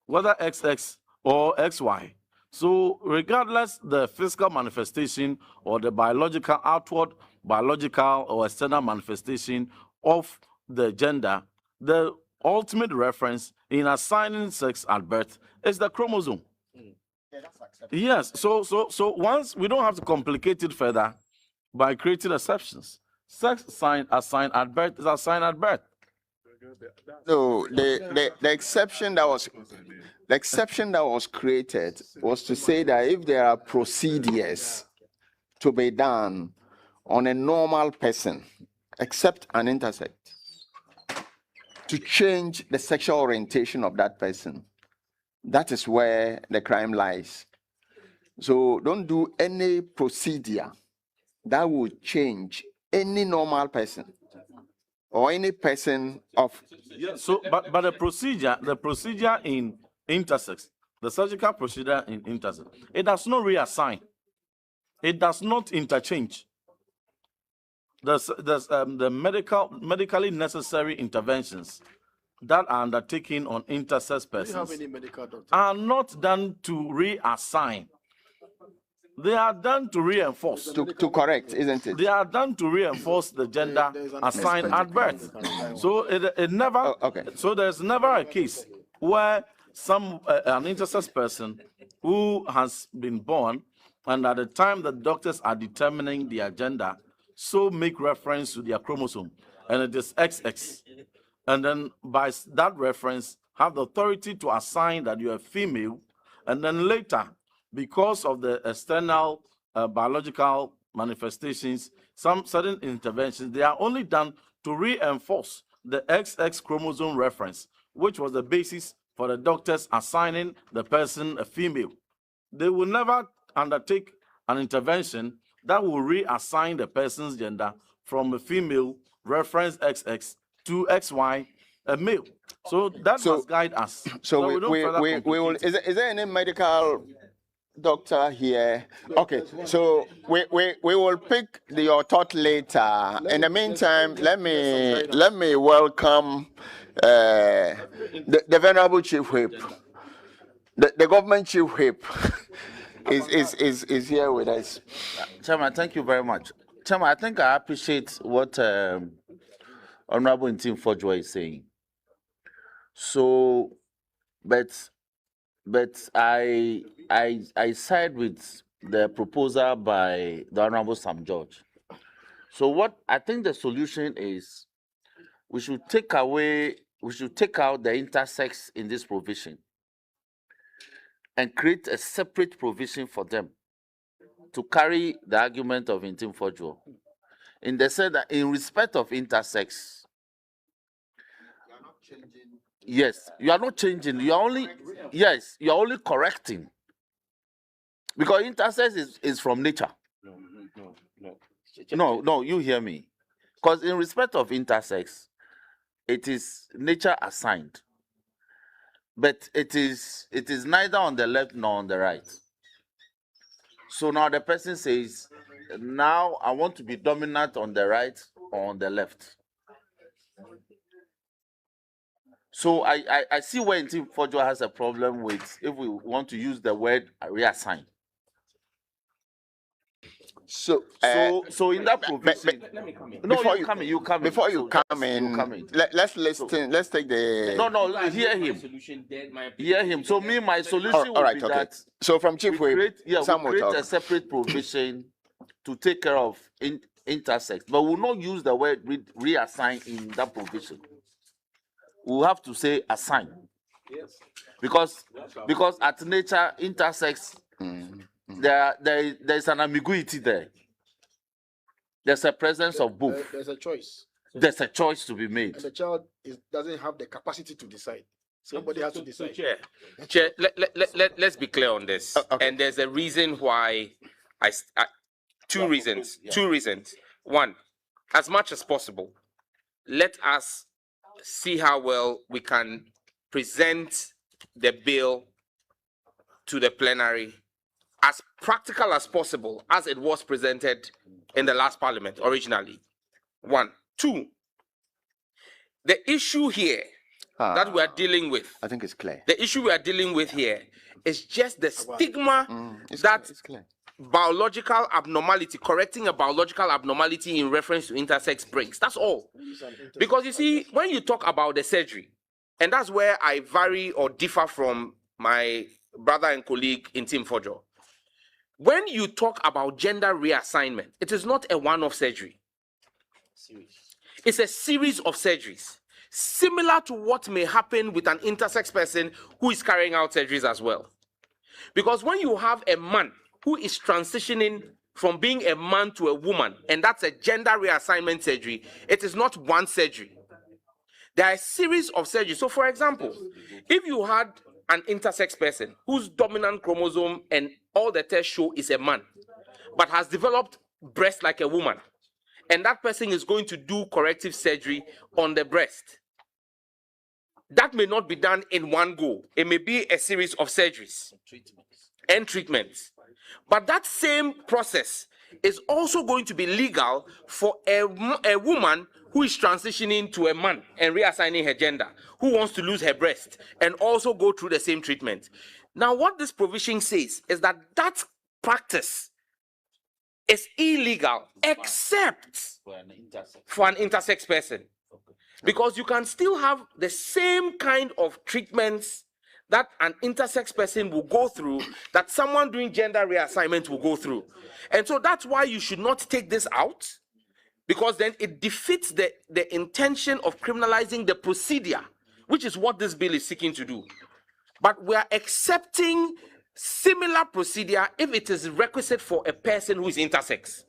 whether XX or XY. So regardless the physical manifestation or the biological, outward biological or external manifestation of the gender, the ultimate reference in assigning sex at birth is the chromosome. Yes, so once we don't have to complicate it further by creating exceptions. Sex assigned at birth is assigned at birth. So the exception that was created was to say that if there are procedures to be done on a normal person, except an intersex, to change the sexual orientation of that person, that is where the crime lies. So don't do any procedure that would change any normal person or any person of. So, but the procedure in intersex, the surgical procedure in intersex, it does not reassign. It does not interchange. The medically necessary interventions that are undertaken on intersex persons are not done to reassign. They are done to reinforce. To correct, isn't it? They are done to reinforce the gender assigned at birth. So it never. So there's never a case where an intersex person who has been born, and at the time the doctors are determining their gender, so make reference to their chromosome, and it is XX, and then by that reference have the authority to assign that you're a female, and then later, because of the external biological manifestations, some certain interventions, they are only done to reinforce the XX chromosome reference, which was the basis for the doctors assigning the person a female. They will never undertake an intervention that will reassign the person's gender from a female reference XX to XY, a male. So that must guide us. So we will. Is there any medical doctor here? Okay, so we will pick your thought later. In the meantime, let me welcome the venerable chief whip, the government chief whip. is here with us. Chairman, thank you very much. Chairman, I think I appreciate what Honorable Ntim Fodjoa is saying. So, but I side with the proposal by the Honorable Sam George. So what I think the solution is, we should take out the intersex in this provision and create a separate provision for them to carry the argument of Ntim Fodjoa. In the sense that in respect of intersex, yes, you are not changing. You are only correcting. Because intersex is from nature. No, you hear me. Because in respect of intersex, it is nature assigned. But it is neither on the left nor on the right. So now the person says, now I want to be dominant on the right or on the left. So I see where Ntim Fodjoa has a problem with if we want to use the word reassign. So in that provision, Before you come in, let's listen. Let's take the. No, hear him. Hear him. So my solution would be that. So from Chief Whip, we create a separate provision to take care of intersex, but we'll not use the word reassign in that provision. We'll have to say assign. Yes. Because at nature, intersex, there's an ambiguity there. There's a presence of both. There's a choice. There's a choice to be made. And the child doesn't have the capacity to decide. Somebody has to decide. Chair, let's be clear on this. And there's a reason why two reasons. One, as much as possible, let us see how well we can present the bill to the plenary as practical as possible as it was presented in the last parliament originally. One. Two, the issue here that we are dealing with, I think it's clear. the issue we are dealing with here is just the stigma that biological abnormality, correcting a biological abnormality in reference to intersex brings. That's all. Because you see, when you talk about the surgery, and that's where I vary or differ from my brother and colleague in Team Fojo. When you talk about gender reassignment, it is not a one-off surgery. It's a series of surgeries, similar to what may happen with an intersex person who is carrying out surgeries as well. Because when you have a man who is transitioning from being a man to a woman, and that's a gender reassignment surgery, it is not one surgery. There are a series of surgeries. So, for example, if you had an intersex person whose dominant chromosome and all the tests show is a man, but has developed breast like a woman, and that person is going to do corrective surgery on the breast, that may not be done in one go. It may be a series of surgeries and treatments. But that same process is also going to be legal for a woman who is transitioning to a man and reassigning her gender, who wants to lose her breast and also go through the same treatment. Now, what this provision says is that that practice is illegal except for an intersex person. Because you can still have the same kind of treatments that an intersex person will go through, that someone doing gender reassignment will go through. And so that's why you should not take this out, because then it defeats the intention of criminalizing the procedure, which is what this bill is seeking to do. But we are accepting similar procedure if it is requisite for a person who is intersex.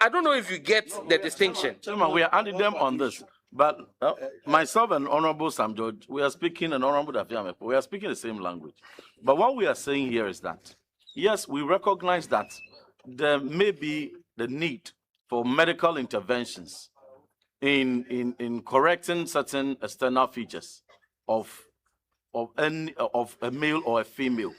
I don't know if you get the distinction. Chairman, we are adding them on this. But myself and Honorable Sam George, we are speaking, and Honorable Dafiamepo, we are speaking the same language. But what we are saying here is that, yes, we recognize that there may be the need for medical interventions in correcting certain external features of a male or a female.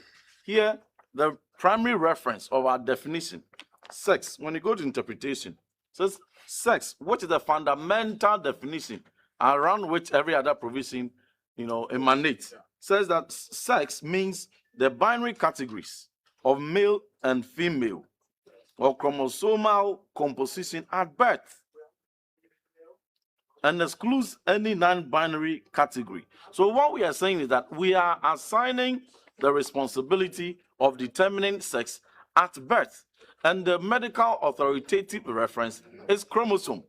Here, the primary reference of our definition, sex, when you go to interpretation, says sex, which is the fundamental definition around which every other provision, emanates, says that sex means the binary categories of male and female or chromosomal composition at birth, and excludes any non-binary category. So what we are saying is that we are assigning the responsibility of determining sex at birth, and the medical authoritative reference is chromosome.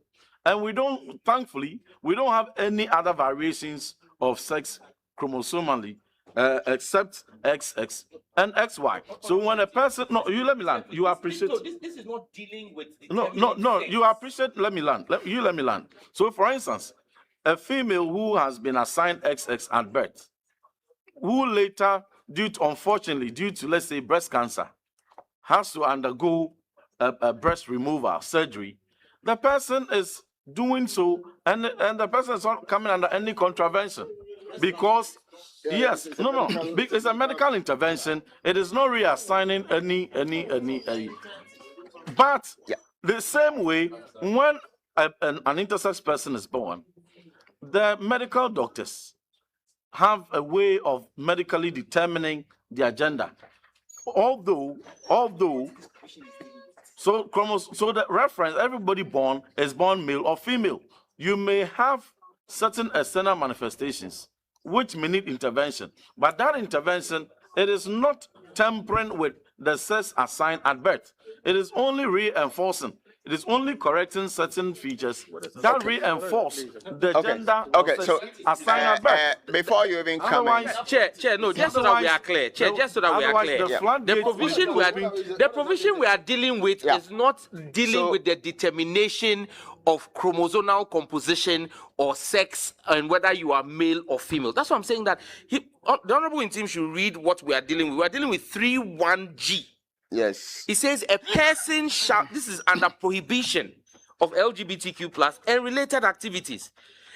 And thankfully, we don't have any other variations of sex chromosomally except XX and XY. So when a person, no, you let me land. You appreciate. So this is not dealing with. No. You appreciate. Let me land. Let me land. So for instance, a female who has been assigned XX at birth, who later, unfortunately, due to let's say breast cancer, has to undergo a breast removal surgery, the person is doing so, and the person is not coming under any contravention, because yes, no, it's a medical intervention. It is not reassigning any. But the same way, when an intersex person is born, the medical doctors have a way of medically determining their gender. Although, so the reference, everybody born is born male or female. You may have certain external manifestations which may need intervention, but that intervention, it is not tampering with the sex assigned at birth. It is only reinforcing. It is only correcting certain features that reinforce the gender so assigned at birth. Before you even come in, Chair, no, just so that we are clear. Chair, just so that we are clear. The provision we are dealing with is not dealing with the determination of chromosomal composition or sex and whether you are male or female. That's why I'm saying that the Honorable Intim should read what we are dealing with. We are dealing with 3.1G. Yes. It says a person shall, this is under prohibition of LGBTQ plus and related activities.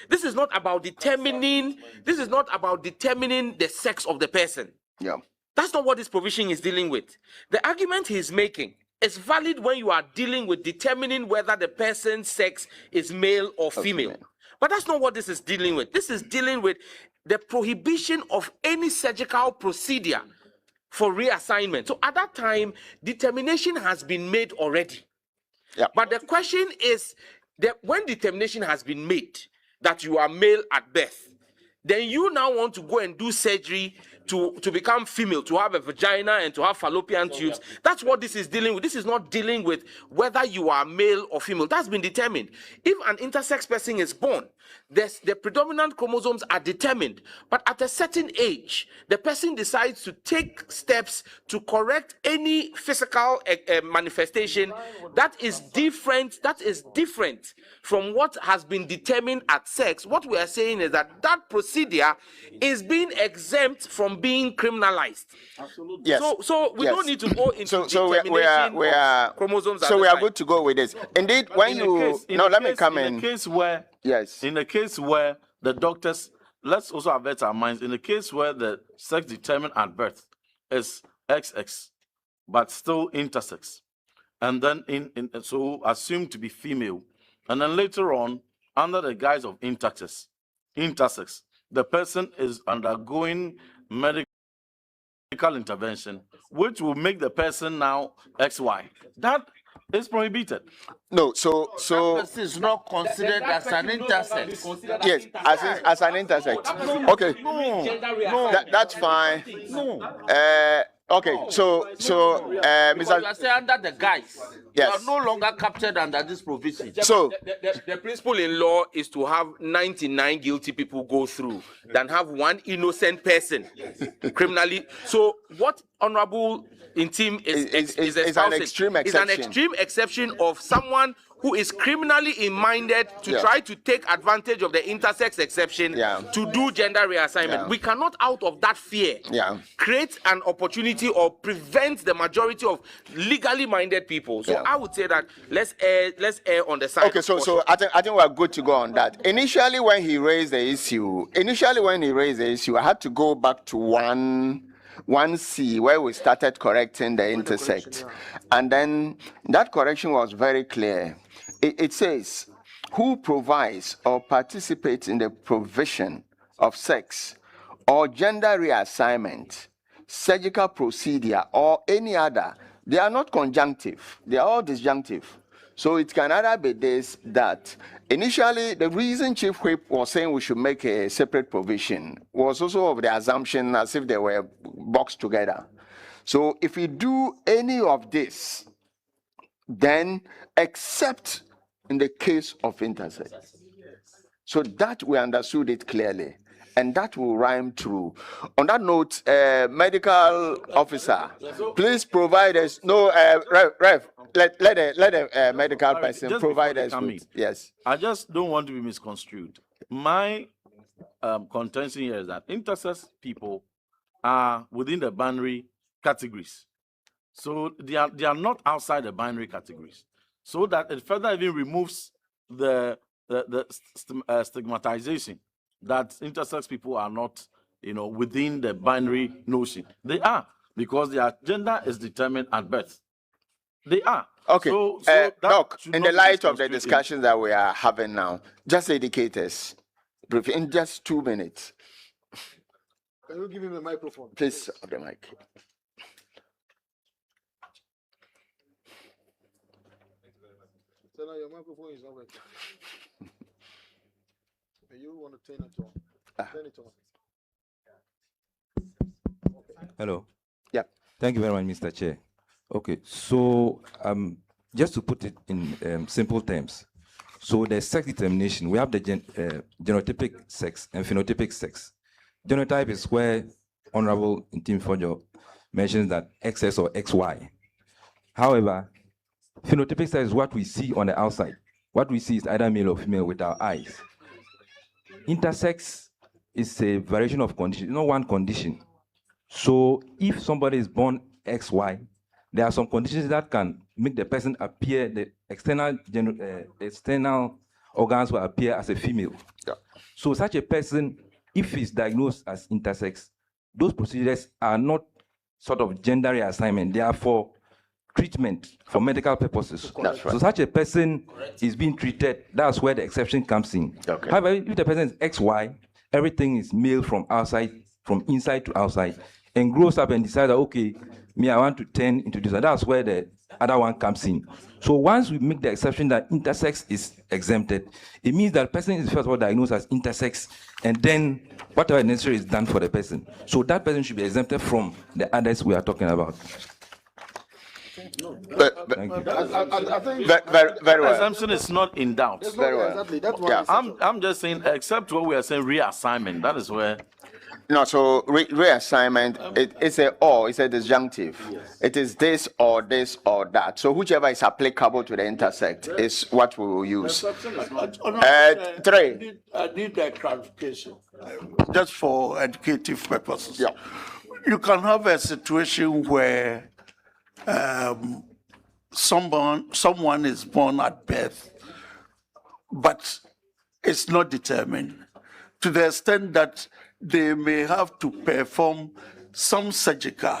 This is not about determining the sex of the person. Yeah. That's not what this provision is dealing with. The argument he's making is valid when you are dealing with determining whether the person's sex is male or female. But that's not what this is dealing with. This is dealing with the prohibition of any surgical procedure for reassignment. So at that time, determination has been made already. Yeah. But the question is that when determination has been made that you are male at birth, then you now want to go and do surgery to become female, to have a vagina and to have fallopian tubes. That's what this is dealing with. This is not dealing with whether you are male or female. That's been determined. If an intersex person is born, the predominant chromosomes are determined. But at a certain age, the person decides to take steps to correct any physical manifestation that is different. That is different from what has been determined at sex. What we are saying is that that procedure is being exempt from being criminalized. Absolutely. Yes. So we don't need to go into determination of chromosomes. So we are good to go with this. Indeed, when let me come in. In the case where, yes, in the case where the doctors, let's also avert our minds. In the case where the sex determined at birth is XX, but still intersex, and then so assumed to be female, and then later on, under the guise of intersex, the person is undergoing medical intervention, which will make the person now XY. That is prohibited. No, so that person is not considered as an intersex. Yes, as an intersex. Okay, no, that's fine. No. Okay, so Mr. You are saying under the guise. Yes. You are no longer captured under this provision. So the principle in law is to have 99 guilty people go through than have one innocent person criminally. So what Honorable Intim is an extreme exception. Is an extreme exception of someone who is criminally minded to try to take advantage of the intersex exception to do gender reassignment. We cannot, out of that fear, create an opportunity or prevent the majority of legally minded people. So I would say that let's err on the side. Okay, so I think we're good to go on that. Initially, when he raised the issue, I had to go back to 1C, where we started correcting the intersect. And then that correction was very clear. It says, who provides or participates in the provision of sex or gender reassignment, surgical procedure, or any other. They are not conjunctive. They are all disjunctive. So it can either be this, that. Initially, the reason Chief Whip was saying we should make a separate provision was also of the assumption as if they were boxed together. So if we do any of this, then except in the case of intersex. So that we understood it clearly, and that will rhyme through. On that note, medical officer, please provide us. No, Rev, let a medical person just provide us with. Yes. I just don't want to be misconstrued. My contention here is that intersex people are within the binary categories. So they are not outside the binary categories. So that it further even removes the stigmatization that intersex people are not, within the binary notion. They are, because their gender is determined at birth. They are. Okay. So Doc, in the light of the discussions that we are having now, just educate us briefly in just 2 minutes. Can you give him a microphone? Please, have the mic. So now your microphone is not working. You want to turn it on? Turn it on. Hello. Yeah. Thank you very much, Mr. Chair. Okay, so just to put it in simple terms, so the sex determination, we have the genotypic sex and phenotypic sex. Genotype is where Honorable Intim Fojo mentions that XX or XY. However, phenotypic sex is what we see on the outside. what we see is either male or female with our eyes. Intersex is a variation of condition, not one condition. So if somebody is born XY, there are some conditions that can make the person appear, the external organs will appear as a female. Yeah. So such a person, if he's diagnosed as intersex, those procedures are not sort of gender reassignment. They are for treatment, for medical purposes. That's right. So such a person is being treated. That's where the exception comes in. Okay. However, if the person is XY, everything is male from outside, from inside to outside, and grows up and decides, okay, me, I want to turn into this. And that's where the other one comes in. So once we make the exception that intersex is exempted, it means that the person is first of all diagnosed as intersex, and then whatever necessary is done for the person. So that person should be exempted from the others we are talking about. Thank you. I think very well. Exemption is not in doubt. Very well. Exactly. That's what Yeah. I'm just saying, except what we are saying, reassignment. That is where. No, so reassignment, it's a disjunctive. It is this or that. So whichever is applicable to the intersect is what we will use. Three. I need a clarification, just for educative purposes. Yeah. You can have a situation where someone is born at birth, but it's not determined, to the extent that they may have to perform some surgical,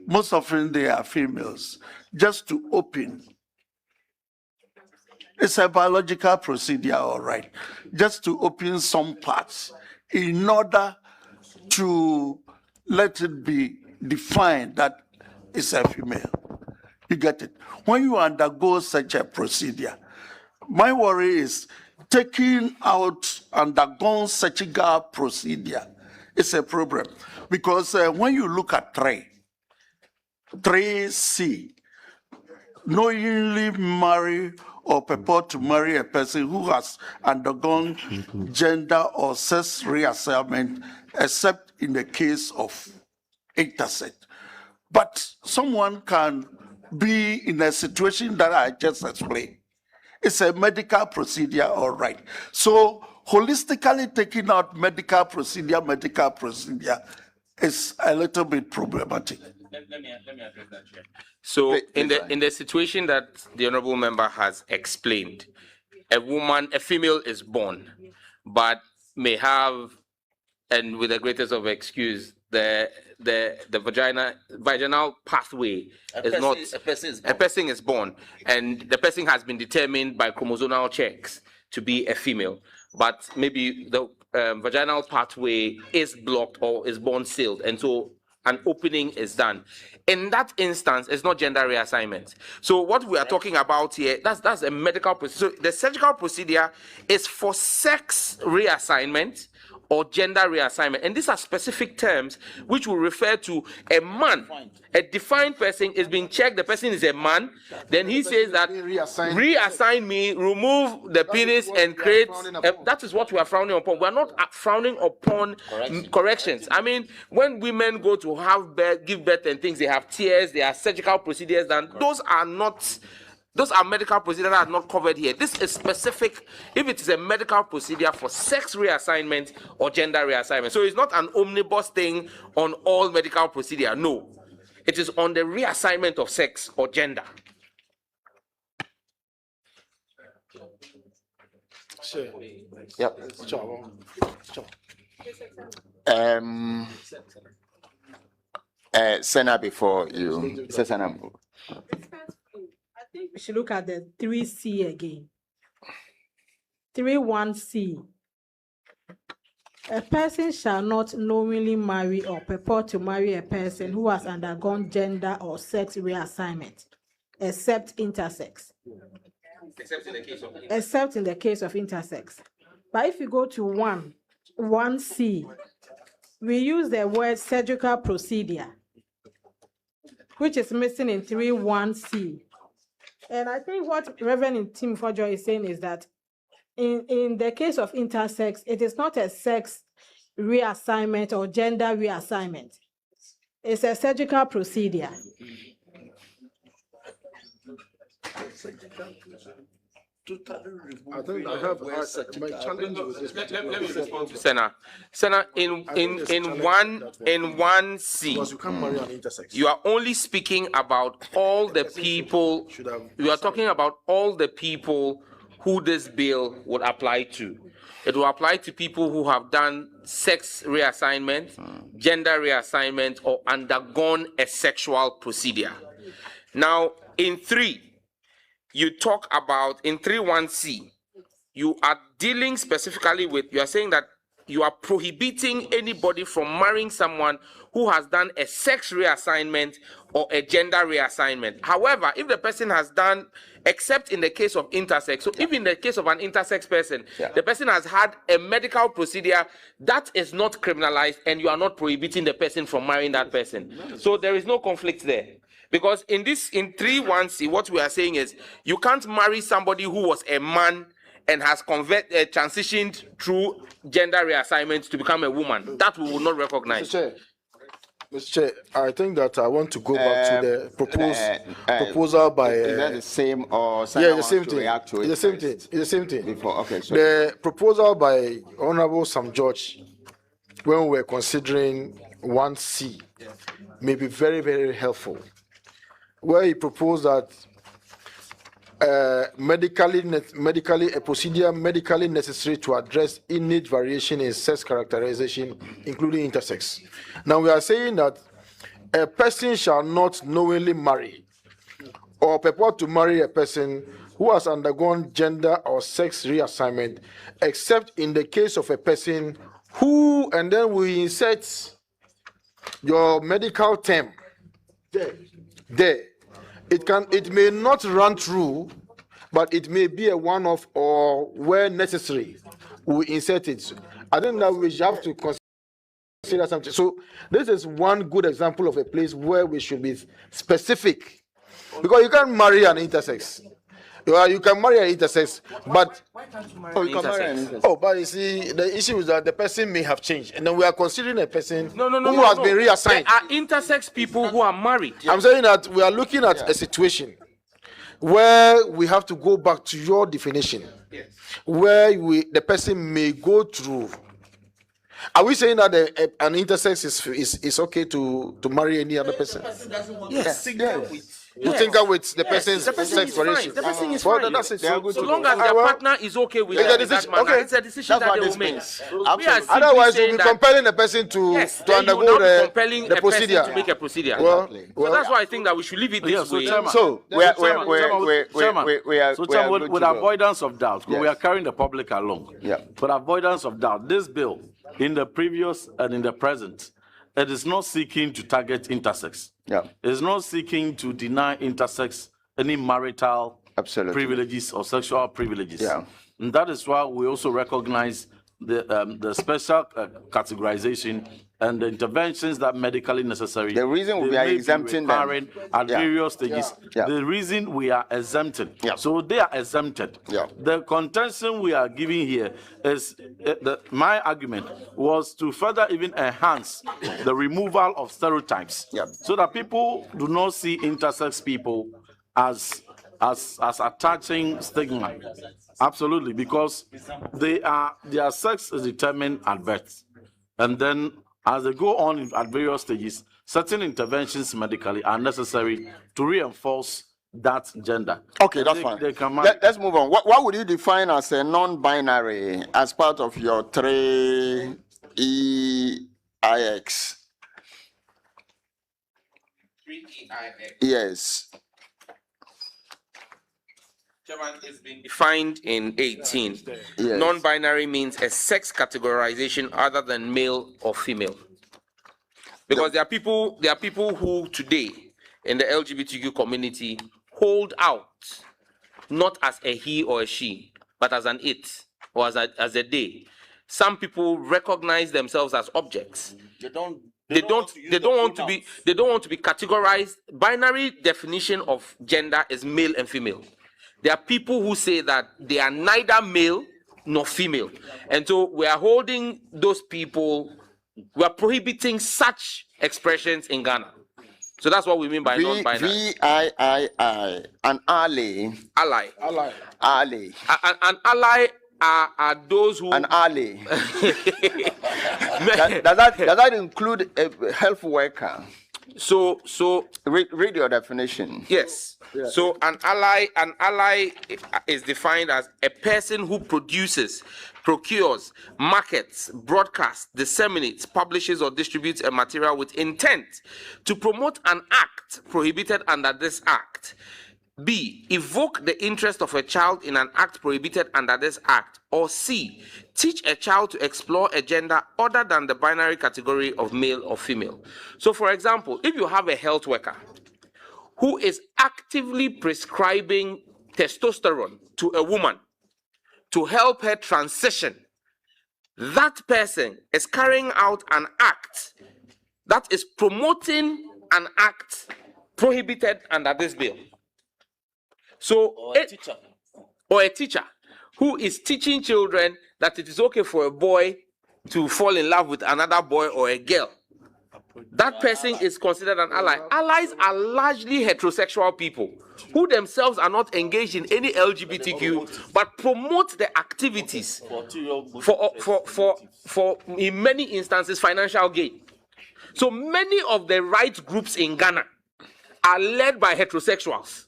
most often they are females, just to open. It's a biological procedure, all right, just to open some parts in order to let it be defined that it's a female. You get it? When you undergo such a procedure, my worry is taking out undergone surgical procedure is a problem, because when you look at 3C, knowingly marry or purport to marry a person who has undergone gender or sex reassignment, except in the case of intersex. But someone can be in a situation that I just explained. It's a medical procedure, all right. So holistically taking out medical procedure is a little bit problematic. Let me address that, Chair. So in the situation that the honorable member has explained, a female is born, but may have, and with the greatest of excuse, the vaginal pathway is not. A person is born, and the person has been determined by chromosomal checks to be a female, but maybe the vaginal pathway is blocked or is born sealed, and so an opening is done. In that instance, it's not gender reassignment. So what we are talking about here, that's a medical procedure. So the surgical procedure is for sex reassignment or gender reassignment. And these are specific terms which will refer to a man, a defined person is being checked, the person is a man, then he says that reassign me, remove the penis and create, that is what we are frowning upon. We are not frowning upon corrections. I mean, when women go to have birth, give birth and things, they have tears, they are surgical procedures, and those are medical procedures that are not covered here. This is specific if it is a medical procedure for sex reassignment or gender reassignment. So it's not an omnibus thing on all medical procedure. No. It is on the reassignment of sex or gender. Yep. Senna, before you. Senna. I think we should look at the 3C again. 3.1C. A person shall not knowingly marry or purport to marry a person who has undergone gender or sex reassignment, except intersex. Except in the case of intersex. But if you go to 1C, we use the word surgical procedure, which is missing in 3.1C. And I think what Reverend Tim Fojo is saying is that in the case of intersex, it is not a sex reassignment or gender reassignment. It's a surgical procedure. I think I have my challenge with this. Let me respond to Senna. Senna, in 1C, Because you can't marry an intersex. you are only speaking about all the people. You are talking about all the people who this bill would apply to. It will apply to people who have done sex reassignment, gender reassignment, or undergone a sexual procedure. Now, in 3, you talk about, in 3.1c, you are dealing specifically with, you are saying that you are prohibiting anybody from marrying someone who has done a sex reassignment or a gender reassignment. However, if the person has done, except in the case of intersex, so if in the case of an intersex person, the person has had a medical procedure, that is not criminalized and you are not prohibiting the person from marrying that person. So there is no conflict there. Because in 3.1c, what we are saying is, you can't marry somebody who was a man and has transitioned through gender reassignment to become a woman. That we will not recognize. Mr. Chair, I think that I want to go back to the proposal by. Is that the same or yeah, the same thing. It's the same thing. It's the same thing. Before, okay. So the proposal by Honorable Sam George, when we were considering 1C, may be very, very helpful. Where he proposed that a procedure medically necessary to address innate variation in sex characterization, including intersex. Now we are saying that a person shall not knowingly marry or purport to marry a person who has undergone gender or sex reassignment, except in the case of a person who, and then we insert your medical term there. It may not run through, but it may be a one-off or where necessary, we insert it. I think that we have to consider something. So this is one good example of a place where we should be specific, because you can't marry an intersex. You can marry an intersex, but but you see, the issue is that the person may have changed, and then we are considering a person who has been reassigned. There are intersex people who are married. I'm saying that we are looking at a situation where we have to go back to your definition, where the person may go through. Are we saying that an intersex is okay to marry any other person? Yes. You think with the person's sex variation. The person is fine. So long as their partner is okay with that manner, it's a decision that they will make. Otherwise, we'll be compelling the person to undergo the procedure. To make a procedure. So that's why I think that we should leave it this way. So with avoidance of doubt, we are carrying the public along. With avoidance of doubt, this bill, in the previous and in the present, it is not seeking to target intersex. It is not seeking to deny intersex any marital privileges or sexual privileges. And that is why we also recognize the special categorization and the interventions that medically necessary. The reason we are exempting them at various stages. The reason we are exempted. So they are exempted. The contention we are giving here is my argument was to further even enhance the removal of stereotypes, so that people do not see intersex people as attaching stigma. Absolutely, because their sex is determined at birth, and then as they go on at various stages, certain interventions medically are necessary to reinforce that gender. Okay, that's fine. Let's move on. What would you define as a non-binary as part of your 3EIX? 3EIX. Yes. It's been defined in 18. Non-binary means a sex categorization other than male or female. Because there are people who today in the LGBTQ community hold out not as a he or a she, but as an it or as a they. Some people recognize themselves as objects. They don't want to be categorized. Binary definition of gender is male and female. There are people who say that they are neither male nor female. And so we are holding those people, we are prohibiting such expressions in Ghana. So that's what we mean by non-binary. VIII, an ally. Ally. Ally. An ally are those who. An ally. does that include a health worker? So read your definition. Yes. Yeah. So an ally is defined as a person who produces, procures, markets, broadcasts, disseminates, publishes, or distributes a material with intent to promote an act prohibited under this act. B, evoke the interest of a child in an act prohibited under this act. Or C, teach a child to explore a gender other than the binary category of male or female. So, for example, if you have a health worker who is actively prescribing testosterone to a woman to help her transition, that person is carrying out an act that is promoting an act prohibited under this bill. So, or a teacher who is teaching children that it is okay for a boy to fall in love with another boy or a girl. That person is considered an ally. Allies are largely heterosexual people who themselves are not engaged in any LGBTQ, but promote the activities for in many instances, financial gain. So many of the rights groups in Ghana are led by heterosexuals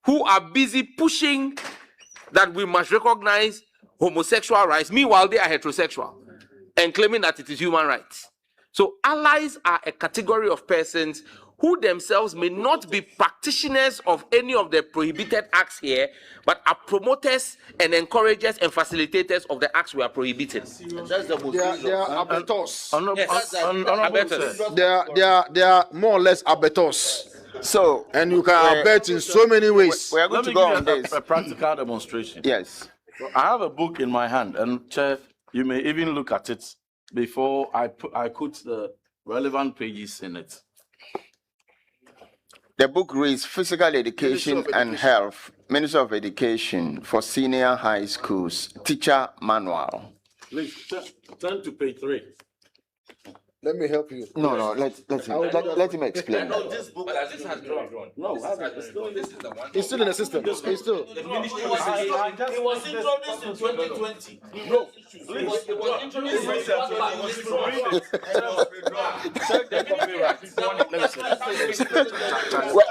who are busy pushing that we must recognize homosexual rights. Meanwhile, they are heterosexual and claiming that it is human rights. So allies are a category of persons who themselves may not be practitioners of any of the prohibited acts here, but are promoters and encouragers and facilitators of the acts we are prohibiting. That's the most. They are abettors. They are more or less abettors. So, and you can abet in so many ways. We are going to go on this. A practical demonstration. Yes. So I have a book in my hand, and Chair, you may even look at it before I put the relevant pages in it. The book reads Physical Education and Health, Ministry of Education for Senior High Schools, Teacher Manual. Please turn to page 3. Let me help you. No, let him explain. No, this book this has drawn. No, it's still in the system. It's still. It was introduced in 2020. No, it was introduced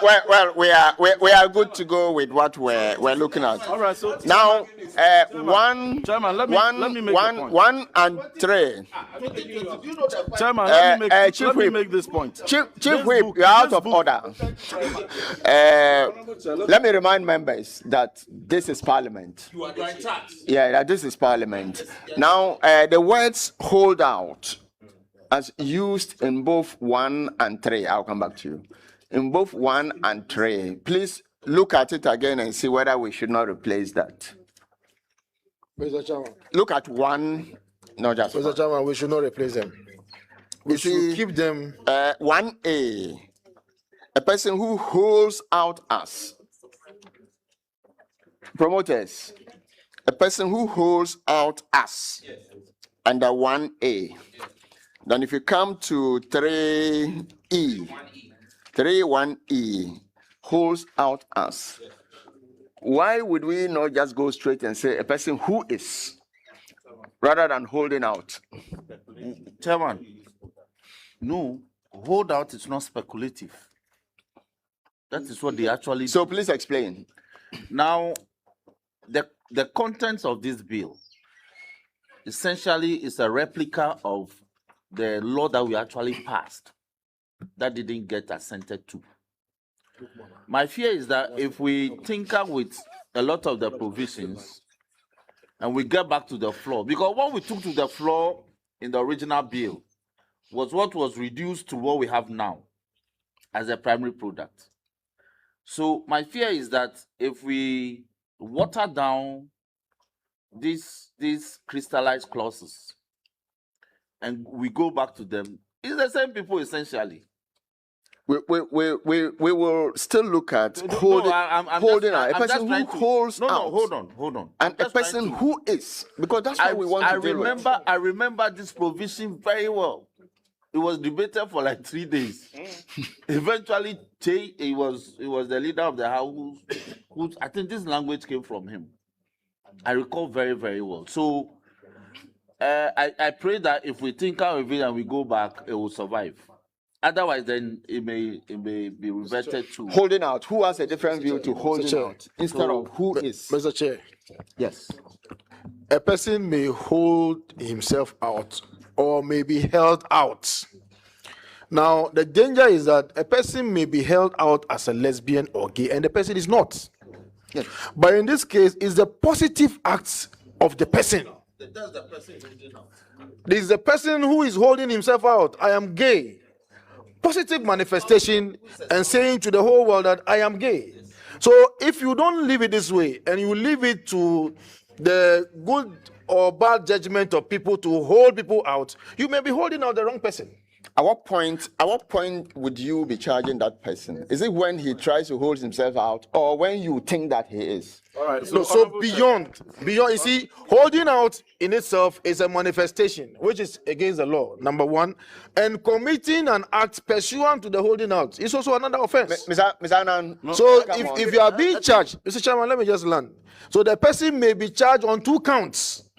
Well, we are good to go with what we're looking at. All right, so now, Chairman, let me make a point. 1 and 3. Chairman, let me make this point. Chief Whip, you're out of order. Let me remind members that this is Parliament. You are in charge. Yeah, that this is Parliament. Now, the words hold out as used in both 1 and 3. I'll come back to you. In both 1 and 3, please look at it again and see whether we should not replace that. Mr. Chairman. Look at 1, not just Mr. Chairman, we should not replace them. We should keep them. 1A, a person who holds out us. Promoters, a person who holds out us under 1A. Then if you come to 3E, 1E, holds out us. Why would we not just go straight and say a person who is, rather than holding out? Chairman, no, hold out is not speculative. That is what they actually do. So please explain. Now, the contents of this bill essentially is a replica of the law that we actually passed that didn't get assented to. My fear is that if we tinker with a lot of the provisions and we get back to the floor, because what we took to the floor in the original bill was what was reduced to what we have now as a primary product. So my fear is that if we water down these crystallized clauses and we go back to them, it's the same people essentially. We will still look at holding out. A person who holds out. No, hold on. And a person who is, because that's what we want to do. I remember this provision very well. It was debated for like 3 days. Eventually, he was the leader of the house. I think this language came from him. I recall very, very well. So I pray that if we think out of it and we go back, it will survive. Otherwise, then it may be reverted to Holding out. Who has a different view to holding out instead of who is? Mr. Chair. Yes. A person may hold himself out or may be held out. Now, the danger is that a person may be held out as a lesbian or gay, and the person is not. Yes. But in this case, it's the positive acts of the person. That's the person holding out. This is the person who is holding himself out. I am gay. Positive manifestation and saying to the whole world that I am gay. So if you don't leave it this way and you leave it to the good or bad judgment of people to hold people out, you may be holding out the wrong person. At what point would you be charging that person? Is it when he tries to hold himself out or when you think that he is? All right. So beyond, you see, holding out in itself is a manifestation which is against the law, number one, and committing an act pursuant to the holding out is also another offense. Mr. Anand, So if you are being charged, Mr. Chairman, let me just land. So the person may be charged on 2 counts: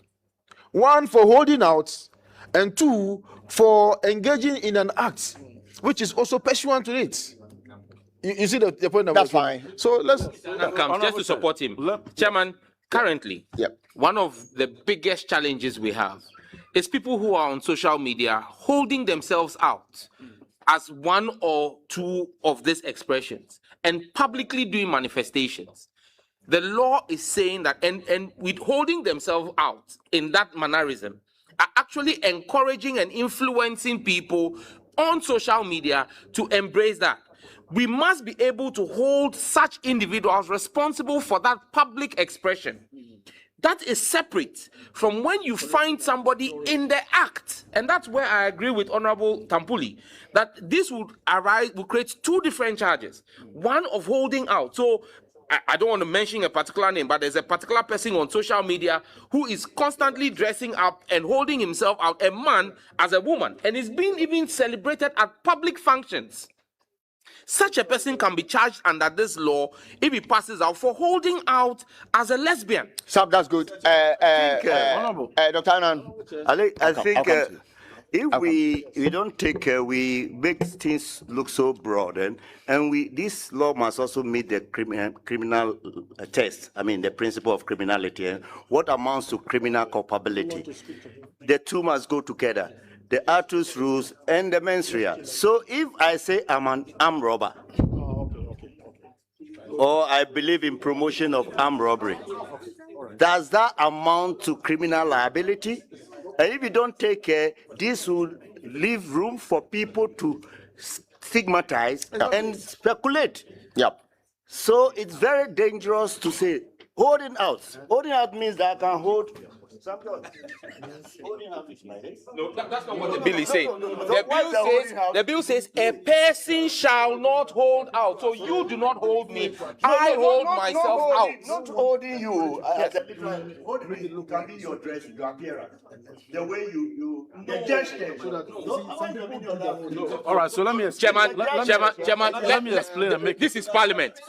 1 for holding out, and 2 for engaging in an act which is also pursuant to it. You see the point? That's fine. So let's just to support him, Chairman. Currently, one of the biggest challenges we have is people who are on social media holding themselves out as 1 or 2 of these expressions and publicly doing manifestations. The law is saying that, and with holding themselves out in that mannerism, are actually encouraging and influencing people on social media to embrace that. We must be able to hold such individuals responsible for that public expression. That is separate from when you find somebody in the act. And that's where I agree with Honorable Tampuli, that this will create 2 different charges. One of holding out. So I don't want to mention a particular name, but there's a particular person on social media who is constantly dressing up and holding himself out, a man as a woman, and is being even celebrated at public functions. Such a person can be charged under this law if he passes out for holding out as a lesbian. So that's good. Honorable. Dr. Anand. I think if we don't take care, we make things look so broad, and this law must also meet the criminal test. I mean, the principle of criminality and what amounts to criminal culpability. The 2 must go together. The Artus rules and the mens rea. So if I say I'm an armed robber, or I believe in promotion of armed robbery, does that amount to criminal liability? And if you don't take care, this will leave room for people to stigmatize and speculate. Yep. So it's very dangerous to say holding out. Holding out means that I can hold. No, that's not what the bill is saying. The bill says a person shall not hold out. So you do not hold me. I hold myself out. Not holding you. Holding can be your dress, your appearance, the way you the gesture. All right, so let me explain. Chairman, let me explain and make this is Parliament.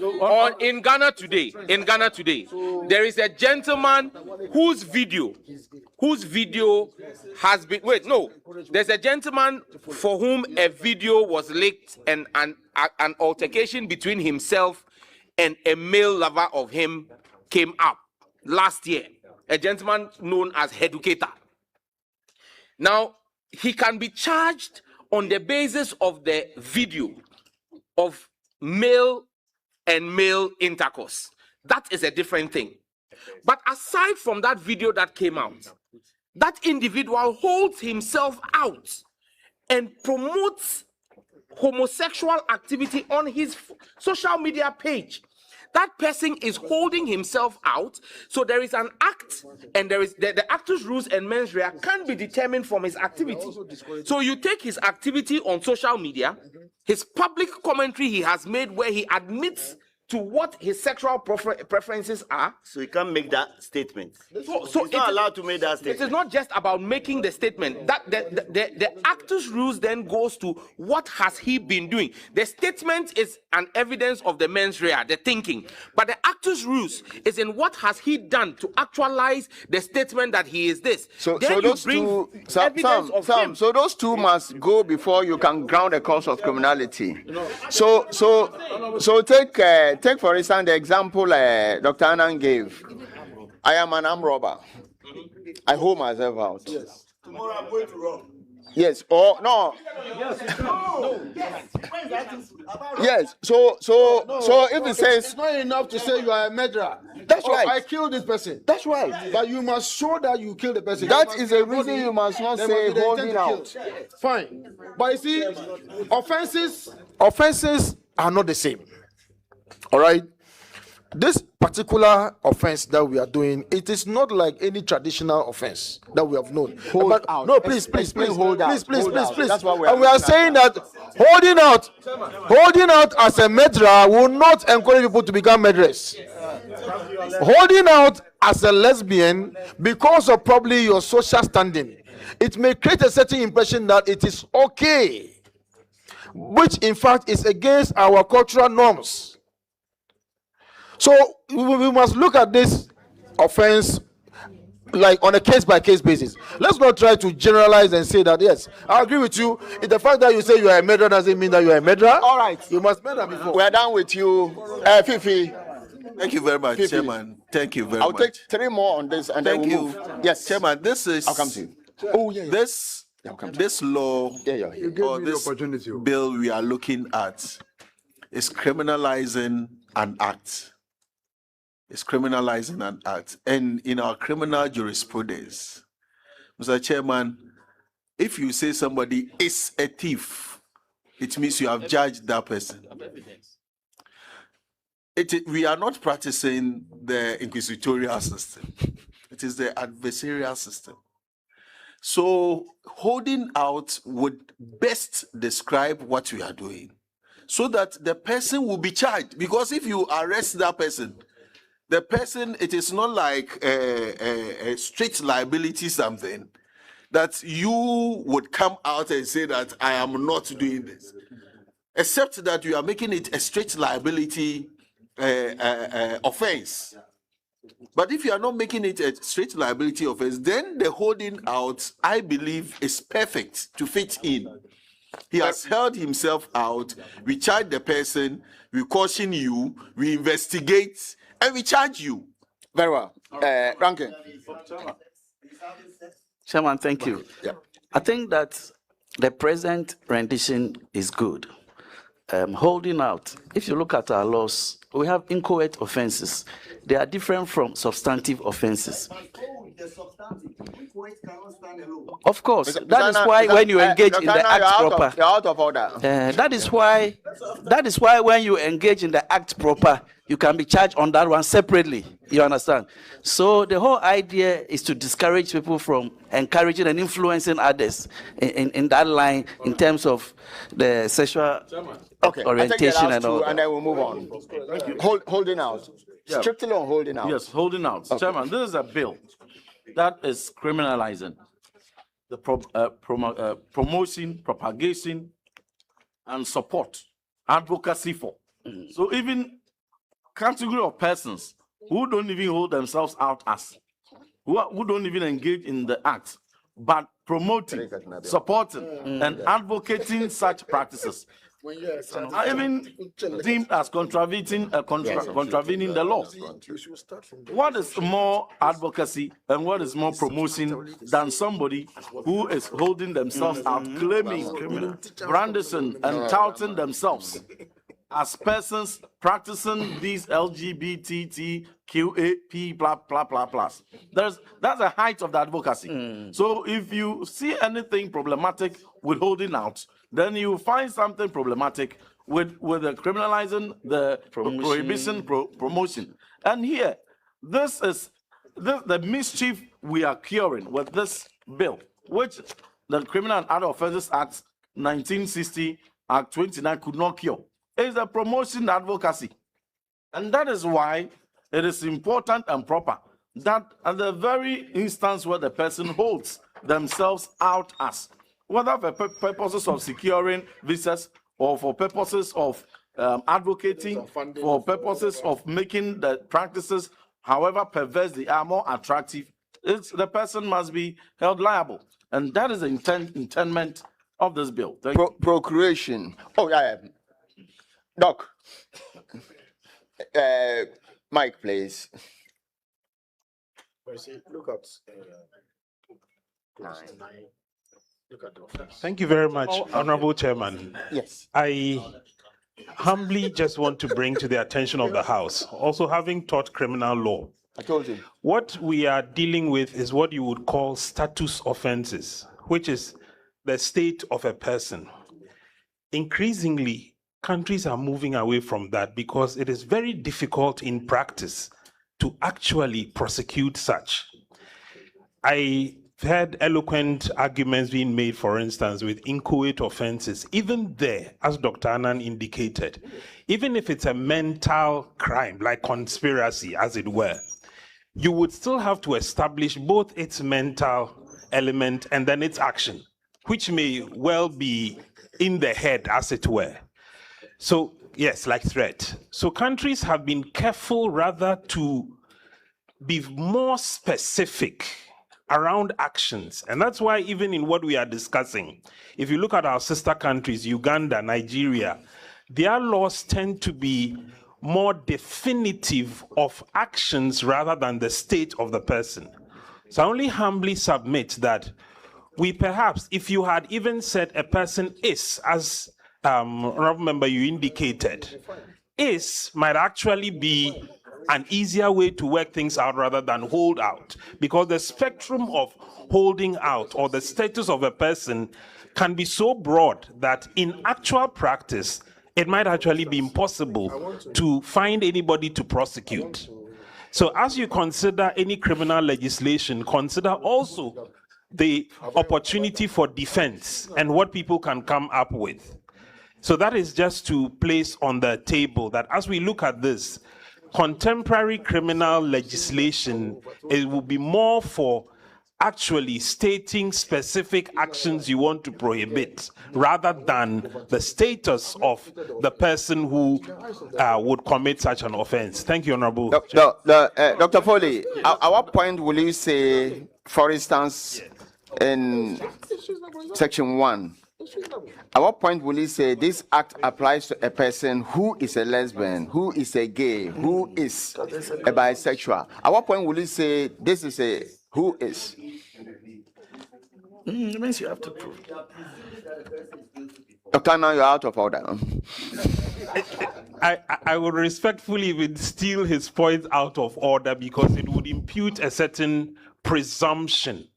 In Ghana today, there is a gentleman whose video has been there's a gentleman for whom a video was leaked and an altercation between himself and a male lover of him came up last year, a gentleman known as Educator. Now he can be charged on the basis of the video of male and male intercourse. That is a different thing. But aside from that video that came out, that individual holds himself out and promotes homosexual activity on his social media page. That person is holding himself out. So there is an act, and there is the actus rules and mens rea can be determined from his activity. So you take his activity on social media, his public commentary he has made where he admits to what his sexual preferences are. So you can't make that statement. So he's not allowed to make that statement. It is not just about making the statement. That the actus rules then goes to what has he been doing. The statement is an evidence of the mens rea, the thinking. But the actus rules is in what has he done to actualize the statement that he is this. So then those two, so those two must go before you can ground a cause of criminality. So take for instance the example Dr. Anand gave. I am an armed robber. I hold myself out. Yes. Tomorrow I'm going to rob. Yes. Or no. Yes. No. Yes. So if it says it's not enough to say you are a murderer. That's right. I killed this person. That's right. But you must show that you killed the person. That is a reason you must not say holding out. Fine. But you see, offenses are not the same. All right. This particular offense that we are doing, it is not like any traditional offense that we have known. Hold out. No, please, hold out. please. That's what and we are saying that holding out as a murderer will not encourage people to become murderers. Holding out as a lesbian, because of probably your social standing, it may create a certain impression that it is okay, which in fact is against our cultural norms. So we must look at this offense like on a case-by-case basis. Let's not try to generalize and say that, yes, I agree with you. If the fact that you say you are a murderer doesn't mean that you are a murderer. All right. You must murder before. We are done with you. Fifi. Thank you very much, Fifi. Chairman. Thank you very I'll much. take 3 more on this and Thank then you. we'll move. Yes. Chairman, this is... I'll come to you. Oh, yeah. This law or this bill we are looking at is criminalizing an act. It's criminalizing an act. And in our criminal jurisprudence, Mr. Chairman, if you say somebody is a thief, it means you have judged that person. We are not practicing the inquisitorial system. It is the adversarial system. So holding out would best describe what we are doing so that the person will be charged. Because if you arrest that person, it is not like a strict liability something that you would come out and say that I am not doing this, except that you are making it a strict liability offense. But if you are not making it a strict liability offense, then the holding out, I believe, is perfect to fit in. He has held himself out. We charge the person, we caution you, we investigate, and we charge you. Very well. Rankin. Chairman, thank you. Yeah. I think that the present rendition is good. Holding out, if you look at our laws, we have inchoate offenses. They are different from substantive offenses. Of course, that is why when you engage in the act proper, you're out of order. that is why when you engage in the act proper, you can be charged on that one separately. You understand? So the whole idea is to discourage people from encouraging and influencing others in that line in terms of the sexual orientation and all. And then we'll move on. Holding out. Yeah. Strictly on holding out. Yes, holding out. Okay. Chairman, this is a bill that is criminalizing the promotion, propagation, and support, advocacy for. So even category of persons who don't even hold themselves out as, who don't even engage in the act, but promoting, supporting, and advocating such practices are even deemed as contravening the law. What is more advocacy and what is more promotion than somebody who is holding themselves out, claiming, brandishing, and touting themselves as persons practicing these LGBTQAP blah blah blah blah. That's the height of the advocacy. So if you see anything problematic with holding out, then you find something problematic with the criminalizing the prohibition promotion. And here, this is the mischief we are curing with this bill, which the Criminal and Other Offences Act 1960 Act 29 could not cure. Is a promotion advocacy. And that is why it is important and proper that at the very instance where the person holds themselves out as, whether for purposes of securing visas or for purposes of advocating, for purposes of making the practices, however perverse they are, more attractive, the person must be held liable. And that is the intendment of this bill. Thank you. Procuration. Oh, yeah. Doc. Mike, please. Look at Thank you very much, Honorable Chairman. Yes. I humbly just want to bring to the attention of the House, also having taught criminal law. I told you. What we are dealing with is what you would call status offenses, which is the state of a person. Increasingly, countries are moving away from that because it is very difficult in practice to actually prosecute such. I heard eloquent arguments being made, for instance, with inchoate offenses. Even there, as Dr. Annan indicated, even if it's a mental crime, like conspiracy, as it were, you would still have to establish both its mental element and then its action, which may well be in the head, as it were. So, yes, like threat. So countries have been careful rather to be more specific around actions. And that's why even in what we are discussing, if you look at our sister countries, Uganda, Nigeria, their laws tend to be more definitive of actions rather than the state of the person. So I only humbly submit that we perhaps, if you had even said a person is, as Honorable Member you indicated, is might actually be an easier way to work things out rather than hold out, because the spectrum of holding out or the status of a person can be so broad that in actual practice, it might actually be impossible to find anybody to prosecute. So as you consider any criminal legislation, consider also the opportunity for defense and what people can come up with. So that is just to place on the table that as we look at this, contemporary criminal legislation, it will be more for actually stating specific actions you want to prohibit rather than the status of the person who would commit such an offense. Thank you, Honorable. Dr. Foley, at what point will you say, for instance, in section 1, at what point will you say this act applies to a person who is a lesbian, who is a gay, who is a bisexual? At what point will you say this is a who is? It means you have to prove. Dr. Now you're out of order. I would respectfully even steal his point out of order because it would impute a certain presumption.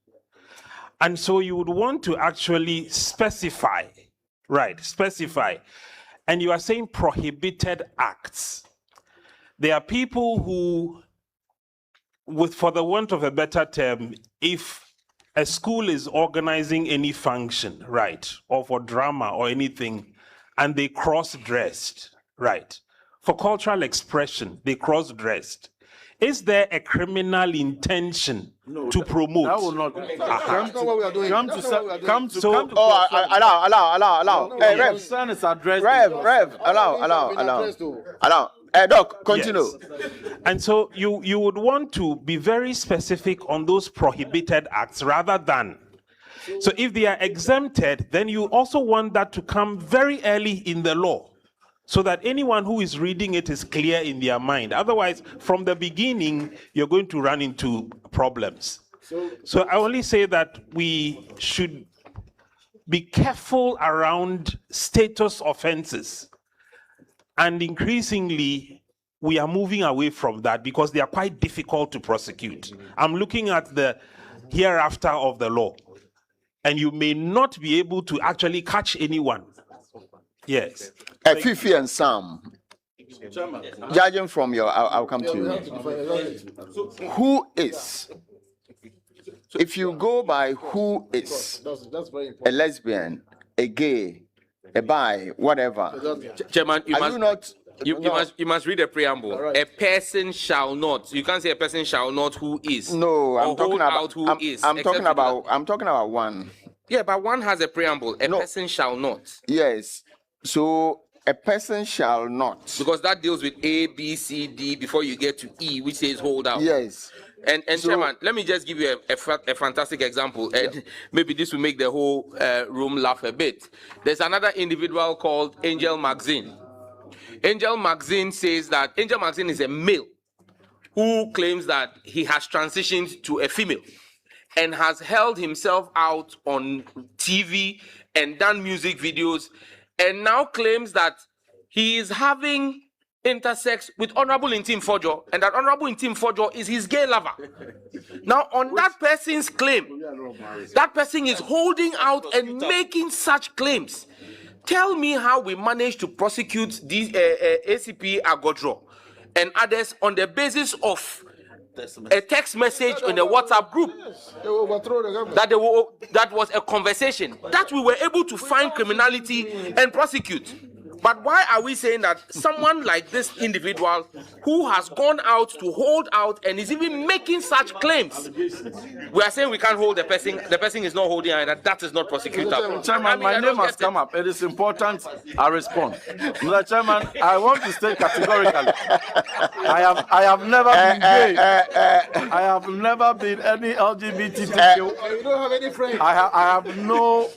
And so you would want to actually specify, right, specify. And you are saying prohibited acts. There are people who, for the want of a better term, if a school is organizing any function, right, or for drama or anything, and they cross-dressed, right, for cultural expression, they cross-dressed, is there a criminal intention to promote? That will not. That's not what we are doing. Come to. Allow. Hey, Rev. Concern is addressed. Rev. Allow. Doc, continue. Yes. And so you would want to be very specific on those prohibited acts rather than. So if they are exempted, then you also want that to come very early in the law, so that anyone who is reading it is clear in their mind. Otherwise, from the beginning, you're going to run into problems. So I only say that we should be careful around status offenses. And increasingly, we are moving away from that because they are quite difficult to prosecute. I'm looking at the hereafter of the law, and you may not be able to actually catch anyone. Yes. Fifi and Sam, judging from your, I'll come to you. Who is? If you go by who is a lesbian, a gay, a bi, whatever, Chairman, are you not You must read the preamble. Right. A person shall not. You can't say a person shall not who is. No, I'm or talking hold about out who is. I'm except talking to do about I'm talking about one. that. Yeah, but one has a preamble. A person shall not. Yes. So a person shall not. Because that deals with A, B, C, D before you get to E, which says hold out. Yes. And Chairman, let me just give you a fantastic example. And maybe this will make the whole room laugh a bit. There's another individual called Angel Maxine. Angel Maxine says that Angel Maxine is a male who claims that he has transitioned to a female and has held himself out on TV and done music videos, and now claims that he is having intersex with Honorable Intim Fojo, and that Honorable Intim Fojo is his gay lover. Now, on that person's claim, that person is holding out and making such claims. Tell me how we managed to prosecute these ACP Agodro and others on the basis of a text message in a WhatsApp group that was a conversation that we were able to find criminality and prosecute. But why are we saying that someone like this individual who has gone out to hold out and is even making such claims, we are saying we can't hold the person is not holding, and that is not prosecutable? Chairman, my name has come up. It is important I respond. Mr. Chairman, I want to state categorically, I have never been gay. I have never been any LGBTQ. You don't have any friends. I have no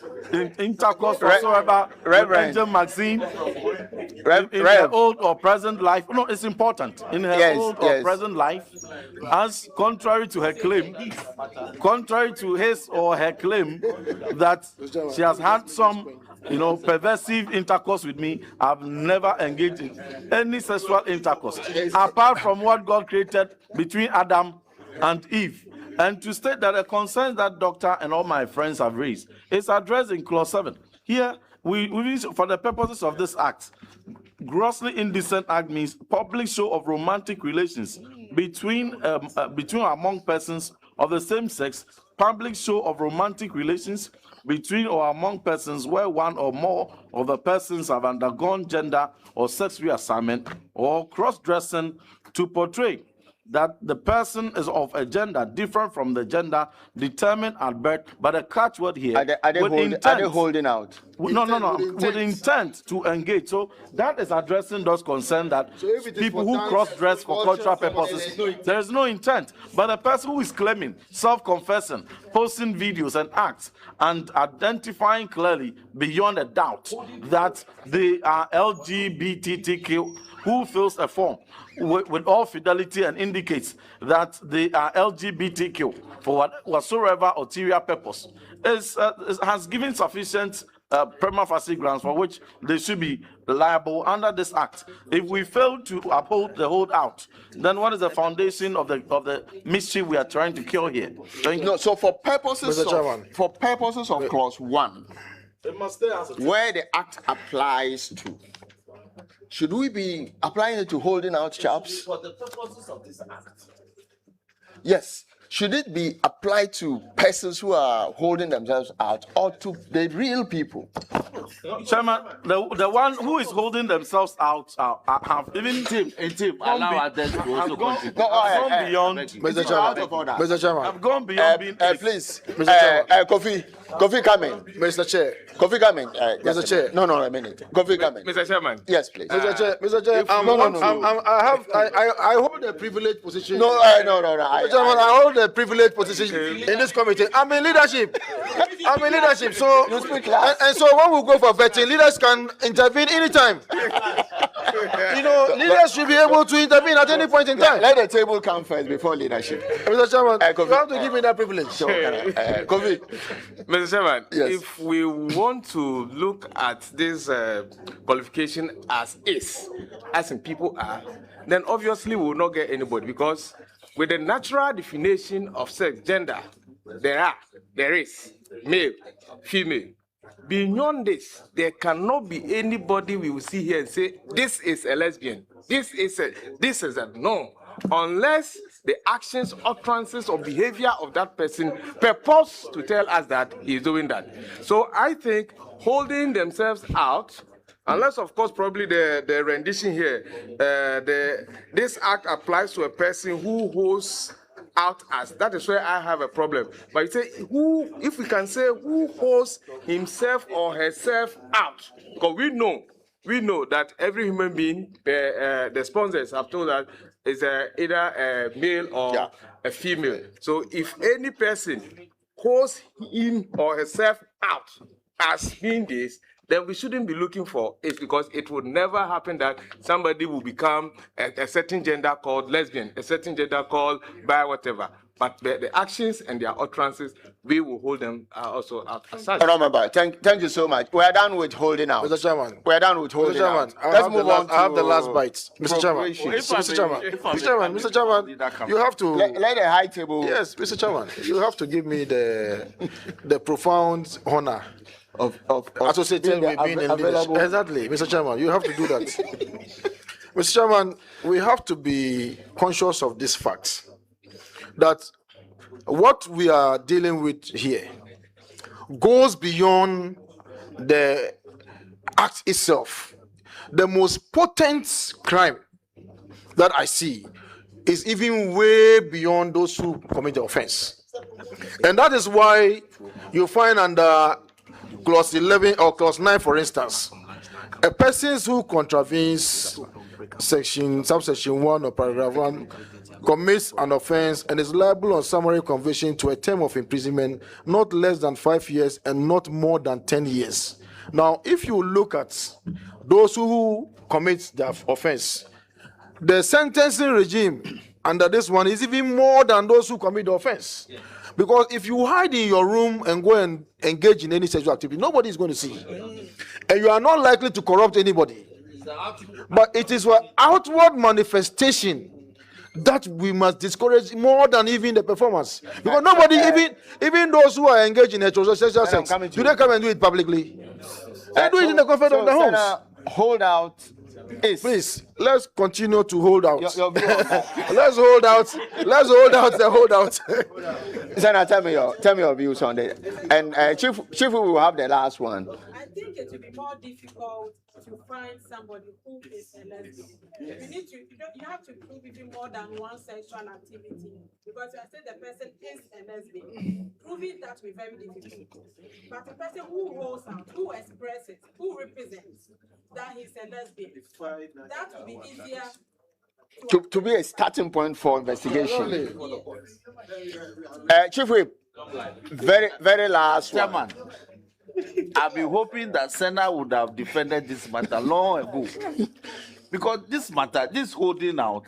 intercourse whatsoever with Angel Maxine in her old or present life. No, it's important. In her old or present life, as contrary to her claim, contrary to his or her claim that she has had some perversive intercourse with me, I've never engaged in any sexual intercourse apart from what God created between Adam and Eve. And to state that the concerns that Doctor and all my friends have raised is addressed in Clause 7. Here, we for the purposes of this act, grossly indecent act means public show of romantic relations between among persons of the same sex, public show of romantic relations between or among persons where one or more of the persons have undergone gender or sex reassignment or cross-dressing to portray that the person is of a gender different from the gender determined at birth, but a catchword here. Are they holding out? No. With intent to engage. So that is addressing those concerns that people who cross-dress for cultural purposes, there is no intent. But the person who is claiming, self-confessing, posting videos and acts, and identifying clearly beyond a doubt that they are LGBTQ, who fills a form with all fidelity and indicates that they are LGBTQ for whatsoever ulterior purpose, has given sufficient prima facie grounds for which they should be liable under this act. If we fail to uphold the holdout, then what is the foundation of the mischief we are trying to kill here? Thank you. No, so for purposes of Clause 1, where the act applies to, should we be applying it to holding out chaps? For the purposes of this act. Yes. Should it be applied to persons who are holding themselves out or to the real people? Chairman, the one who is holding themselves out have even allow others to also contribute. Gone beyond. Mr. Chairman, I've gone beyond being. Please, Kofi, come in. Mr. Chair. Kofi, come in. Mr. Chair. No, a minute. Kofi, come in. Mr. Chairman. Yes, please. Mr. Chair, I hold a privileged position. No. Mr. Chairman, I hold a privileged position in this committee. I'm in leadership. So you speak last. And so when we go for vetting, leaders can intervene anytime. Leaders should be able to intervene at any point in time. Let the table come first before leadership. Mr. Chairman, you have to give me that privilege. Kofi. Mr. Chairman, yes. If we want to look at this qualification as in people are, then obviously we will not get anybody, because with the natural definition of sex, gender, there is male, female. Beyond this, there cannot be anybody we will see here and say, this is a lesbian, this is a no, unless the actions, utterances, or behavior of that person purpose to tell us that he is doing that. So I think holding themselves out Unless, of course, probably the rendition here, this act applies to a person who holds out as. That is where I have a problem. But you say who, if we can say who holds himself or herself out, because we know that every human being, the sponsors have told us, is either a male or a female. So if any person holds him or herself out as being this, then we shouldn't be looking for it, because it would never happen that somebody will become a certain gender called lesbian, a certain gender called bi, whatever. But the actions and their utterances, we will hold them also out as such. Remember, thank you so much. We're done with holding out. Mr. Chairman. We're done with holding out. Let's move on to I have the last bite. Mr. Chairman. Mr. Chairman, you have to let the high table. Yes, Mr. Chairman, you have to give me the profound honor of associated with being in leadership. Exactly, Mr. Chairman, you have to do that. Mr. Chairman, we have to be conscious of this fact that what we are dealing with here goes beyond the act itself. The most potent crime that I see is even way beyond those who commit the offense. And that is why you find under clause 11 or clause 9, for instance, a person who contravenes subsection 1 or paragraph 1 commits an offense and is liable on summary conviction to a term of imprisonment not less than 5 years and not more than 10 years. Now, if you look at those who commit the offense, the sentencing regime under this one is even more than those who commit the offense. Because if you hide in your room and go and engage in any sexual activity, nobody is going to see. And you are not likely to corrupt anybody. But it is an outward manifestation that we must discourage more than even the performance. Because nobody, even those who are engaged in heterosexual sex, do they come and do it publicly? They do it in the comfort of their homes. Hold out. Please, let's continue to hold out. Let's hold out. Let's hold out the holdout. Senator, tell me your views on it. And Chief, we will have the last one. I think it will be more difficult to find somebody who is a lesbian. You have to prove even more than one sexual activity, because you are saying the person is a lesbian. Proving that will be very difficult. But the person who holds out, who expresses, who represents that he's a lesbian, that will be easier to be a starting point for investigation. Chief Whip, very last one. I've been hoping that Senna would have defended this matter long ago. Because this matter, this holding out,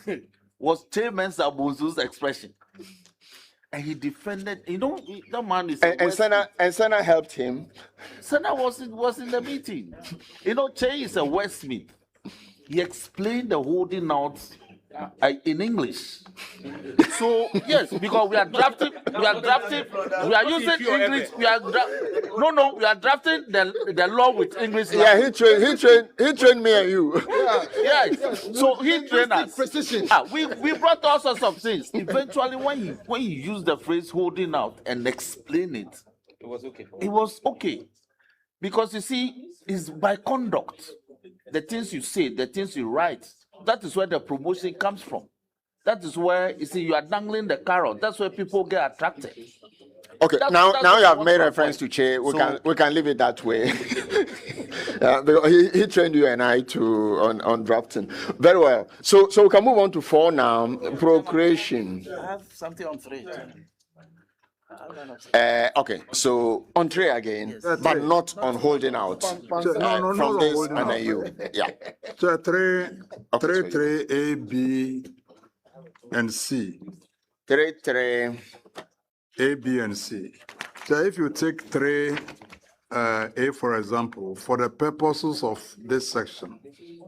was Chairman Abuzu's expression. And he defended, that man is... And Senna helped him. Senna was in the meeting. Che is a Westmead. He explained the holding out in English. So yes, because we are using English. We are drafting the law with English. Yeah, he trained me and you. Yes. So he trained us. Precision. We brought all sorts of things. Eventually, when he used the phrase holding out and explain it, it was okay. It was okay, because you see, it's by conduct. The things you say, the things you write. That is where the promotion comes from. That is where, you see, you are dangling the carrot. That's where people get attracted. Okay, now you have made reference to Che. We can leave it that way. Because he trained you and I on drafting. Very well. So we can move on to 4 now. Procreation. I have something on 3. Okay, so on 3 again, but not on holding out. No, from this holding and out. you. Yeah. So 3, A, B, and C. 3. A, B, and C. So if you take 3, A, for example, for the purposes of this section,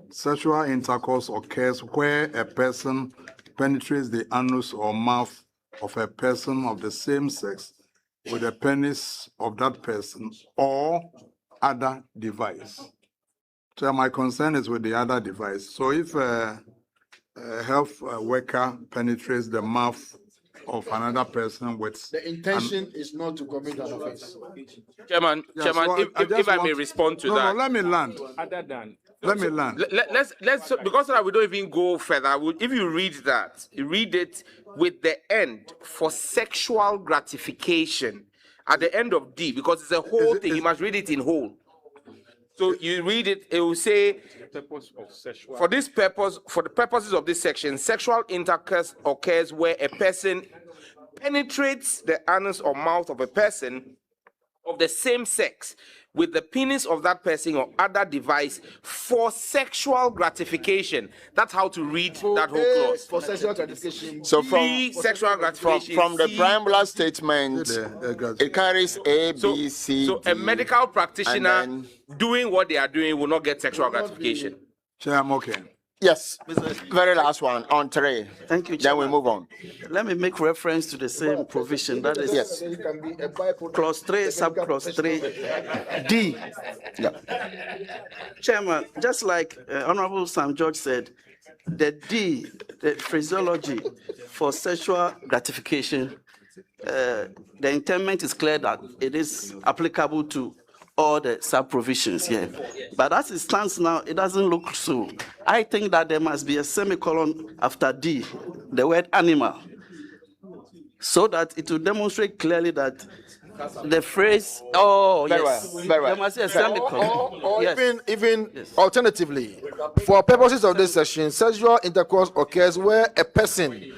sexual intercourse occurs where a person penetrates the anus or mouth of a person of the same sex with the penis of that person or other device. So my concern is with the other device. So if a health worker penetrates the mouth of another person with The intention is not to commit an offense. Chairman, Yeah, Chairman, so if I may respond to no, that. No, let me land. Other than Let me land. Let's because so that we don't even go further. If you read that, you read it with the end for sexual gratification at the end of D, because it's a whole thing. You must read it in whole. So you read it, it will say, for this purpose, for the purposes of this section, sexual intercourse occurs where a person penetrates the anus or mouth of a person of the same sex with the penis of that person or other device for sexual gratification. That's how to read that whole clause. For sexual gratification. So from sexual gratification. from the C, preambular statement, it carries A, B, C, so D, a medical practitioner and doing what they are doing will not get sexual gratification. Chair, I'm okay. Yes, very last one on 3. Thank you, Then we Chairman. move on. Let me make reference to the same provision. That is Yes. clause 3, subclause 3, D. Chairman, just like Honorable Sam George said, the D, the phraseology for sexual gratification, the intent is clear that it is applicable to all the sub-provisions here. But as it stands now, it doesn't look so. I think that there must be a semicolon after D, the word animal, so that it will demonstrate clearly that the phrase, Very well, very well. there must be a semicolon. Or Yes. even alternatively, for purposes of this section, sexual intercourse occurs where a person,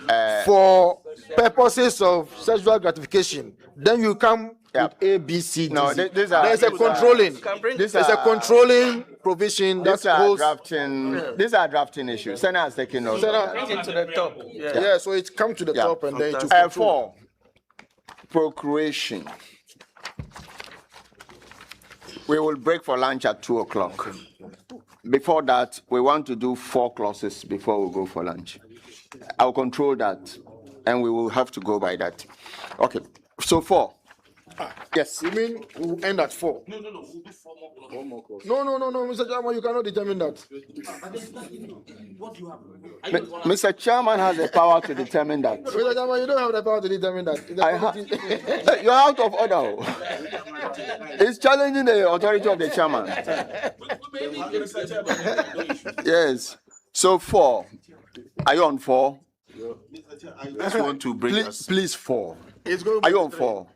for purposes of sexual gratification, then you come with A, B, C, D. No, these are- There's a controlling. These There's a are- controlling provision that These are holds. These are drafting issues. Senate has taken note. To the top. Yeah, so it comes to the top and then to control. 4, procreation. We will break for lunch at 2 o'clock. Before that, we want to do 4 clauses before we go for lunch. I'll control that, and we will have to go by that. Okay, so 4. Yes. You mean we'll end at 4? No, we'll do 4 more clauses. No, Mr. Chairman, you cannot determine that. What do you have? Mr. Chairman has the power to determine that. Mr. Chairman, you don't have the power to determine that. You're out of order. It's challenging the authority of the chairman. Yes. So 4. Are you on 4? I just want to bring us. Please 4. It's going Are you on 4?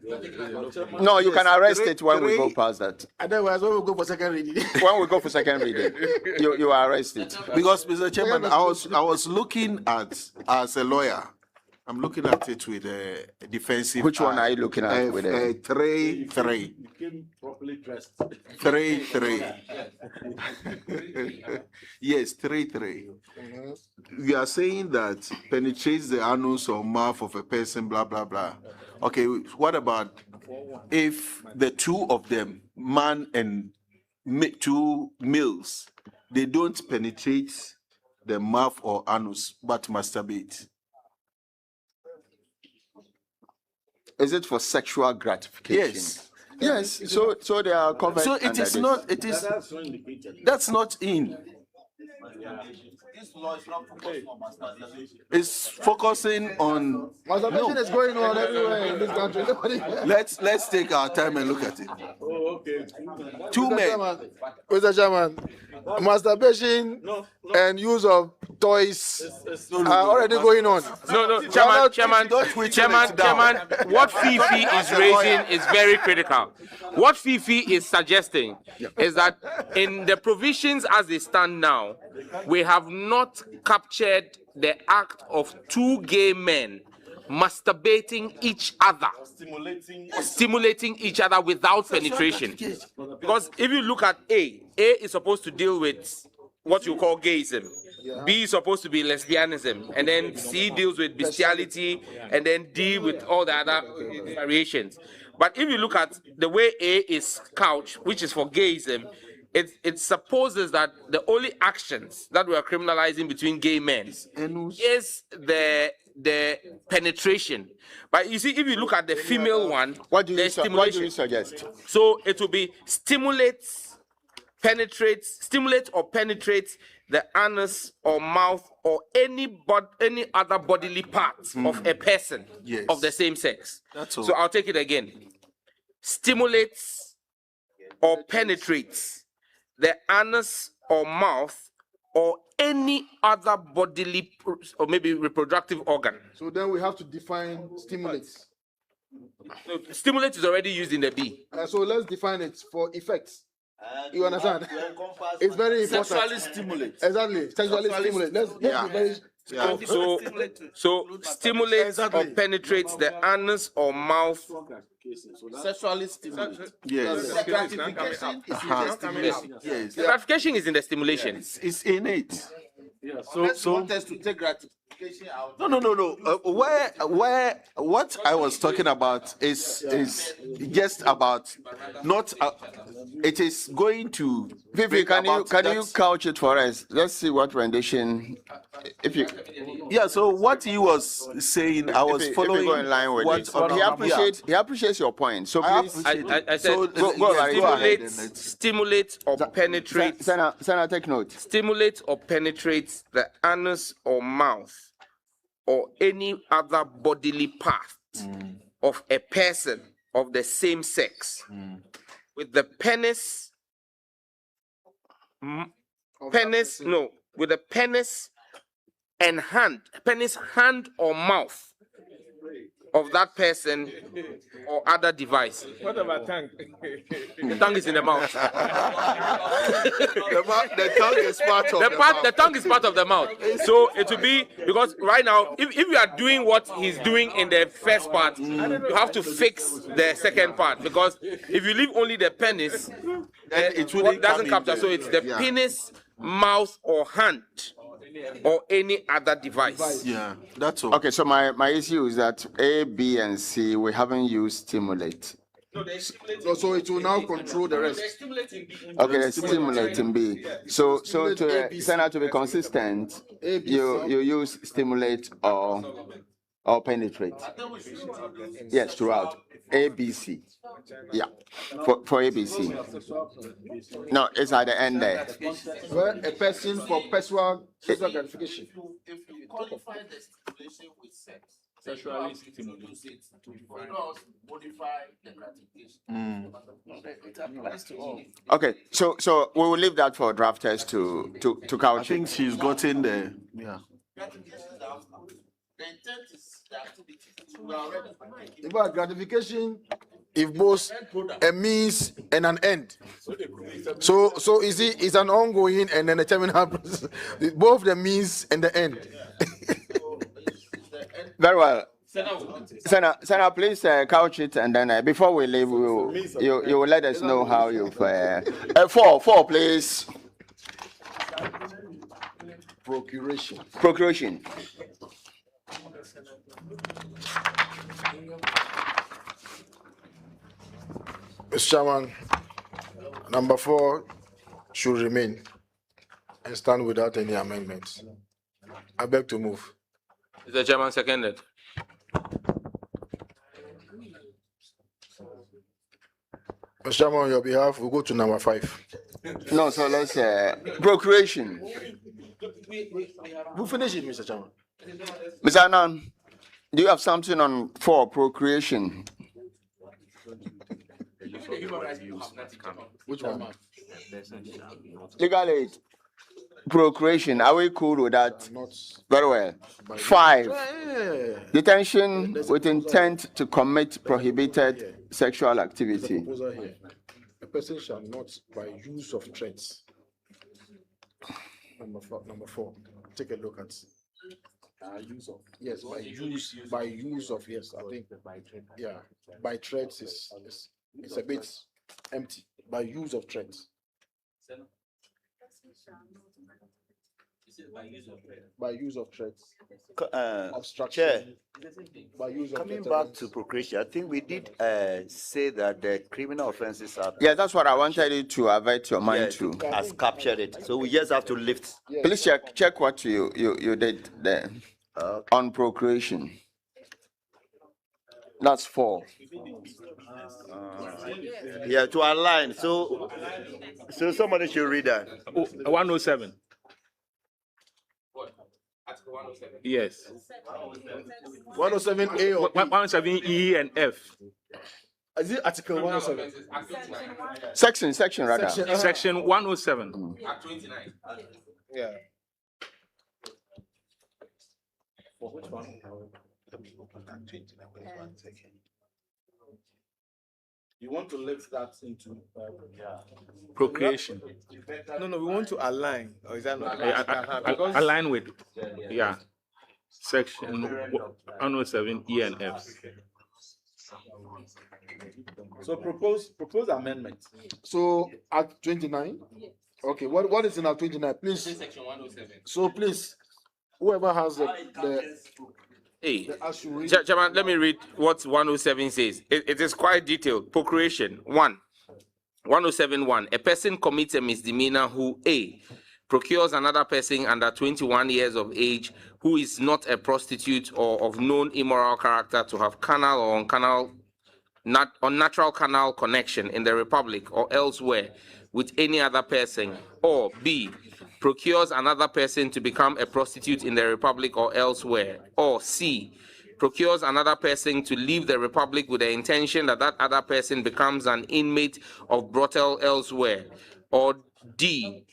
No, you can arrest it when we go 3. past that. Otherwise, when we go for second reading. When we go for second reading, you are arrested. Because, Mr. Chairman, I was looking at, as a lawyer, I'm looking at it with a defensive. Which one are you looking at with a 3. 3. Yes, 3. We are saying that penetrates the anus or mouth of a person, blah, blah, blah. Okay, what about if the two of them, man and 2 males, they don't penetrate the mouth or anus, but masturbate? Is it for sexual gratification? Yes. Yes. So they are covered. So it under is this. not. It is. That's not in. It's focusing on. Masturbation is going on everywhere in this country. Let's take our time and look at it. 2 men. Mr. Chairman, masturbation and use of toys are already going on. No, Chairman, what Fifi is raising is very critical. What Fifi is suggesting is that in the provisions as they stand now, we have not captured the act of 2 gay men masturbating each other, stimulating each other without penetration. Because if you look at A is supposed to deal with what you call gayism. B is supposed to be lesbianism, and then C deals with bestiality, and then D with all the other variations. But if you look at the way A is couched, which is for gayism, it supposes that the only actions that we are criminalizing between gay men is the penetration. But you see, if you look at the female one, what do you suggest? So it will be stimulates stimulates or penetrates the anus or mouth or any other bodily parts of a person of the same sex. That's all. So I'll take it again. Stimulates or penetrates the anus or mouth or any other bodily or maybe reproductive organ. So then we have to define stimulates. No, stimulate is already used in the B. So let's define it for effects. You understand? It's very important. Sexually stimulate. Exactly. Sexually stimulate. Let's be very. So stimulates or penetrates the anus or mouth. Sexually stimulate. Yes. The gratification is in the stimulation. Yes. The gratification is in the stimulation. It's innate. Yeah. So want us to take gratification out. No. Where what I was talking about is just about not. It is going to. Vivi, can you couch it for us? Let's see what rendition. If you. Yeah. So what he was saying, I was following. If you go in line with it. He appreciates your point. So please. I said so go ahead. Stimulates or penetrates. Sana, take note. Stimulates or penetrates the anus or mouth or any other bodily part of a person of the same sex with the penis and hand or mouth of that person or other device. What about tongue? The tongue is in the mouth. The tongue is part of the mouth. The tongue is part of the mouth. So it will be, because right now, if you are doing what he's doing in the first part, you have to fix the second part. Because if you leave only the penis, then it doesn't capture. So it's the penis, mouth, or hand, or any other device. Yeah, that's all. Okay, so my issue is that A, B, and C, we haven't used stimulate. So it will now control the rest. Okay, the stimulating B. So to Senator, to be consistent, you use stimulate or penetrate. Yes, throughout. A, B, C. Yeah, for A, B, C. No, it's at the end there. Where a person for personal sexual gratification. If you qualify the stimulation with sex, sexually stimulate to modify the gratification. It applies to all. Okay, so we will leave that for drafters to couch. I think she's gotten there. Yeah. The intent is the activity. About gratification, if both a means and an end. So it's an ongoing and then a terminal process. Both the means and the end. Very well. Senator, please couch it, and then before we leave, you will let us know how you've. Four, please. Procuration. Mr. Chairman, number 4 should remain and stand without any amendments. I beg to move. Mr. Chairman, seconded. Mr. Chairman, on your behalf, we'll go to number 5. No, so let's procreation. We'll finish it, Mr. Chairman. Mr. Anand, do you have something on 4 procreation? Which one? Legal aid. Procreation. Are we cool with that? Very well. 5. Detention with intent to commit prohibited sexual activity. Proposal here. A person shall not, by use of threats. Number 4. Take a look at. Use of. Yes, by use of. Yes, I think. Yeah, by threats is it's a bit empty. By use of threats. By use of threats. Chair, by use of coming back to procreation, I think we did say that the criminal offenses are. Yeah, that's what I wanted you to avert your mind to. Has captured it, so we just have to lift. Please check what you did there on procreation. That's 4. Yeah, to align. So somebody should read that. 107. Yes. 107A or 107E and F. Is it Article 107? Section rather. Section 107. Yeah. You want to lift that into Procreation. No, we want to align. Or is that not? Because align with, yeah, section 107 E and F. So propose amendment. So Act 29. Okay, what is in Act 29? Please. Section 107. So please, whoever has the Hey, actual read. Chairman, let me read what 107 says. It is quite detailed. Procreation. 107.1. A person commits a misdemeanor who A, procures another person under 21 years of age who is not a prostitute or of known immoral character to have carnal or unnatural carnal connection in the Republic or elsewhere with any other person, or B, procures another person to become a prostitute in the Republic or elsewhere, or C, procures another person to leave the Republic with the intention that that other person becomes an inmate of brothel elsewhere, or D,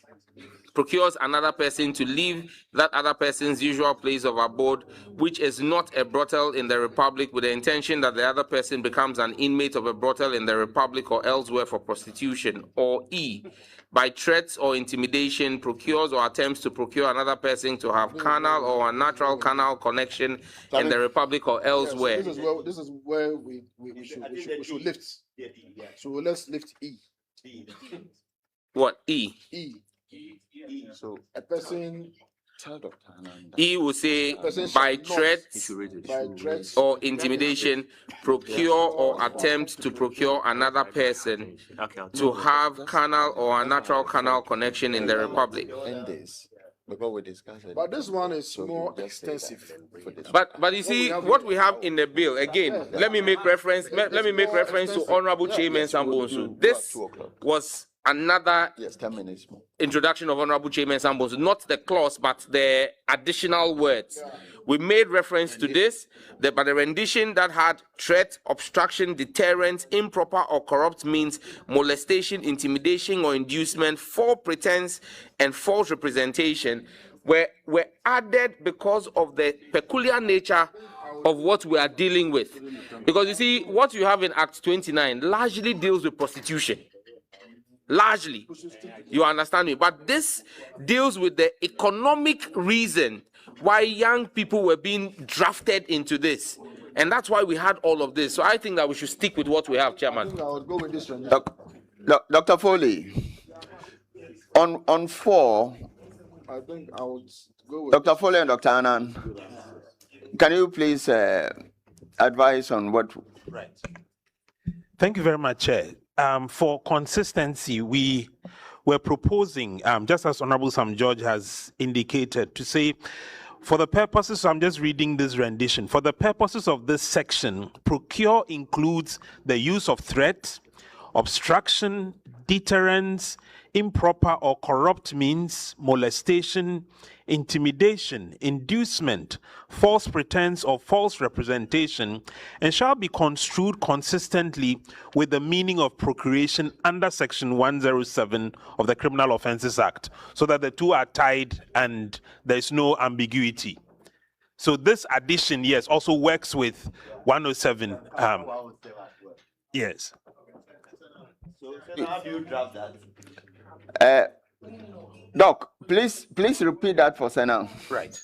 procures another person to leave that other person's usual place of abode, which is not a brothel in the Republic, with the intention that the other person becomes an inmate of a brothel in the Republic or elsewhere for prostitution, or E, by threats or intimidation, procures or attempts to procure another person to have carnal or unnatural carnal connection in the Republic or elsewhere. Yes, this is where we should lift. So let's lift E. What, E? E. So a person. E will say by threats or intimidation, procure or attempt to procure another person to have carnal or unnatural carnal connection in the Republic. Because we discussed it. But this one is more extensive. But you see what we have in the bill again. Let me make reference. Let me make reference to Honorable Chairman Sambonsu. This was another 10 minutes more. introduction of Honorable Chairman Sambonsu, not the clause but the additional words. We made reference to this, but the rendition that had threat, obstruction, deterrence, improper or corrupt means, molestation, intimidation or inducement, false pretense, and false representation were added because of the peculiar nature of what we are dealing with. Because you see, what you have in Act 29 largely deals with prostitution. Largely, you understand me, but this deals with the economic reason why young people were being drafted into this, and that's why we had all of this. So I think that we should stick with what we have, Chairman. I think I would go with this one. Dr. Foley, on 4, I think I would go with Dr. Foley and Dr. Annan, can you please advise on what? Right. Thank you very much, Chair. For consistency, we were proposing, just as Honorable Sam George has indicated, to say, for the purposes, so I'm just reading this rendition, for the purposes of this section, procure includes the use of threat, obstruction, deterrence, improper or corrupt means, molestation, intimidation, inducement, false pretense or false representation, and shall be construed consistently with the meaning of procuration under Section 107 of the Criminal Offences Act, so that the two are tied and there is no ambiguity. So this addition, yes, also works with 107. Yes. So how do you draft that? Doc, please repeat that for Senna. Right.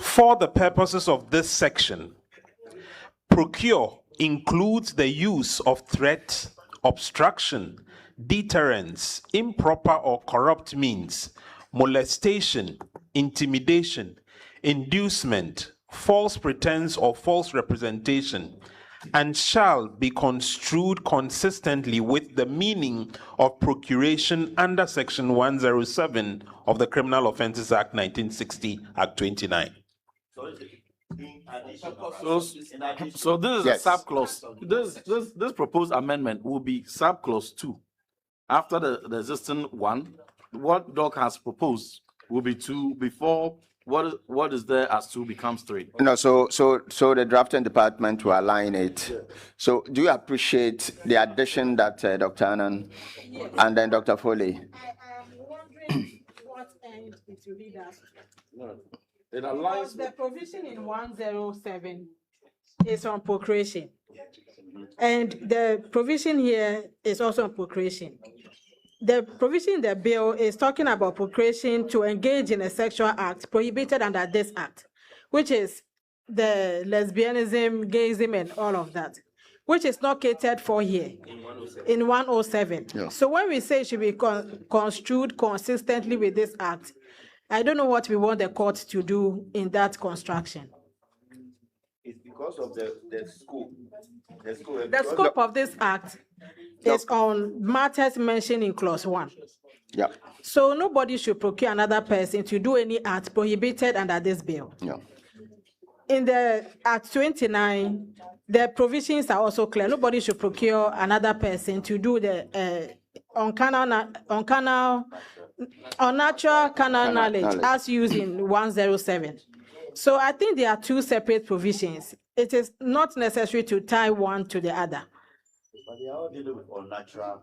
For the purposes of this section, procure includes the use of threat, obstruction, deterrence, improper or corrupt means, molestation, intimidation, inducement, false pretense or false representation, and shall be construed consistently with the meaning of procuration under Section 107 of the Criminal Offences Act 1960, Act 29. So this is a sub clause. This proposed amendment will be sub clause 2. After the existing one, what Doc has proposed will be 2 before what is there as 2 becomes 3. No, so the drafting department will align it. So do you appreciate the addition that Dr. Annan and then Dr. Foley? I'm wondering what end it will lead us to. It aligns Because the provision in 107 is on procreation. And the provision here is also on procreation. The provision in the bill is talking about procreation to engage in a sexual act prohibited under this act, which is the lesbianism, gayism, and all of that, which is not catered for here in 107. Yeah. So when we say it should be construed consistently with this act, I don't know what we want the court to do in that construction. It's because of the scope. The scope of this act is on matters mentioned in clause 1. Yeah. So nobody should procure another person to do any act prohibited under this bill. Yeah. In the Act 29, the provisions are also clear. Nobody should procure another person to do the unnatural carnal knowledge as used in 107. So I think there are 2 separate provisions. It is not necessary to tie one to the other. But they are all dealing with unnatural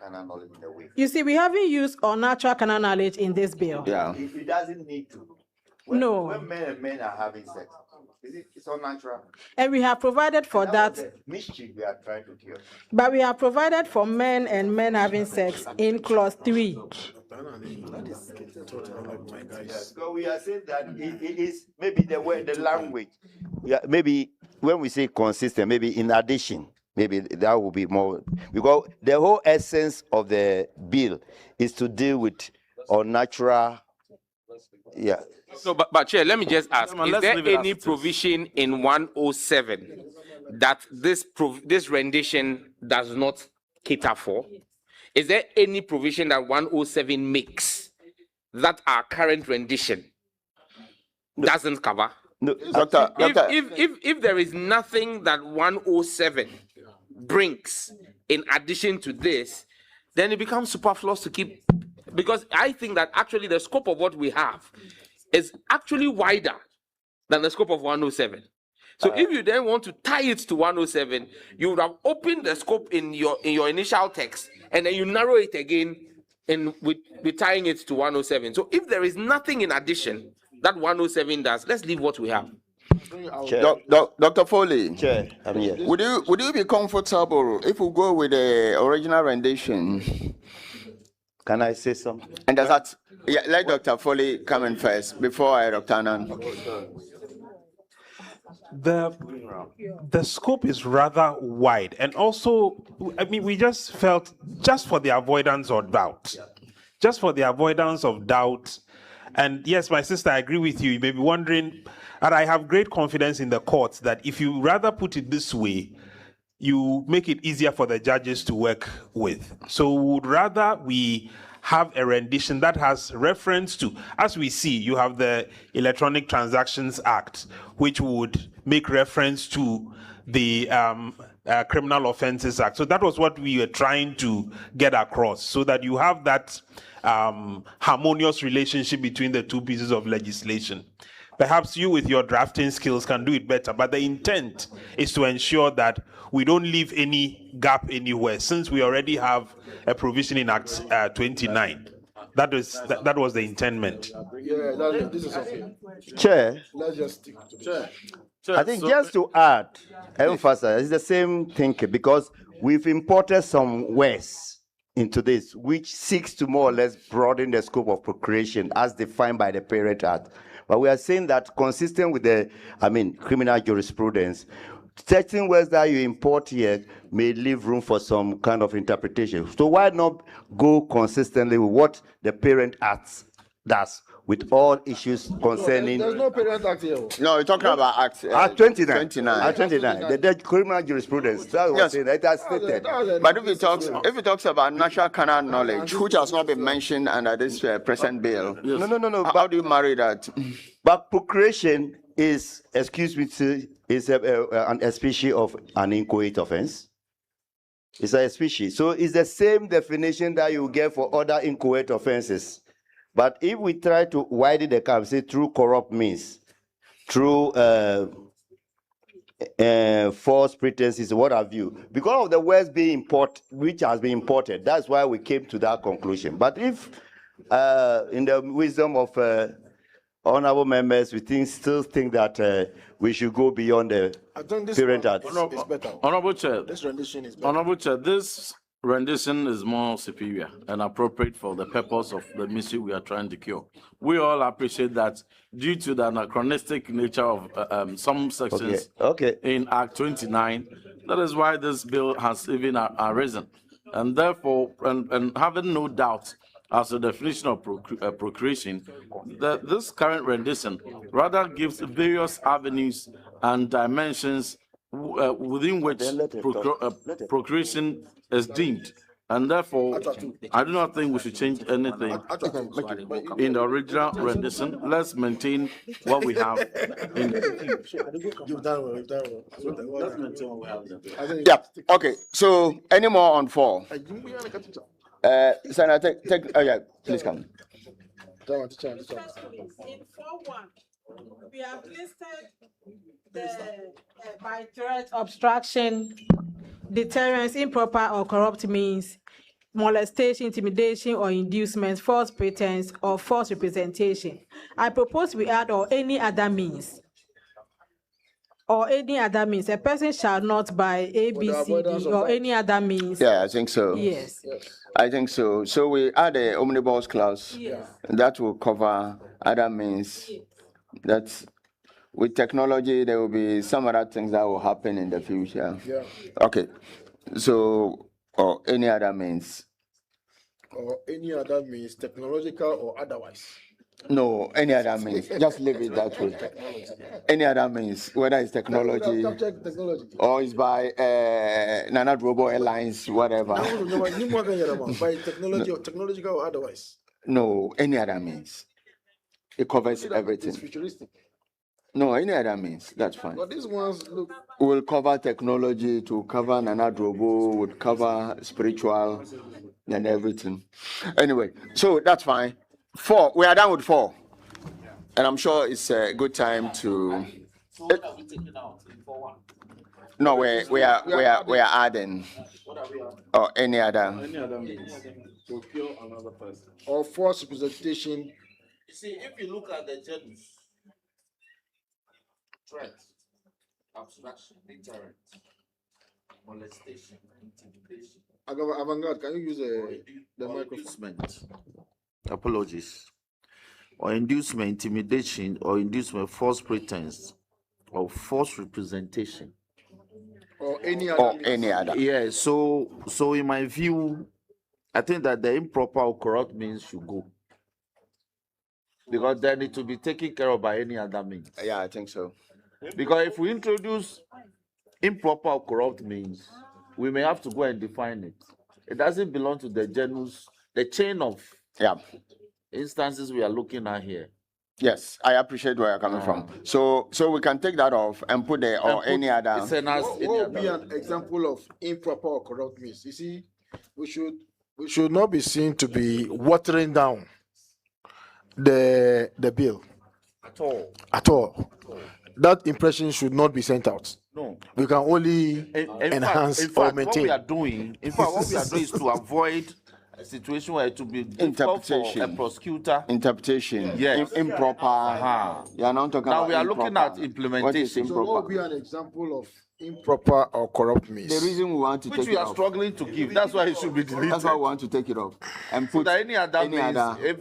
carnal knowledge in a way. You see, we haven't used unnatural carnal knowledge in this bill. Yeah. It doesn't need to. No. When men and men are having sex, it's unnatural. And we have provided for that. Was the mischief we are trying to cure. But we have provided for men and men having sex in clause 3. So we are saying that it is maybe the way the language. Yeah, maybe when we say consistent, maybe in addition, maybe that will be more, because the whole essence of the bill is to deal with unnatural. Yeah. So, but Chair, let me just ask: Chairman, is let's there leave it as any it is. provision in 107 that this rendition does not cater for? Is there any provision that 107 makes that our current rendition doesn't cover? No, If there is nothing that 107 brings in addition to this, then it becomes superfluous to keep, because I think that actually the scope of what we have is actually wider than the scope of 107. So if you then want to tie it to 107, you would have opened the scope in your initial text, and then you narrow it again with tying it to 107. So if there is nothing in addition that 107 does, let's leave what we have. Dr. Foley, Chair, I'm here. would you be comfortable if we go with the original rendition? Can I say something? And does that, yeah, let Dr. Foley come in first before Dr. Annan. The scope is rather wide, and also, I mean, we just felt, just for the avoidance of doubt, and yes, my sister, I agree with you. You may be wondering, and I have great confidence in the courts that if you rather put it this way, you make it easier for the judges to work with. So we would rather we have a rendition that has reference to, as we see, you have the Electronic Transactions Act, which would make reference to the Criminal Offences Act. So that was what we were trying to get across, so that you have that harmonious relationship between the 2 pieces of legislation. Perhaps you, with your drafting skills, can do it better, but the intent is to ensure that we don't leave any gap anywhere, since we already have a provision in Act 29. That was the intendment. Yeah, this is okay. Chair, Let's just stick to it. I think just to add, emphasize, it's the same thinking, because we've imported some words into this, which seeks to more or less broaden the scope of procreation as defined by the Parent Act. But we are saying that consistent with the, criminal jurisprudence, certain words that you import here may leave room for some kind of interpretation. So why not go consistently with what the Parent Act does with all issues concerning... There's no Parent Act here. No, you're talking about Act 29. 29. Act 29. The criminal jurisprudence. That's what Yes. it has stated. But if it talks about natural carnal knowledge, which has not been mentioned under this present bill, No. how do you marry that? But procreation is, excuse me, is a species of an inchoate offense. It's a species. So it's the same definition that you get for other inchoate offenses. But if we try to widen the camp, say through corrupt means, through false pretenses, what have you, because of the words being imported, which has been imported, that's why we came to that conclusion. But if in the wisdom of honorable members, we still think that we should go beyond the I think this parent one act. is better. Honorable Chair, This rendition is better. Honorable Chair, this rendition is more superior and appropriate for the purpose of the mission we are trying to cure. We all appreciate that due to the anachronistic nature of some sections in Act 29, that is why this bill has even arisen. And therefore, and having no doubt as to the definition of procreation, this current rendition rather gives various avenues and dimensions within which procreation is deemed. And therefore, I do not think we should change anything in the original rendition. Let's maintain what we have. You've done well, you've done well. Let's maintain what we have. Yeah, okay. So, any more on 4? Senator, oh yeah, please come. In 4.1, we have listed the by threat, obstruction, deterrence, improper or corrupt means, molestation, intimidation or inducement, false pretense or false representation. I propose we add or any other means. Or any other means. A person shall not by A, B, C, D, or any other means. Yeah, I think so. Yes. I think so. So we add a omnibus clause that will cover other means. That's with technology, there will be some other things that will happen in the future. Yeah. Okay. So, or any other means. Or any other means, technological or otherwise. No, any other means. Just leave it that way. Any other means, whether it's technology or it's by Nana Drobo Airlines, whatever. By technology or technological or otherwise. No, any other means. It covers everything. It's futuristic. No, any other means. That's fine. But these ones look. We'll cover technology, to cover Nana Drobo, would cover spiritual and everything. Anyway, so that's fine. 4, we are done with 4. And I'm sure it's a good time to. No, we are adding. Or any other. means to kill another person. Or false representation. You see, if you look at the genus, threat, obstruction, deterrent, molestation, intimidation. Avant-garde, can you use the microphone? Inducement. Apologies. Or inducement, intimidation, or inducement, false pretense, or false representation. Or any other. Yeah, so in my view, I think that the improper or corrupt means should go. Because then it will be taken care of by any other means. Yeah, I think so. Because if we introduce improper or corrupt means, we may have to go and define it. It doesn't belong to the genus, the chain of instances we are looking at here. Yes, I appreciate where you're coming from. So we can take that off and put the or any other. What would be an example of improper or corrupt means? You see, we should not be seen to be watering down the bill at all. That impression should not be sent out. No. We can only enhance or maintain. What we are doing is to avoid a situation where it will be difficult for a prosecutor. Interpretation. Yes. Improper. You are not talking now about we are improper. looking at implementation. So what would be an example of improper or corrupt means? The reason we want to which take we it are off. struggling to give. That's why it should be deleted. That's why we want to take it off and So put that any other means,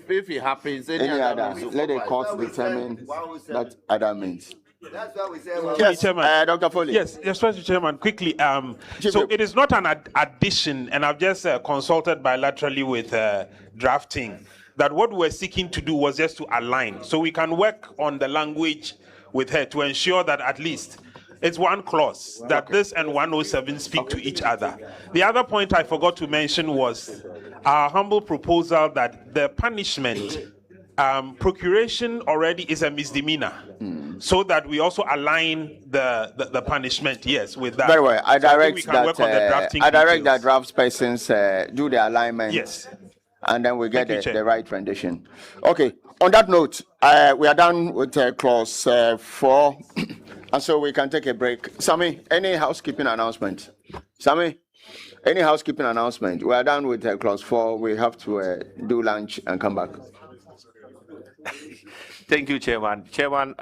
if it happens, any other means. Let the court determine that other means. That's why we say. Yes, Chairman. Dr. Foley. Yes, Mr. Chairman, quickly. So it is not an addition, and I've just consulted bilaterally with drafting, that what we're seeking to do was just to align. So we can work on the language with her to ensure that at least it's one clause, that this and 107 speak to each other. The other point I forgot to mention was our humble proposal that the punishment, procuration already is a misdemeanor. so that we also align the punishment, yes, with that. Very well. I So think direct we can that. work on the drafting I direct details. that drafts persons do the alignment. Yes. And then we get Thank you, the right rendition. Okay. On that note, we are done with clause 4, and so we can take a break. Sammy, any housekeeping announcement? Sammy, any housekeeping announcement? We are done with clause 4. We have to do lunch and come back. Thank you, Chairman. Chairman,